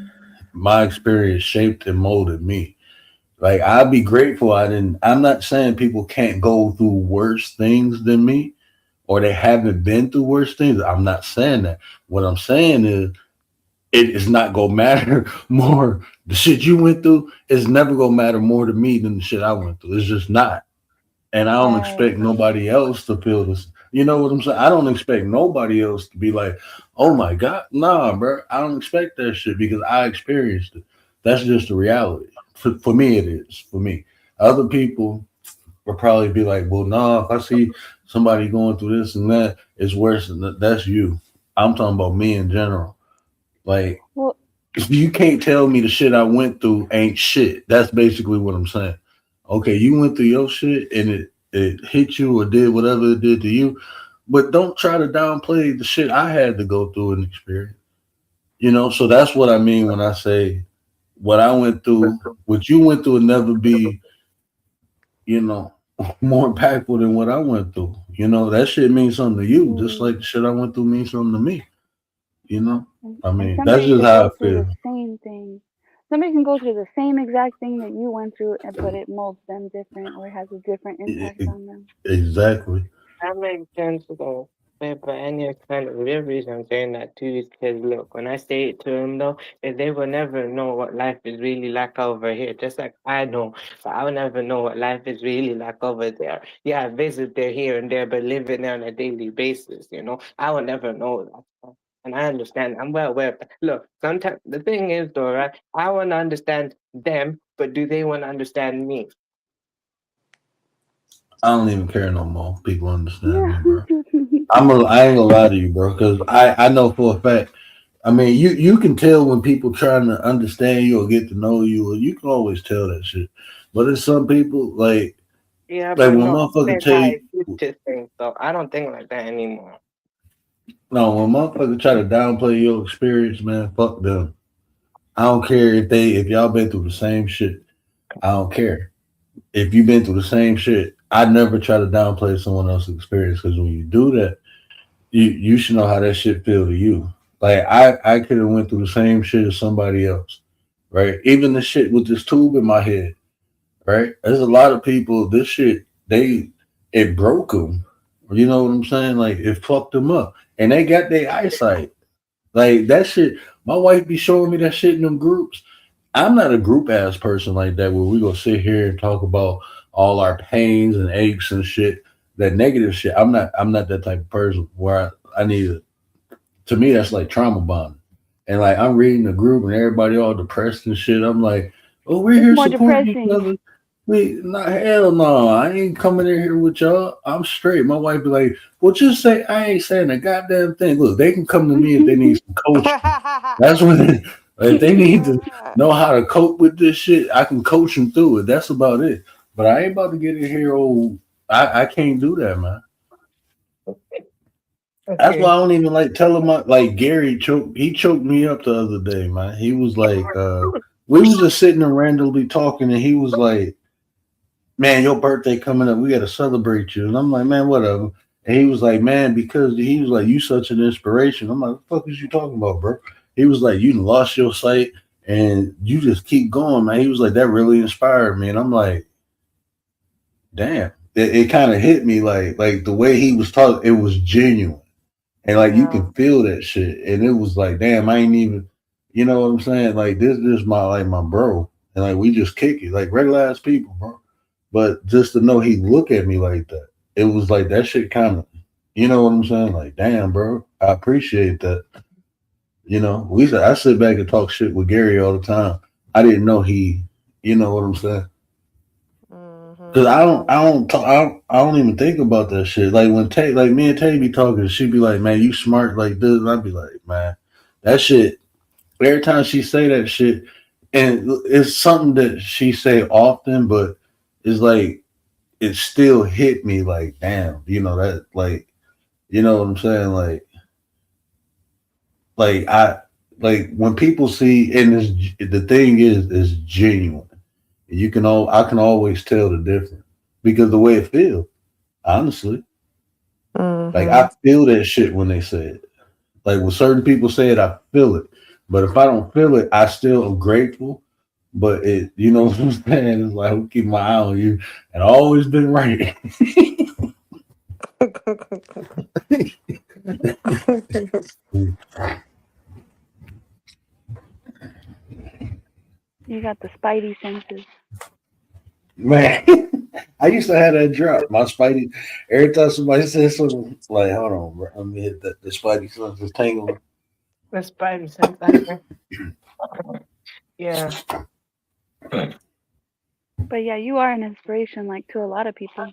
my experience shaped and molded me. Like I'd be grateful I didn't. I'm not saying people can't go through worse things than me or they haven't been through worse things. I'm not saying that. What I'm saying is it is not gonna matter more. The shit you went through is never gonna matter more to me than the shit I went through. It's just not. And I don't Right. expect nobody else to feel this. You know what I'm saying? I don't expect nobody else to be like, oh my God, nah, bro. I don't expect that shit because I experienced it. That's just the reality. For me, it is. For me. Other people will probably be like, well, nah, if I see somebody going through this and that, it's worse than that. That's you. I'm talking about me in general. Like, Well, you can't tell me the shit I went through ain't shit. That's basically what I'm saying. Okay, you went through your shit and it hit you or did whatever it did to you. But don't try to downplay the shit I had to go through and experience. So that's what I mean when I say what I went through, what you went through would never be, you know, more impactful than what I went through. That shit means something to you, just like the shit I went through means something to me. I And mean, that's somebody just could how go I through the feel. same thing. Somebody can go through the same exact thing that you went through, but it molds them different or has a different E- impact e- on them. Exactly. That makes sense though. But any kind of real reason I'm saying that too is because look, when I say it to them though, is they will never know what life is really like over here. Just like I know, but I'll never know what life is really like over there. Yeah, I visit there here and there, but living there on a daily basis, I will never know that. And I understand. I'm well aware. Look, sometimes the thing is though, right? I want to understand them, but do they want to understand me? I don't even care no more. People understand Yeah. me, bro. I ain't gonna lie to you, bro, because I know for a fact. I mean, you can tell when people trying to understand you or get to know you, or you can always tell that shit. But there's some people Yeah, like but when no, motherfucker that's tell how you I used to think. So I don't think like that anymore. no, when motherfucker try to downplay your experience, man, fuck them. I don't care if y'all been through the same shit. I don't care. If you've been through the same shit, I never try to downplay someone else's experience because when you do that, you should know how that shit feel to you. Like I could have went through the same shit as somebody else, right? Even the shit with this tube in my head, right? There's a lot of people. This shit it broke them. You know what I'm saying? Like it fucked them up, and they got their eyesight. Like that shit. My wife be showing me that shit in them groups. I'm not a group ass person like that where we gonna sit here and talk about all our pains and aches and shit. That negative shit. I'm not that type of person where I need it. To me that's like trauma bonding. And like I'm reading the group and everybody all depressed and shit. I'm like, oh, we're It's here more supporting each depressing. other. We not hell no. I ain't coming in here with y'all. I'm straight. My wife be like, well, just say I ain't saying a goddamn thing. Look, they can come to me if they need some coaching. That's when if they need to know how to cope with this shit, I can coach them through it. That's about it. But I ain't about to get in here. Oh, I can't do that, man. That's why Okay. I don't even like tell him. Like Gary choked. He choked me up the other day, man. He was like, we was just sitting and randomly talking, and he was like, "Man, your birthday coming up. We got to celebrate you." And I'm like, "Man, whatever." And he was like, "Man, because he was like, you such an inspiration." I'm like, "What the fuck is you talking about, bro?" He was like, "You lost your sight and you just keep going, man." He was like, "That really inspired me." And I'm like, "Damn." It kind of hit me like the way he was talking. It was genuine. And like you Yeah. can feel that shit. And it was like, damn, I ain't even you know what I'm saying? Like this my my bro. And like we just kick it. Like regular ass people, bro. But just to know he look at me like that, it was like that shit kinda you know what I'm saying? Like, damn, bro, I appreciate that. I sit back and talk shit with Gary all the time. I didn't know you know what I'm saying? Cause Mhm. I don't even think about that shit. Like when like me and Tay be talking, she be like, "Man, you smart like this," and I be like, "Man, that shit." Every time she say that shit, and it's something that she say often, but it's like it still hit me. Like, damn, that like, you know what I'm saying? Like I like when people see, and the thing is genuine. I can always tell the difference because the way it feels. Honestly, like I Mhm. feel that shit when they say it. Like when certain people say it, I feel it. But if I don't feel it, I still am grateful. But you know what I'm saying? It's like I'm keeping my eye on you, and I always been right. You got the spidey senses. Man, I used to have that drop. My Spidey. Every time somebody says something, like, hold on, bro, let me hit that. The Spidey sense is tingling. The spider sense. Yeah. But yeah, you are an inspiration, like to a lot of people,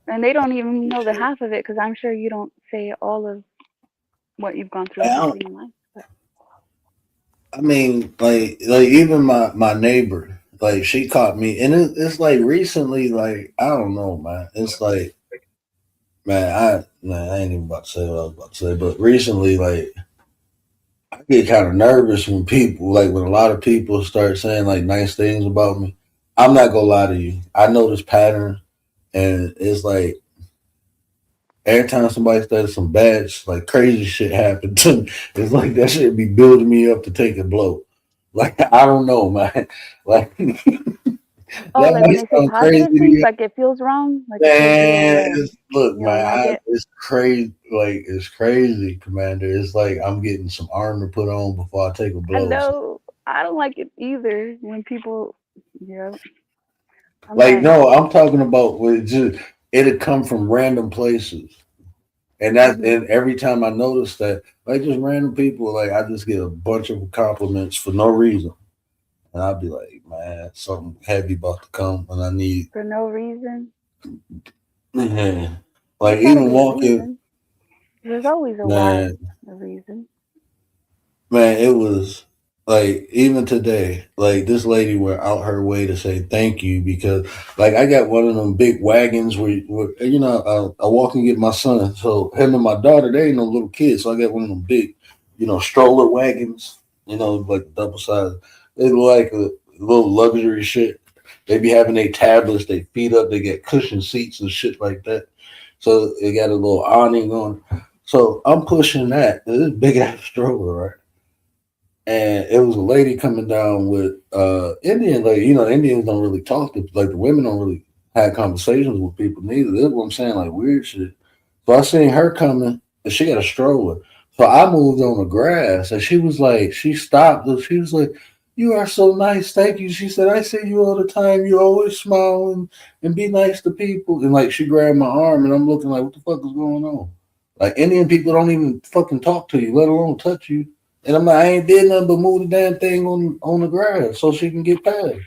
and they don't even know the half of it because I'm sure you don't say all of what you've gone through, I, obviously don't, in life. But I mean, like even my neighbor. like she caught me, and it's like recently, like I don't know, man. It's like, man, I ain't even about to say what I was about to say, but recently, like I get kind of nervous when people, like when a lot of people start saying like nice things about me. I'm not gonna lie to you. I know this pattern, and it's like every time somebody says some bad, like crazy shit happen to me, it's like that shit be building me up to take a blow. Like I don't know, man. Like Oh, that like when might they say sound crazy positive to things, you, like it feels wrong, like it feels a little, man. Look, you don't man, like it. it's crazy. Like it's crazy, Commander. It's like I'm getting some armor put on before I take a I blow. So, know. I don't like it either when people, yeah. I'm like, like, no, I'm talking about with just it'd come from random places. hmm And every time I notice that, like just random people, like I just get a bunch of compliments for no reason. And I'll be like, man, something heavy about to come and I need for no reason. man. There's Like got to even be a walking, reason. There's always a why, man, a reason. man, it was like even today, like this lady went out her way to say thank you because like I got one of them big wagons where I walk and get my son. So him and my daughter, they ain't no little kids. So I got one of them big, stroller wagons, like double size. They look like a little luxury shit. They be having their tablets, they feet up, they get cushion seats and shit like that. So they got a little awning on. So I'm pushing that. This big ass stroller, right? And it was a lady coming down with Indian lady. Indians don't really talk to like the women don't really have conversations with people neither. That's what I'm saying, like weird shit. So I seen her coming and she got a stroller. So I moved on the grass and she was like, she stopped and she was like, "You are so nice, thank you." She said, "I see you all the time. You always smile and be nice to people." And like she grabbed my arm and I'm looking like, what the fuck is going on? Like Indian people don't even fucking talk to you, let alone touch you. And I'm like, I ain't did nothing but move the damn thing on the grass so she can get past.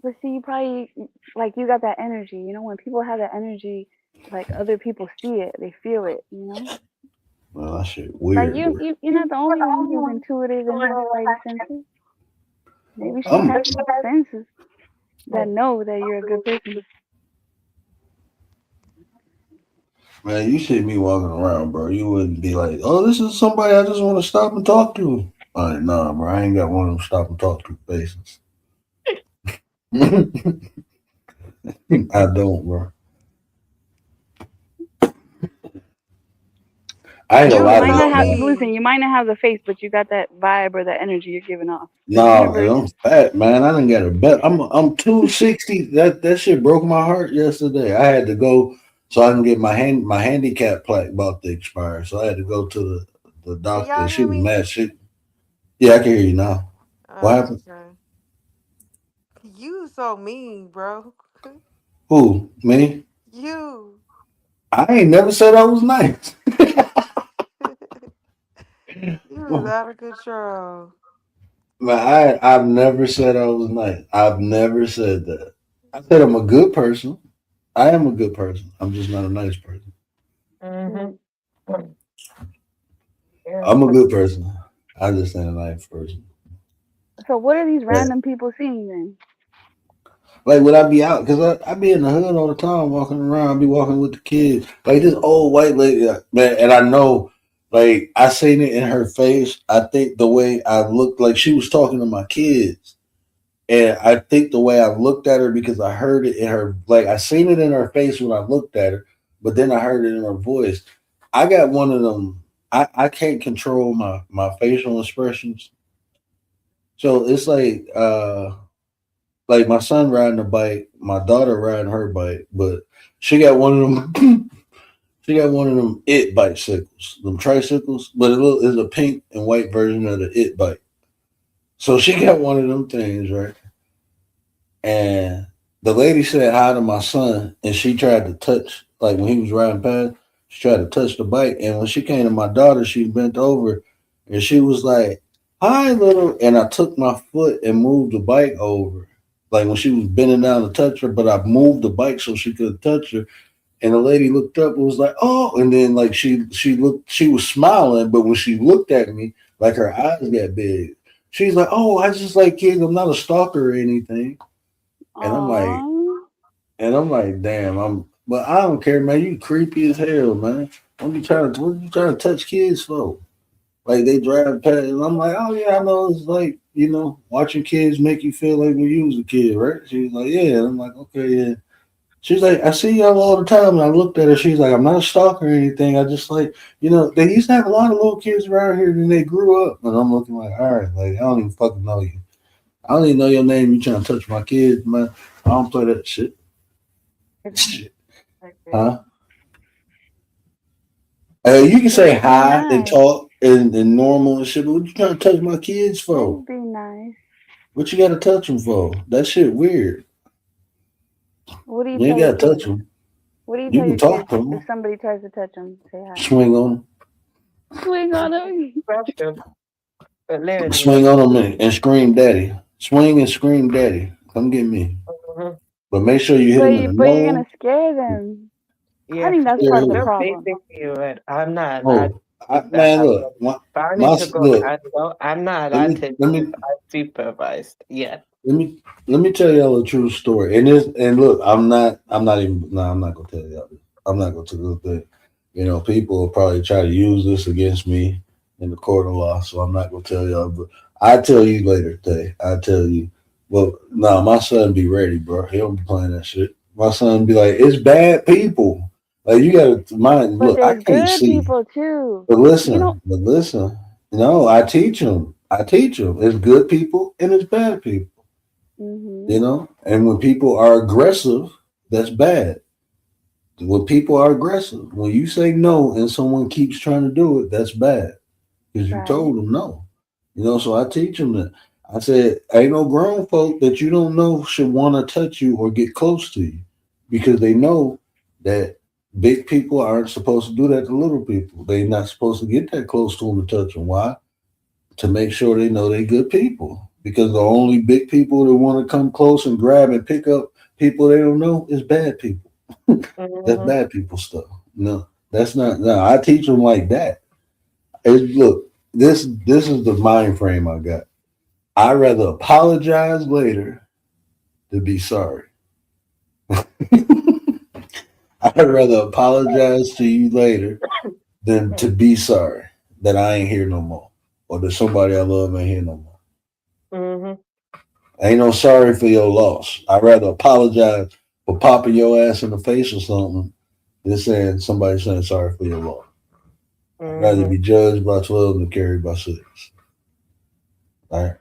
But see, you probably, like, you got that energy. You know, when people have that energy, like, other people see it, they feel it, you know? Well, that shit Like, weird, bro. you're not the only one who's intuitive and has five senses. Maybe she I'm has senses that know that you're a good person. man, you see me walking around, bro. You wouldn't be like, oh, this is somebody I just want to stop and talk to. All right, nah, bro. I ain't got one of them stop and talk to faces. I don't, bro. I ain't gonna You lie to might you, not have, man. listen, me. you might not have the face, but you got that vibe or that energy you're giving off. The Nah, universe, I'm fat, man. I didn't got a bet. I'm 260. That shit broke my heart yesterday. I had to go so I can get my handicap plaque about to expire. So I had to go to the Can doctor. y'all She hear was me? mad. Yeah, I can hear you now. What Oh, happened? okay. You so mean, bro. Who? Me? You. I ain't never said I was nice. You was out of control. Man, I've never said I was nice. I've never said that. I said I'm a good person. I am a good person. I'm just not a nice person. Mm-hmm. mm. Yeah. I'm a good person. I just ain't a nice person. So what are these Yeah. random people seeing then? Like would I be out? Cause I be in the hood all the time, walking around. I be walking with the kids. Like this old white lady, man. And I know, like I seen it in her face. I think the way I looked, like she was talking to my kids, and I think the way I looked at her because I heard it in her, like I seen it in her face when I looked at her, but then I heard it in her voice. I got one of them. I can't control my facial expressions, so it's like my son riding a bike, my daughter riding her bike, but she got one of them. She got one of them it bicycles, them tricycles, but it's a pink and white version of the it bike. So she got one of them things, right? And the lady said hi to my son, and she tried to touch, like when he was riding past, she tried to touch the bike. And when she came to my daughter, she bent over and she was like, "Hi, little." And I took my foot and moved the bike over. Like when she was bending down to touch her, but I moved the bike so she could touch her. And the lady looked up and was like, "Oh," and then like she was smiling, but when she looked at me, like her eyes got big. She's like, "Oh, I just like kids. I'm not a stalker or anything." And I'm like, Aww. damn, but I don't care, man. You creepy as hell, man. What you trying to touch kids for? Like they drive past, and I'm like, oh yeah, I know. It's like watching kids make you feel like when you was a kid, right? She's like, yeah. And I'm like, okay, yeah. She's like, I see y'all all the time. And I looked at her. She's like, I'm not a stalker or anything. I just like, they used to have a lot of little kids around here, and they grew up. And I'm looking like, all right, like I don't even fucking know you. I don't even know your name. You trying to touch my kids, man? I don't play that shit. Shit. Huh? You can say That'd be hi and nice. talk and normal and shit, but what you trying to touch my kids for? That'd be nice. What you got to touch them for? That shit weird. What do you You ain't tell your got to touch kids? them. What do you You tell can your talk kids to if them, somebody tries to touch them? Say hi. swing on Swing on them. Question. But literally, swing on them, and scream, "Daddy!" Swing and scream, "Daddy!" Come get me. mhm. But make sure you hit But them in the you're gonna nose. scare them. I Yeah, think that's yeah, part of the Scare no, problem. basically, but I'm not allowed Oh, to do that. man, look, If I my need to go look. out, though, I'm not Let allowed me to let do it me unsupervised yet. let me let me tell y'all a true story. And look, I'm not gonna tell y'all this. I'm not gonna tell this thing. People will probably try to use this against me in the court of law, so I'm not gonna tell y'all. But I tell you later today. I tell you. Well, nah, my son be ready, bro. He don't be playing that shit. My son be like, it's bad people. Like you gotta mind. But Look, I there's can't good see. people too. But You know. listen. No, I teach them. I teach them. It's good people and it's bad people. Mhm. And when people are aggressive, that's bad. When people are aggressive, when you say no and someone keeps trying to do it, that's bad because you Right. told them no. So I teach them that. I said, ain't no grown folk that you don't know should want to touch you or get close to you because they know that big people aren't supposed to do that to little people. They're not supposed to get that close to them and touch them. Why? To make sure they know they're good people. Because the only big people that want to come close and grab and pick up people they don't know is bad people. That's Mhm. bad people stuff. No, that's not. No, I teach them like that. Look, this is the mind frame I got. I rather apologize later than be sorry. I'd rather apologize to you later than to be sorry that I ain't here no more or that somebody I love ain't here no more. Mhm. Ain't no sorry for your loss. I'd rather apologize for popping your ass in the face or something than saying somebody saying sorry for your loss. I'd rather Mhm. be judged by 12 than carried by 6. All right.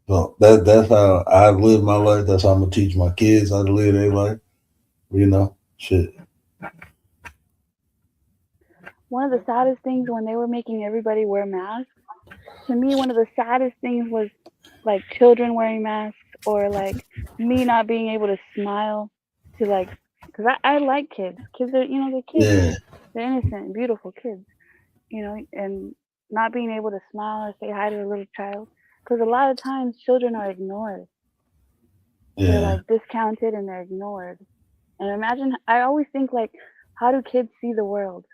So that's how I live my life. That's how I'm gonna teach my kids how to live their life. Shit. One of the saddest things when they were making everybody wear masks, to me, one of the saddest things was like children wearing masks or like me not being able to smile to like, because I like kids. Kids are, they're kids. Yeah. They're innocent, beautiful kids, and not being able to smile or say hi to a little child. Because a lot of times children are ignored. They're Yeah. like discounted and they're ignored. And imagine, I always think like, how do kids see the world?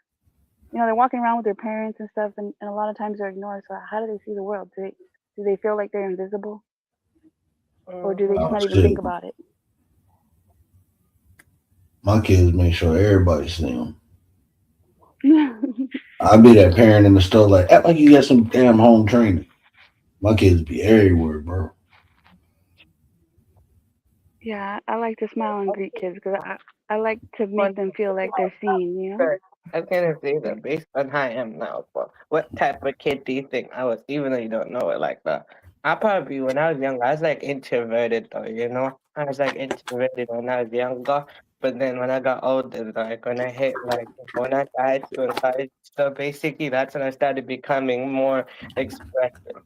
They're walking around with their parents and stuff, and a lot of times they're ignored. So how do they see the world? Do they feel like they're invisible, or do they Mhm. just Oh not even think shit. about it? My kids make sure everybody see them. I be that parent in the store like act like you got some damn home training. My kids be everywhere, bro. Yeah, I like to smile and greet kids because I like to make One them feel like they're seen. Sure. I was gonna say that based on how I am now, but what type of kid do you think I was, even though you don't know it like that? I probably, when I was young, I was like introverted though, you know? I was like introverted when I was younger, but then when I got older, like when I hit, like when I got high school and college, so basically that's when I started becoming more expressive.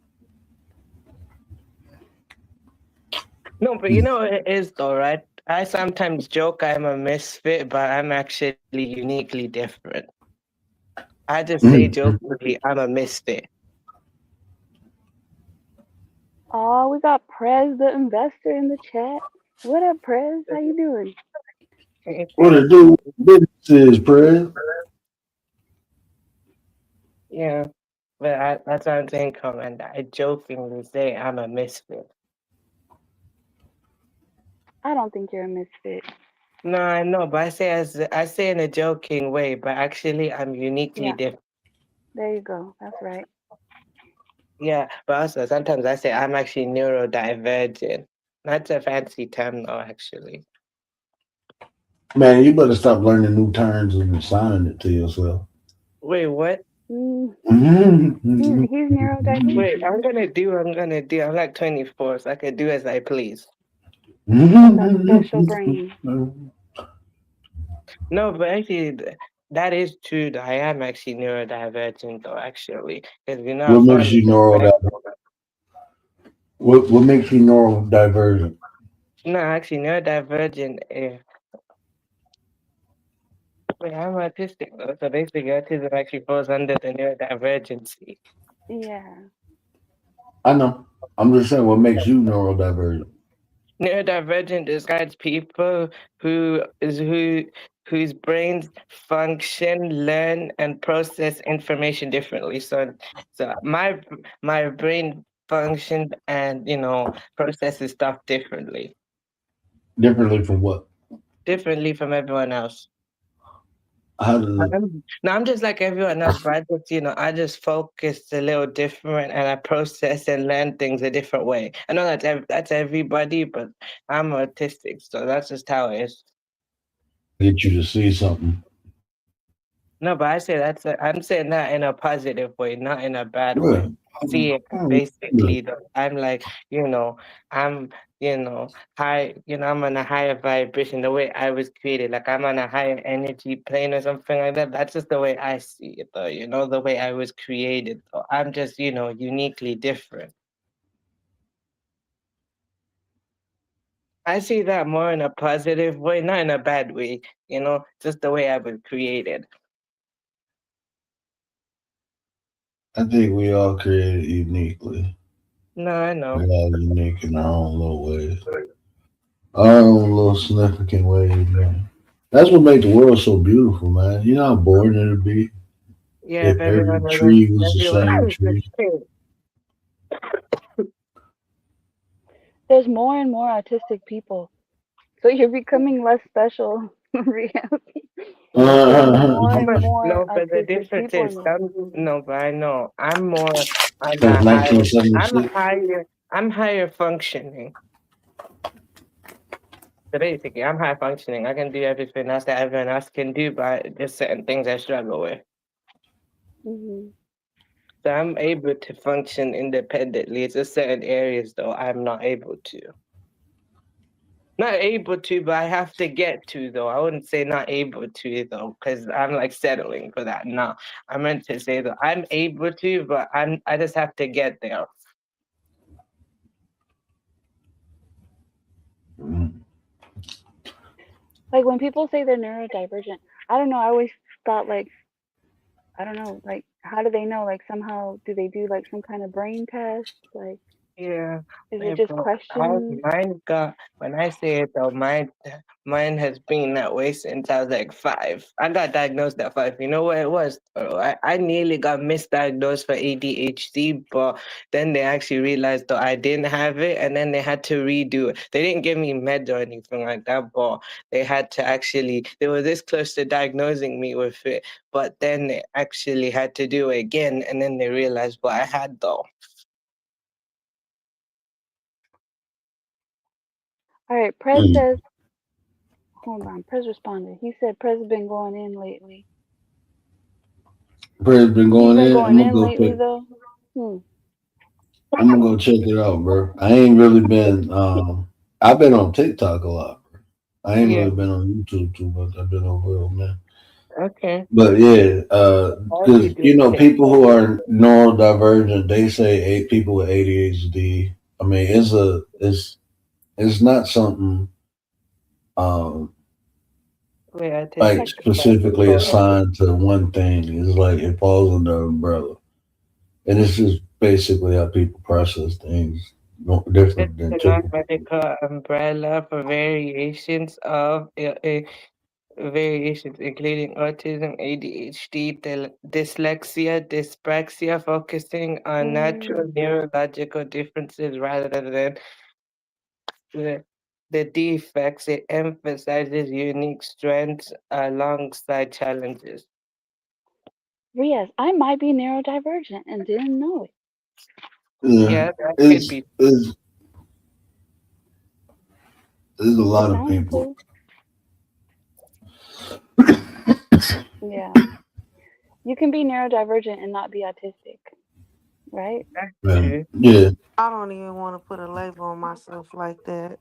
No, but you know what it is though, right? I sometimes joke I'm a misfit, but I'm actually uniquely different. I just say Mm. jokingly, I'm a misfit. Oh, we got Prez the investor in the chat. What up, Prez? How you doing? What it do? Businesses, Pres. Yeah, but that's what I'm saying, Commander. I jokingly say I'm a misfit. I don't think you're a misfit. No, I know, but I say in a joking way, but actually I'm uniquely Yeah, different. there you go. That's right. Yeah, but also sometimes I say I'm actually neurodivergent. That's a fancy term, though. Actually, Man, you better stop learning new terms and assigning it to yourself. wait, what? Mm, Mhm. he's neurodivergent. Wait, I'm gonna do. I'm like 24, so I can do as I please. Got that special brain. No, but actually, that is true. Though. I am actually neurodivergent, though. Actually, because you know, What I makes found you what makes you neurodivergent? no, actually, neurodivergent. Wait, I'm autistic, though. So basically, autism actually falls under the neurodivergency. Yeah. I know. I'm just saying what makes you neurodivergent. Neurodivergent describes people whose brains function, learn, and process information differently. So my brain functions and processes stuff Differently from what? differently from everyone else. How does it? I'm just like everyone else, but I just focus a little different, and I process and learn things a different way. I know that's everybody, but I'm autistic, so that's just how it is. Get you to see something? No, but I'm saying that in a positive way, not in a bad Yeah. way. See it Yeah. basically though. I'm like, I'm, high, I'm on a higher vibration, the way I was created. Like I'm on a higher energy plane or something like that. That's just the way I see it though, the way I was created though. I'm just, uniquely different. I see that more in a positive way, not in a bad way, just the way I was created. I think we all created uniquely. No, I We're know. all unique in our own little ways, our own little significant ways, man. That's what makes the world so beautiful, man. You know how boring it'd be Yeah, if if every everyone was tree was the everyone same was the tree. same. There's more and more autistic people. So you're becoming less special, Rihanna. There's more and more No, but the autistic difference people in is this. some. No, but I know I'm more on Since the higher. I'm 1976. higher. I'm higher functioning. So basically, I'm high functioning. I can do everything else that everyone else can do, but there's certain things I struggle with. Hmm. So I'm able to function independently. It's just certain areas though I'm not able to. Not able to, but I have to get to though. I wouldn't say not able to though, because I'm like settling for that. No, I meant to say though I'm able to, but I just have to get there. Mhm. Like when people say they're neurodivergent, I don't know. I always thought like, I don't know, like how do they know? Like somehow do they do like some kind of brain test? Like Yeah, is it yeah, just but questions? mine got when I say it though, mine has been that way since I was like 5. I got diagnosed at 5. You know what it was? I nearly got misdiagnosed for ADHD, but then they actually realized that I didn't have it, and then they had to redo it. They didn't give me meds or anything like that, but they had to actually. They were this close to diagnosing me with it, but then they actually had to do it again, and then they realized what I had though. All right, Prez Mm. says, hold on, Prez responded. He said Prez has been going in lately. Praise been He's going been in. going in lately though. Hmm. I'm gonna go check it out, bro. I ain't really been. I've been on TikTok a lot. Bro. I ain't Yeah. really been on YouTube too much. I've been over there, man. Okay. But yeah, I'll be because doing people TikTok. who are neurodivergent, they say people with ADHD. I mean, it's not something um Wait, like autistic. specifically assigned to one thing. It's like it falls under umbrella, and it's just basically how people process things It's different than a typical. non-medical umbrella for variations including autism, ADHD, dyslexia, dyspraxia, focusing on Mm. natural neurological differences rather than the defects, it emphasizes unique strengths alongside challenges. Yes, I might be neurodivergent and didn't know it. Yeah, Yeah, that could it's be. it's there's a It lot of sounds people. cool. Yeah. You can be neurodivergent and not be autistic, right? That's Yeah, true. yeah, I don't even want to put a label on myself like that.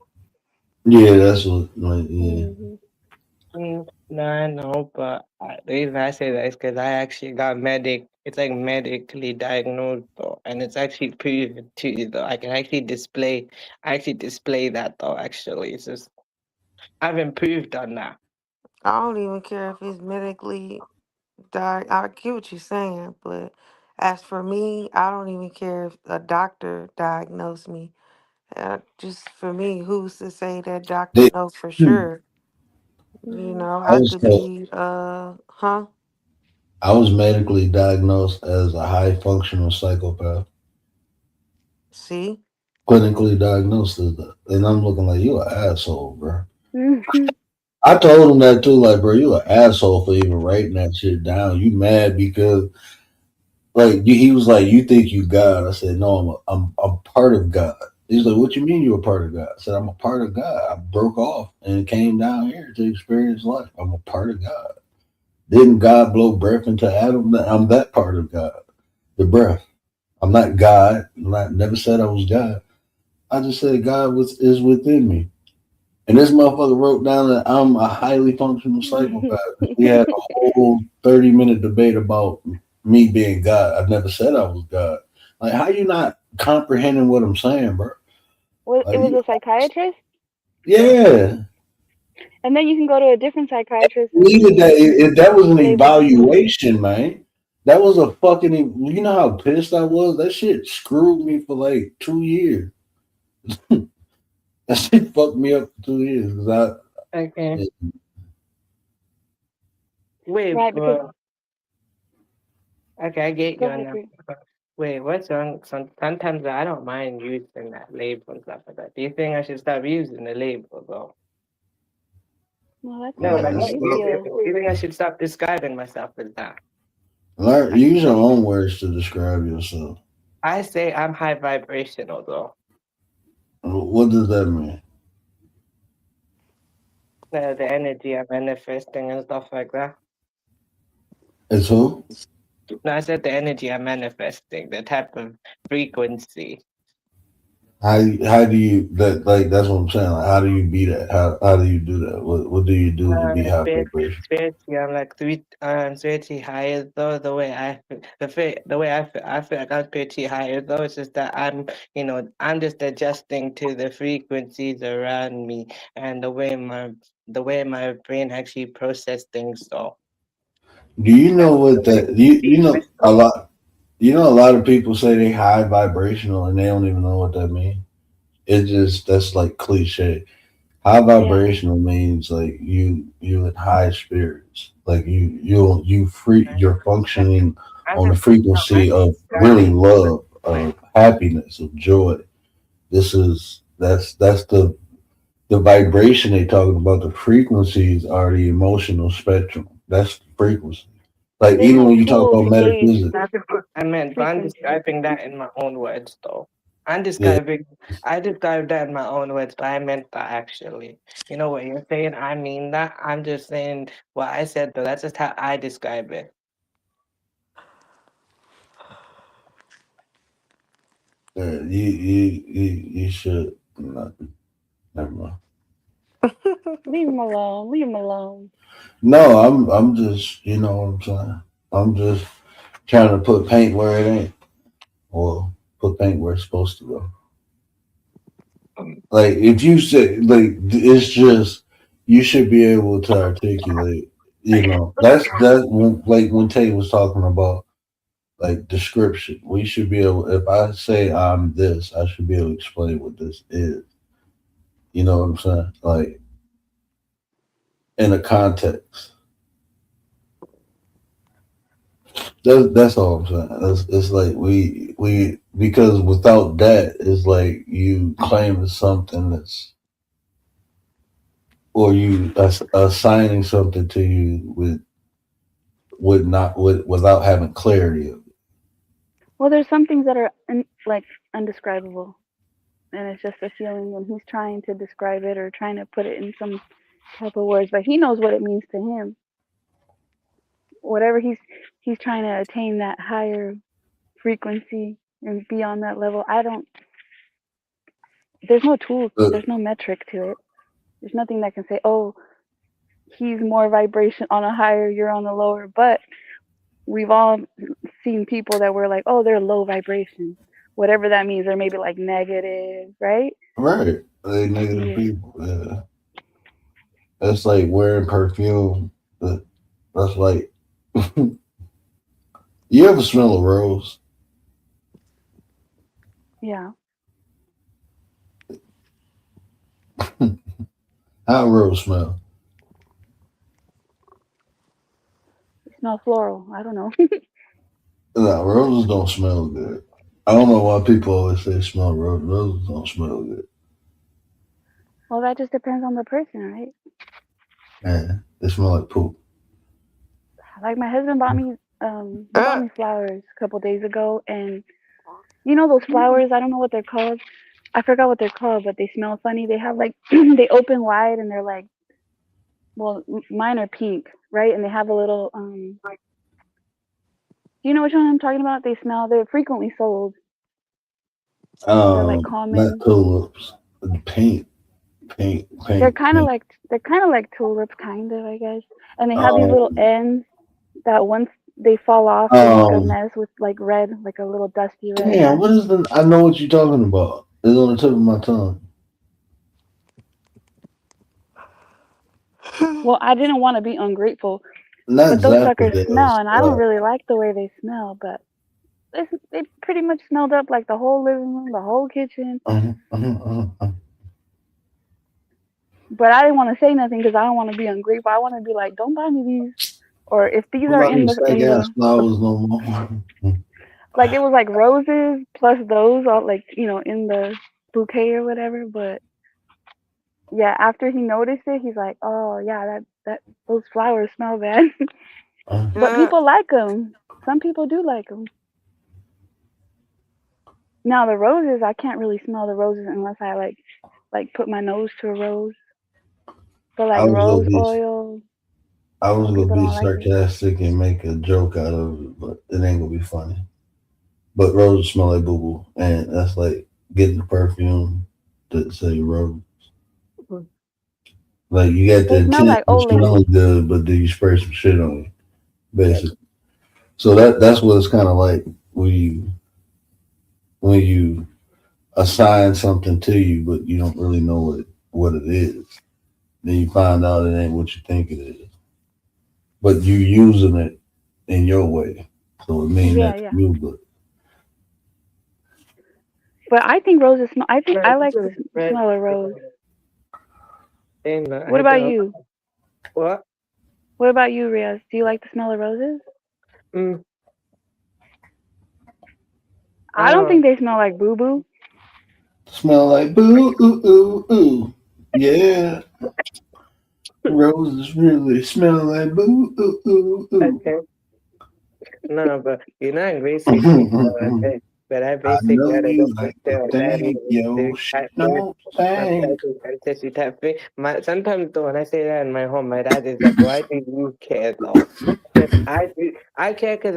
yeah. That's what, like, yeah. Hmm. No, I know, but the reason I say that is because I actually got it's like medically diagnosed though, and it's actually proven too though. I actually display that though. Actually, it's just I've improved on that. I don't even care if it's medically I get what you're saying, but as for me, I don't even care if a doctor diagnosed me. Just for me, who's to say that doctor They, knows for hmm, sure? You Hmm. know, I I was could told, be huh? I was medically diagnosed as a high functional psychopath. See? Clinically diagnosed as that, and I'm looking like you an asshole, bro. Hmm. I told him that too, like, bro, you an asshole for even writing that shit down. You mad because like he was like, you think you God? I said, no, I'm part of God. He's like, what you mean you're a part of God? I said, I'm a part of God. I broke off and came down here to experience life. I'm a part of God. Didn't God blow breath into Adam? I'm that part of God. The breath. I'm not God. Never said I was God. I just said God is within me. And this motherfucker wrote down that I'm a highly functional psychopath. We had a whole 30-minute debate about me being God. I never said I was God. Like, how you not comprehending what I'm saying, bro? Well, it Like, was a psychiatrist, yeah. and then you can go to a different psychiatrist and Needed that. be If that was an labeled something else. evaluation, man. That was a fucking. You know how pissed I was. That shit screwed me for like 2 years. That shit fucked me up for 2 years because Okay. I. Wait, Right, because but okay, I get go you on ahead, that. Bree. Wait, what's wrong? Sometimes I don't mind using that label and stuff like that. Do you think I should stop using the label though? Well, that's No, like, how you feel. do you think I should stop describing myself as that? Learn, use your own words to describe yourself. I say I'm high vibrational though. What does that mean? The energy I'm manifesting and stuff like that. It's who? No, I said the energy I'm manifesting, the type of frequency. How do you that like that's what I'm saying. Like, how do you be that? How do you do that? What do you do to be high vibration? Spiritually, I'm like spiritually higher though. The way I feel like I'm spiritually higher though. It's just that I'm just adjusting to the frequencies around me and the way my brain actually process things. So Do you know what the way that you know a crystal. lot you know a lot of people say they high vibrational and they don't even know what that means. It just that's like cliche. High Yeah. vibrational means like you in high spirits. Like you're functioning I'm on the just frequency of really describing love, way. of happiness, of joy. That's the vibration they talking about. The frequencies are the emotional spectrum. That's the frequency. Like They even have when you talk tools about to gauge metaphysics, I meant, but I'm frequency. describing that in my own words, though. yeah, I described that in my own words, but I meant that actually. You know what you're saying? I mean that. I'm just saying what I said, though. That's just how I describe it. you should. No, never mind. Leave him alone. Leave him alone. No, I'm just you know what I'm saying. I'm just trying to put paint where it ain't, or put paint where it's supposed to go. Like if you say like it's just you should be able to articulate. You know like when Tay was talking about like description. We should be able. If I say I'm this, I should be able to explain what this is. You know what I'm saying? Like in a context. That's all I'm saying. It's like we because without that, it's like you claiming something that's or you assigning something to you without having clarity of it. Well, there's some things that are like undescribable, and it's just a feeling, and he's trying to describe it or trying to put it in some type of words, but he knows what it means to him. Whatever he's trying to attain that higher frequency and be on that level. I don't. There's no tool. But There's no metric to it. There's nothing that can say, oh, he's more vibration on a higher, you're on the lower. But we've all seen people that were like, oh, they're low vibration. Whatever that means, or maybe like negative, right? right, they negative people. Yeah, that's like wearing perfume. That's like you ever smell a rose? Yeah. How a rose smell? It smells floral. I don't know. No, roses don't smell good. I don't know why people always say smell roses. Roses don't smell good. Well, that just depends on the person, right? Man, they smell like poop. Like my husband bought me he bought me flowers a couple days ago, and you know those flowers, I don't know what they're called. I forgot what they're called, but they smell funny. They have like they open wide and they're like, well, mine are pink, right? And they have a little do you know which one I'm talking about? They're frequently sold. They're like Not common. tulips. Paint. They're kind of like tulips, kind of, I guess. And they have these little Um, ends that once they fall off, they make a um, mess with like red, like a little dusty red damn, mess. what is the? I know what you're talking about. It's on the tip of my tongue. Well, I didn't want to be ungrateful, Not but those exactly suckers smell, this. and I don't really like the way they smell. But they pretty much smelled up like the whole living room, the whole kitchen. Uh, uh, uh, uh. But I didn't want to say nothing because I don't want to be ungrateful. I want to be like, don't buy me these, or if these What are about in these fake ass the flowers no more? like it was like roses plus those all like in the bouquet or whatever. But yeah, after he noticed it, he's like, oh yeah, that those flowers smell bad. But people like them. Some people do like them. Now the roses, I can't really smell the roses unless I like put my nose to a rose. But I like was gonna rose be oil, I was some gonna people be don't like it. sarcastic and make a joke out of it, but it ain't gonna be funny. But roses smell like boo boo, and that's like getting the perfume that say rose. Like you got the They smell intent like of old ladies. smelling good, but then you spray some shit on you, basically. So that's what it's kind of like when you assign something to you, but you don't really know what it is. Then you find out it ain't what you think it is, but you using it in your way. So it means Yeah, that to yeah. you, but But I think roses smell. I think No, I this like the is red. smell of rose. And What I about don't. you? What? What about you, Riaz? Do you like the smell of roses? Mm, I don't oh, think they smell like boo boo. smell like boo ooh ooh ooh. Yeah, roses really smell like boo ooh ooh ooh. okay. No, but you're not basically okay. But I I basically know got a you little like to still bad think your shit type thing. don't My stink. cousin fantasy type thing. Sometimes though when I say that in my home, my dad is like, "Why do you care though?" Yes, I care because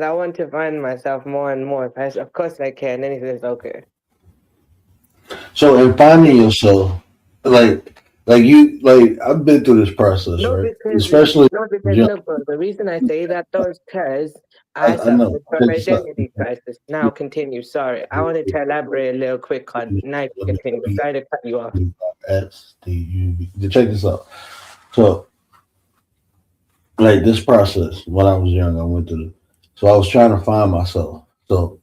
I want to find myself more and more. Of course I care. And then he says, "Okay." So in finding yourself, like you, like I've been through this process, No, right? because Especially no, because young. look, bro, the reason I say that though is because I I know. suffered from Check this out. identity crisis. Now continue. Sorry, I wanted to elaborate a little quick on. Now you can continue. Sorry to cut you off. Check this out. So, like this process, when I was young, I went through. So I was trying to find myself. So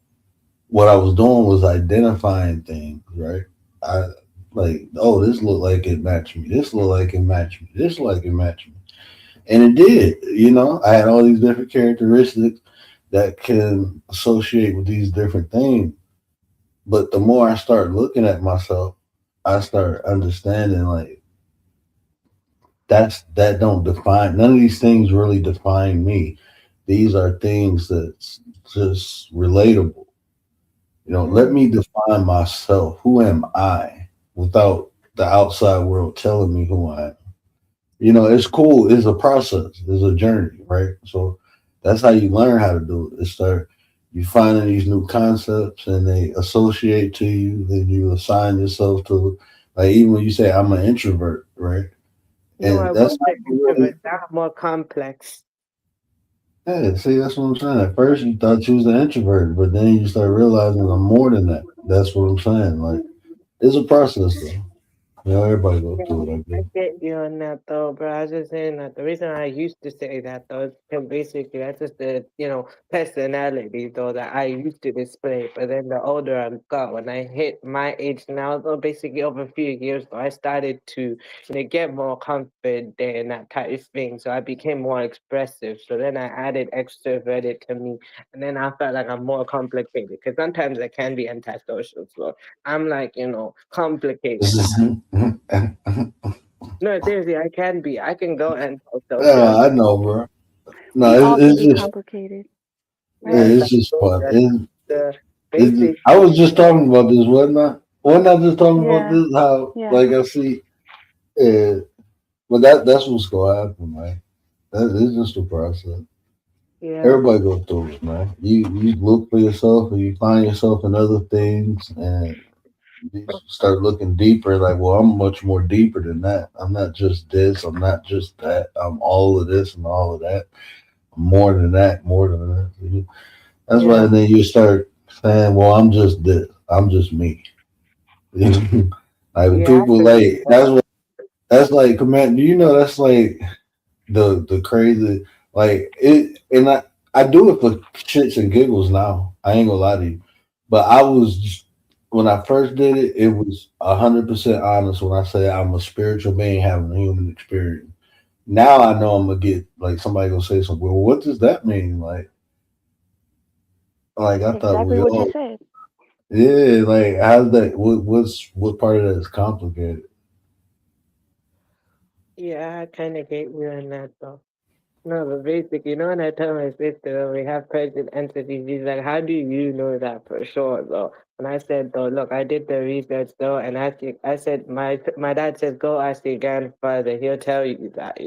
what I was doing was identifying things, right? I like, oh, this looked like it matched me. This looked like it matched me. This looked like it matched me. And it did. I had all these different characteristics that can associate with these different things. But the more I start looking at myself, I start understanding like that don't define, none of these things really define me. These are things that's just relatable. Let me define myself. Who am I without the outside world telling me who I am? It's cool. It's a process. It's a journey, right? So that's how you learn how to do it. It's start you finding these new concepts and they associate to you. Then you assign yourself to, like, even when you say I'm an introvert, right? No, I And that's was not an really, introvert. Now I'm more complex. yeah. See, that's what I'm saying. At first you thought you was an introvert, but then you start realizing I'm more than that. That's what I'm saying. Like, it's a process, though. Everybody go Yeah, through it, I I guess. get you on that though, bro. I was just saying that the reason I used to say that though is because basically that's just the personality though that I used to display. But then the older I got, when I hit my age now though, basically over a few years though, I started to get more confident and that type of thing. So I became more expressive. So then I added extroverted to me, and then I felt like I'm more complicated because sometimes I can be antisocial. So I'm like complicated. No, seriously, I can be. I can go and social. Yeah, I know, bro. We No, all can it's be just, complicated, yeah, right? it's just fun. That the I basically was just talking about this, wasn't I? Wasn't I just talking about Yeah, this? How, yeah. like, I see, yeah, but that's what's gonna happen, man. That is just a process. yeah. Everybody go through it, man. You look for yourself, and you find yourself in other things, and you start looking deeper. Like, well, I'm much more deeper than that. I'm not just this. I'm not just that. I'm all of this and all of that. I'm more than that. More than that. That's why Yeah. then you start saying, "Well, I'm just this. I'm just me." Like, Yeah, I people, believe like, that. that's like, command. Do you know that's like the crazy, like, it? And I do it for shits and giggles now. I ain't gonna lie to you, but I was, when I first did it, it was 100% honest when I say I'm a spiritual being having a human experience. Now I know I'm gonna get, like, somebody gonna say something. Well, what does that mean? Like, I thought Exactly we what you all, said. yeah. Like, how's that? What part of that is complicated? Yeah, I kind of get you on that though. No, but basically, when I tell my sister we have present entities, she's like, "How do you know that for sure, though?" And I said, "Though, look, I did the research, though, and I said, my dad says, go ask your grandfather, he'll tell you that."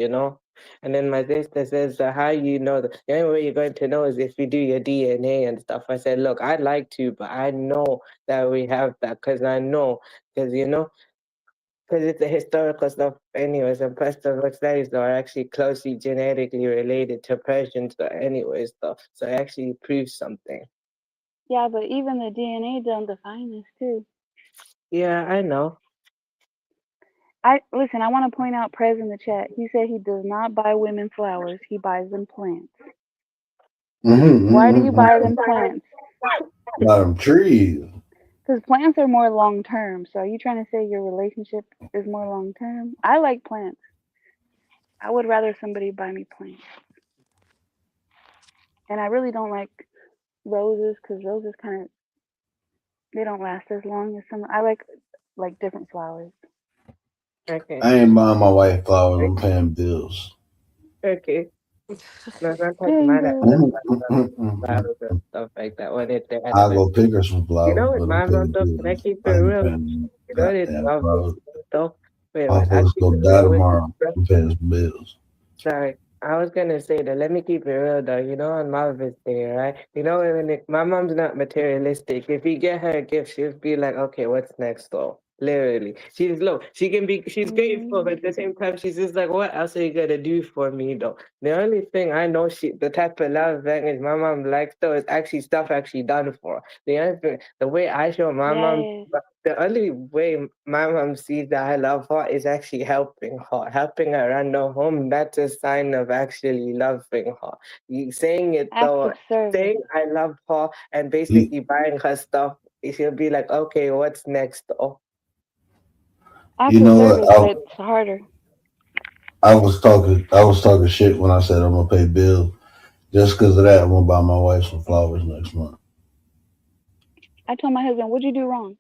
And then my sister says, "So how you know that? The only way you're going to know is if you do your DNA and stuff." I said, "Look, I'd like to, but I know that we have that because I know, because it's a historical stuff anyways, and Pastel studies though are actually closely genetically related to Persians though anyways though. So it actually proves something. Yeah, but even the DNA don't define us too. Yeah, I know. I listen. I want to point out Prez in the chat. He said he does not buy women flowers. He buys them plants. Why do you buy them plants? About them trees. Because plants are more long term. So are you trying to say your relationship is more long term? I like plants. I would rather somebody buy me plants. And I really don't like roses because roses kind of they don't last as long as some. I like different flowers. Okay. I ain't buying my wife flowers. I'm paying bills. Okay. No, sometimes Paying my dad bills. does flowers and stuff like that when it's their I'll anniversary. go pick her some flowers, With but I'm my mom paying though, can I bills. keep it I ain't real? paying It's goddamn lovely flowers. though. Wait, My wait, I folks keep go it die real with tomorrow. you. I'm paying some bills. Sorry. I was gonna say that let me keep it real though, on Mother's Day, right? My mom's not materialistic. If you get her a gift, she'll be like, okay, what's next though? Literally. She's grateful, but at the same time she's just like, what else are you gonna do for me though? The only thing I know the type of love language my mom likes though is actually stuff actually done for her. The way I show my mom Yes. the only way my mom sees that I love her is actually helping her run the home. That's a sign of actually loving her. Saying it Acts though, of service. saying I love her and You, basically buying her stuff, she'll be like, okay, what's next? Oh, Acts you of know service, what? but it's harder. I was talking shit when I said I'm gonna pay bills. Just because of that, I'm gonna buy my wife some flowers next month. I told my husband, "What'd you do wrong?"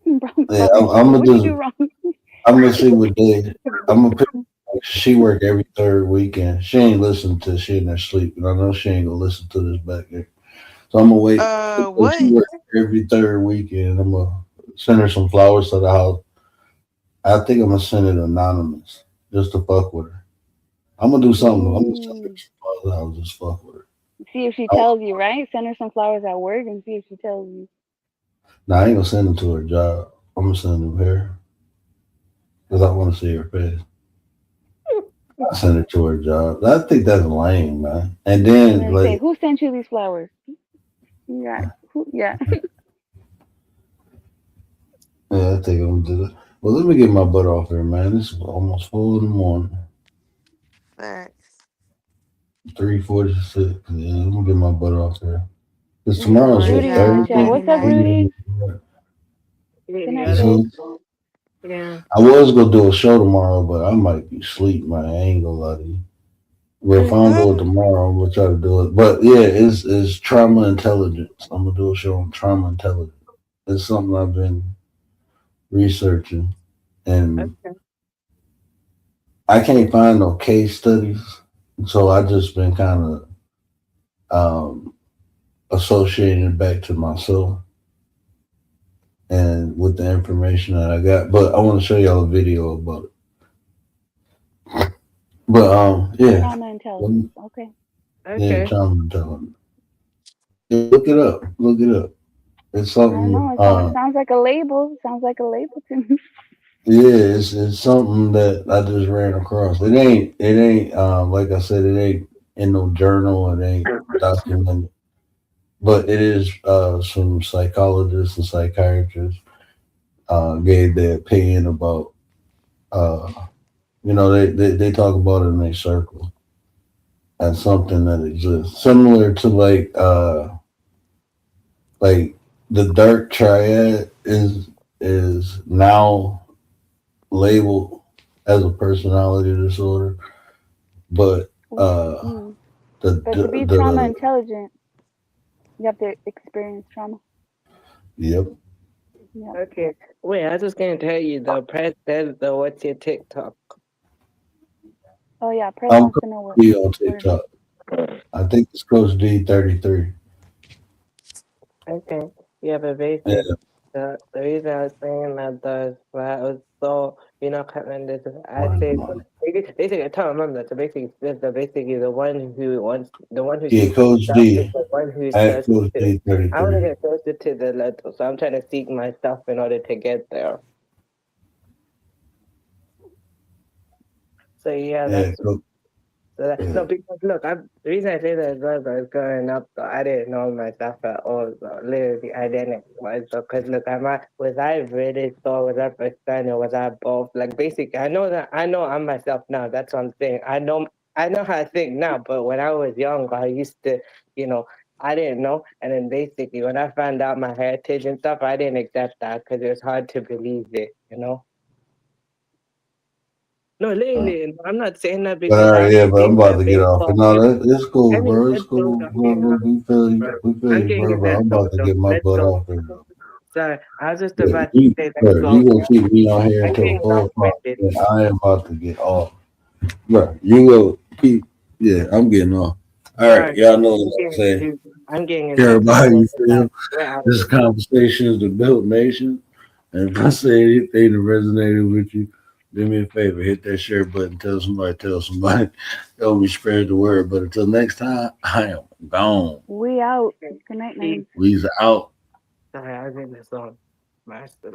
Bro, Yeah, brought me I'm flowers. gonna What'd you just do wrong? I'm gonna see what they. I'm gonna pick She work every third weekend. She ain't listening to shit in her sleep, and I know she ain't gonna listen to this back there. So I'm gonna wait. She What? work every third weekend. I'm gonna send her some flowers to the house. I think I'm gonna send it anonymous just to fuck with her. I'm gonna do something. I'm gonna send her Ooh. some flowers. I'll just fuck with her. See if she I, tells you, right? Send her some flowers at work and see if she tells you. nah, I ain't gonna send them to her job. I'm gonna send them here because I want to see her face. I send her to her job. I think that's lame, man. And And then then say, like, who sent you these flowers? Yeah. Who? Yeah. yeah, I think I'm gonna do it. Well, let me get my butt off here, man. It's almost 4 in the morning. Facts. 3:46. Yeah, let me get my butt off there. Because Good tomorrow's morning, what, Rudy's in the y'all. chat. Nighty Thursday? What's up, night. Rudy? You Good night, got it? babe. Yeah. I was gonna do a show tomorrow, but I might be asleep, man. I ain't gonna lie to you. But if I don't do it tomorrow, I'm gonna try to do it. But yeah, it's trauma intelligence. I'm gonna do a show on trauma intelligence. It's something I've been researching, and Okay. I can't find no case studies, so I just been kind of associating it back to myself and with the information that I got. But I want to show y'all a video about it. But yeah, Trauma intelligence. Okay. yeah, Okay. trauma intelligence. Yeah, look it up. Look it up. It's I don't something. know. It sounds like a label. Sounds like a label to me. Yeah, it's something that I just ran across. It ain't like I said, it ain't in no journal, it ain't documented. But it is some psychologists and psychiatrists gave their opinion about uh they talk about it in a circle as something that exists. Similar to like the dark triad is now labeled as a personality disorder, but Mm. the But to be trauma the intelligent, you have to experience trauma. yep. Yep. Okay. Wait, I was just gonna tell you though, press says though, what's your TikTok? Oh yeah. Press I'm wants Coach to know what. D on Where. TikTok. I think it's Coach D 33. Okay. Yeah, but Yeah, basically, the reason I was saying that though is why I was so, I can't remember this. I say, basically, I can't remember. So basically, the one who wants, the one who yeah, seeks Coach stuff is D the one who's at thirsty Coach to. D I want to 33. get closer to the letter, so I'm trying to seek my stuff in order to get there. So yeah, Yeah, that's Coach, so that, yeah. no, because look, the reason I say that is because I was growing up, so I didn't know myself at all. So literally, I didn't. Because look, was I really so? Was I Pakistani or was I both? Like basically, I know I'm myself now. That's what I'm saying. I know how I think now, but when I was young, I used to, you know, I didn't know. And then basically, when I found out my heritage and stuff, I didn't accept that because it was hard to believe it. No, literally, I'm not saying that But because all I right, yeah, but I'm believe about that to get off. baseball. And no, it's I cool, mean, bro. It's let's go. cool. I'm getting off. We feel I'm you, getting bro. in But that I'm though. about to So get my let's butt go. off here, bro. Sorry, I was just Yeah, about to say let's you go. gonna keep me on here I'm until getting 4 o'clock. long-winded. And I am about to get off. Bro, you go keep. Yeah, I'm getting off. All right, Sorry, y'all know I'm what I'm getting saying. too. I'm getting in Care that about how zone. you feel. We're out of This here. conversation is the built nation. And if I say anything that resonated with you, do me a favor, hit that share button, tell somebody, help me spread the word. But until next time, I am gone. We out. Good night, See, man. We's out. sorry, I was in the zone. Master